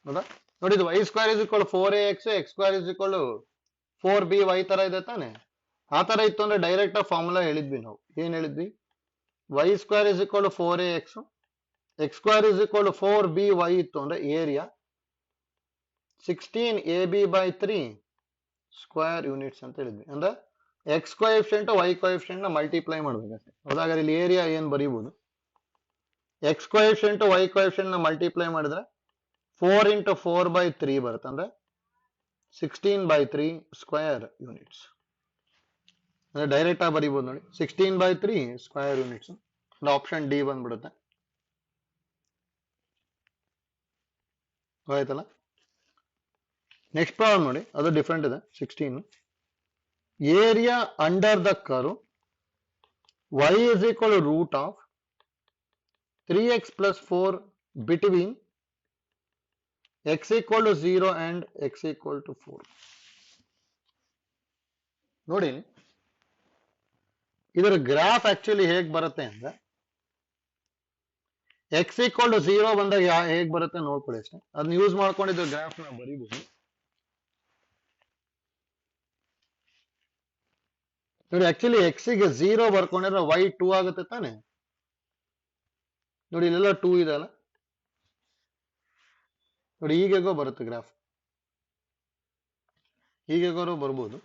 ಹೌದಾ? ನೋಡಿ, ಇದು y square is equal to 4ax, x square is equal to 4by ತರ ಇದೆ ತಾನೆ. ಆ ತರ ಇತ್ತು ಅಂದ್ರೆ ಡೈರೆಕ್ಟ್ ಫಾರ್ಮುಲಾ ಹೇಳಿದ್ವಿ ನಾವು. ಏನ್ ಹೇಳಿದ್ವಿ? y square is equal to 4ax, x square is equal to 4by ಇತ್ತು ಅಂದ್ರೆ area 16ab by 3 square units ಅಂತ ಹೇಳಿದ್ವಿ. ಅಂದ್ರೆ x ಕೋಎಫಿಷಿಯಂಟ್ y ಕೋಎಫಿಷಿಯಂಟ್ ನ ಮಲ್ಟಿಪ್ಲೈ ಮಾಡ್ಬೇಕಷ್ಟೇ. ಹೌದಾದ್ರೆ ಇಲ್ಲಿ ಏರಿಯಾ ಏನ್ ಬರೀಬಹುದು? x ಕೋಎಫಿಷಿಯಂಟ್ y ಕೋಎಫಿಷಿಯಂಟ್ ನ ಮಲ್ಟಿಪ್ಲೈ ಮಾಡಿದ್ರೆ 4 into 4 by 3 ಬರುತ್ತೆ. ಅಂದ್ರೆ 16 by 3 ಸ್ಕ್ವೇರ್ ಯೂನಿಟ್ಸ್. ಅಂದ್ರೆ ಡೈರೆಕ್ಟ್ ಆಗಿ ಬರೀಬಹುದು ನೋಡಿ, 16 by 3 square units. Option D ಬಂದ್ಬಿಡುತ್ತೆ. ಆಯ್ತಲ್ಲ? ನೆಕ್ಸ್ಟ್ ಪ್ರಾಬ್ಲಮ್ ನೋಡಿ, ಅದು ಡಿಫ್ರೆಂಟ್ ಇದೆ. 16. Area under the curve y is equal to root of 3x plus 4 between x equal to 0 and x equal to 4. ನೋಡಿ, ಇದರ ಗ್ರಾಫ್ ಆಕ್ಚುಲಿ ಹೇಗ್ ಬರುತ್ತೆ ಅಂದ್ರೆ x equal to 0 ಬಂದಾಗ ಹೇಗ್ ಬರುತ್ತೆ ನೋಡ್ಕೊಳ್ಳಿ ಅಷ್ಟೇ. ಅದನ್ನ ಯೂಸ್ ಮಾಡ್ಕೊಂಡಿದ್ದು ಗ್ರಾಫ್ ನ ಬರೀಬಹುದು. ನೋಡಿ, ಆಕ್ಚುಲಿ x ಗೆ 0 ಬರ್ಕೊಂಡ್ರೆ y 2 ಆಗುತ್ತೆ ತಾನೆ. ನೋಡಿ, ಇಲ್ಲೆಲ್ಲ 2 ಇದೆ ಅಲ್ಲ. ನೋಡಿ, ಹೀಗೆಗೋ ಬರುತ್ತೆ ಗ್ರಾಫ್, ಹೀಗೆಗೋರು ಬರ್ಬೋದು.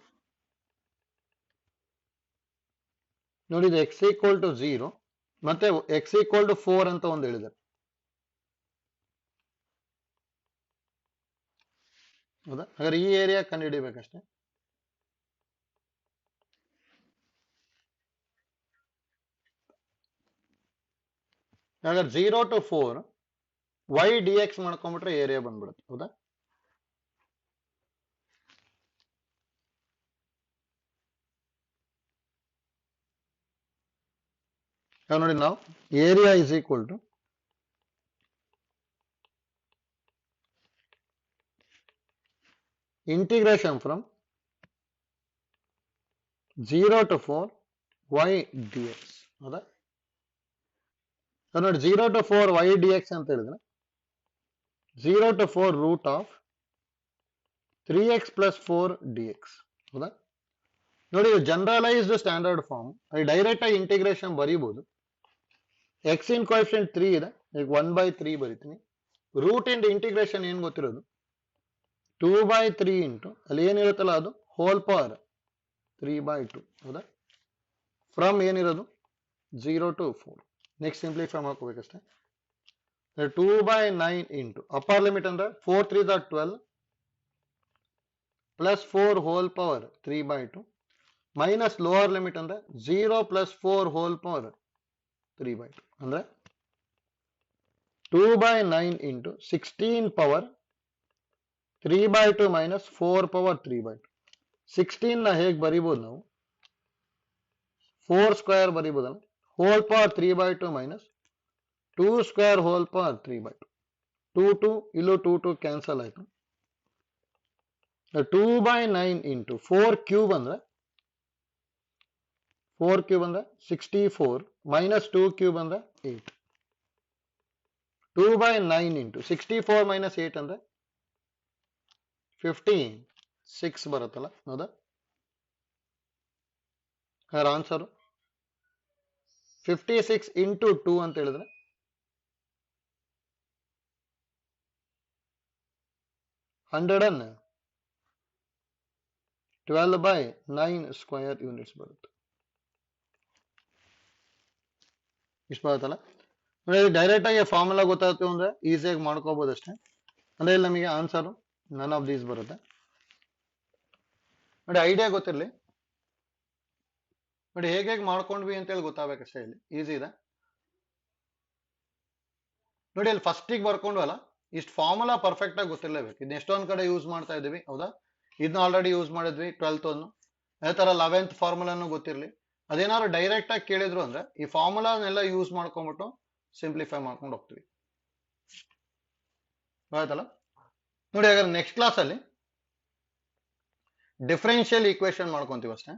ನೋಡಿ, ಇದು x equal to 0 ಮತ್ತೆ x equal to 4 ಅಂತ ಒಂದು ಹೇಳಿದ್ದಾರೆ. ಹೌದಾ? ಹಾಗಾದ್ರೆ ಈ ಏರಿಯಾ ಕಂಡುಹಿಡಿಬೇಕಷ್ಟೇ. ಹಾಗಾದ್ರೆ 0 to 4 y dx ಮಾಡ್ಕೊಂಡ್ಬಿಟ್ರೆ ಏರಿಯಾ ಬಂದ್ಬಿಡುತ್ತೆ. ಹೌದಾ? ನೋಡಿ ನಾವು area is equal to integration from 0 to 4 y dx ಹೌದಾ ನೋಡಿ 0 to 4 y dx ಅಂತ ಹೇಳಿದ್ರೆ 0 to 4 root of 3x plus 4 dx ಹೌದಾ ನೋಡಿ ಜನರಲೈಸ್ಡ್ ಸ್ಟ್ಯಾಂಡರ್ಡ್ ಫಾರ್ಮ್ ಅಲ್ಲಿ ಡೈರೆಕ್ಟ್ ಆಗಿ ಇಂಟಿಗ್ರೇಷನ್ ಬರೀಬಹುದು x ಇನ್ ಕೋಎಫಿಷಿಯಂಟ್ 3 ಇದೆ ಈಗ 1/3 ಬರೀತೀನಿ ರೂಟ್ ಇಂದ ಇಂಟಿಗ್ರೇಷನ್ ಏನು ಗೊತ್ತಿರೋದು 2/3 ಇಂಟು ಅಲ್ಲಿ ಏನಿರುತ್ತಲ್ಲ ಅದು ಹೋಲ್ ಪವರ್ 3/2 ಹೌದಾ ಫ್ರಮ್ ಏನಿರೋದು 0 to 4 ನೆಕ್ಸ್ಟ್ ಸಿಂಪ್ಲಿಫೈ ಮಾಡ್ಕೋಬೇಕಷ್ಟೇ 2/9 ಇಂಟು ಅಪ್ಪರ್ ಲಿಮಿಟ್ ಅಂದ್ರೆ 4 3 12 plus 4 whole power 3/2 minus lower limit ಅಂದ್ರೆ 0 ಪ್ಲಸ್ 4 ಹೋಲ್ ಪವರ್ 3/2 ಅಂದ್ರೆ 2/9 ಇಂಟು 16 ಪವರ್ 3/2 ಮೈನಸ್ 4 ಪವರ್ 3/2 16 ನ ಹೇಗೆ ಬರೀಬಹುದು ನಾವು 4 ಸ್ಕ್ವೇರ್ ಬರೀಬಹುದಲ್ಲ whole power 3/2 minus 2 square whole power 3/2 2 ಇಲ್ಲೂ 2 ಕ್ಯಾನ್ಸಲ್ ಆಯ್ತು 2/9 ಇಂಟು 4 ಕ್ಯೂಬ್ ಅಂದ್ರೆ 64 ಮೈನಸ್ 2 ಕ್ಯೂಬ್ ಅಂದ್ರೆ 8 2/9 ಇಂಟು 64 ಮೈನಸ್ 8 ಅಂದ್ರೆ 6 ಬರುತ್ತಲ್ಲ ಹೌದಾ ಆನ್ಸರ್ 56 ಇಂಟು 2 ಅಂತ ಹೇಳಿದ್ರೆ 112/9 ಸ್ಕ್ವೇರ್ ಯೂನಿಟ್ಸ್ ಬರುತ್ತೆ ಇಷ್ಟು ಬರುತ್ತಲ್ಲ ಡೈರೆಕ್ಟ್ ಆಗಿ ಫಾರ್ಮುಲಾ ಗೊತ್ತಾಯ್ತು ಅಂದ್ರೆ ಈಸಿಯಾಗಿ ಮಾಡ್ಕೋಬಹುದು ಅಷ್ಟೇ ಅಂದ್ರೆ ಇಲ್ಲಿ ನಮಗೆ ಆನ್ಸರ್ ನನ್ ಆಫ್ ದೀಸ್ ಬರುತ್ತೆ ನೋಡಿ ಐಡಿಯಾ ಗೊತ್ತಿರಲಿ ನೋಡಿ ಹೇಗೆ ಮಾಡ್ಕೊಂಡ್ವಿ ಅಂತ ಹೇಳಿ ಗೊತ್ತಾಗಬೇಕಷ್ಟೇ ಇಲ್ಲಿ ಈಸಿ ಇದೆ ನೋಡಿ ಅಲ್ಲಿ ಫಸ್ಟಿಗೆ ಬರ್ಕೊಂಡ್ವಲ್ಲ ಇಷ್ಟು ಫಾರ್ಮುಲಾ ಪರ್ಫೆಕ್ಟ್ ಆಗಿ ಗೊತ್ತಿರಲೇಬೇಕು ಇದನ್ನ ಎಷ್ಟೊಂದ್ ಕಡೆ ಯೂಸ್ ಮಾಡ್ತಾ ಇದೀವಿ ಹೌದಾ ಇದನ್ನ ಆಲ್ರೆಡಿ ಯೂಸ್ ಮಾಡಿದ್ವಿ 12th ಅನ್ನು ಅದೇ ತರ 11th ಫಾರ್ಮುಲಾನು ಗೊತ್ತಿರಲಿ ಅದೇನಾದ್ರು ಡೈರೆಕ್ಟ್ ಆಗಿ ಕೇಳಿದ್ರು ಅಂದ್ರೆ ಈ ಫಾರ್ಮುಲಾನೆಲ್ಲ ಯೂಸ್ ಮಾಡ್ಕೊಂಡ್ಬಿಟ್ಟು ಸಿಂಪ್ಲಿಫೈ ಮಾಡ್ಕೊಂಡು ಹೋಗ್ತೀವಿ ಆಯ್ತಲ್ಲ ನೋಡಿ ಹಾಗಾದ್ರೆ ನೆಕ್ಸ್ಟ್ ಕ್ಲಾಸ್ ಅಲ್ಲಿ ಡಿಫರೆನ್ಷಿಯಲ್ ಈಕ್ವೇಶನ್ ಮಾಡ್ಕೊಂತೀವಿ ಅಷ್ಟೇ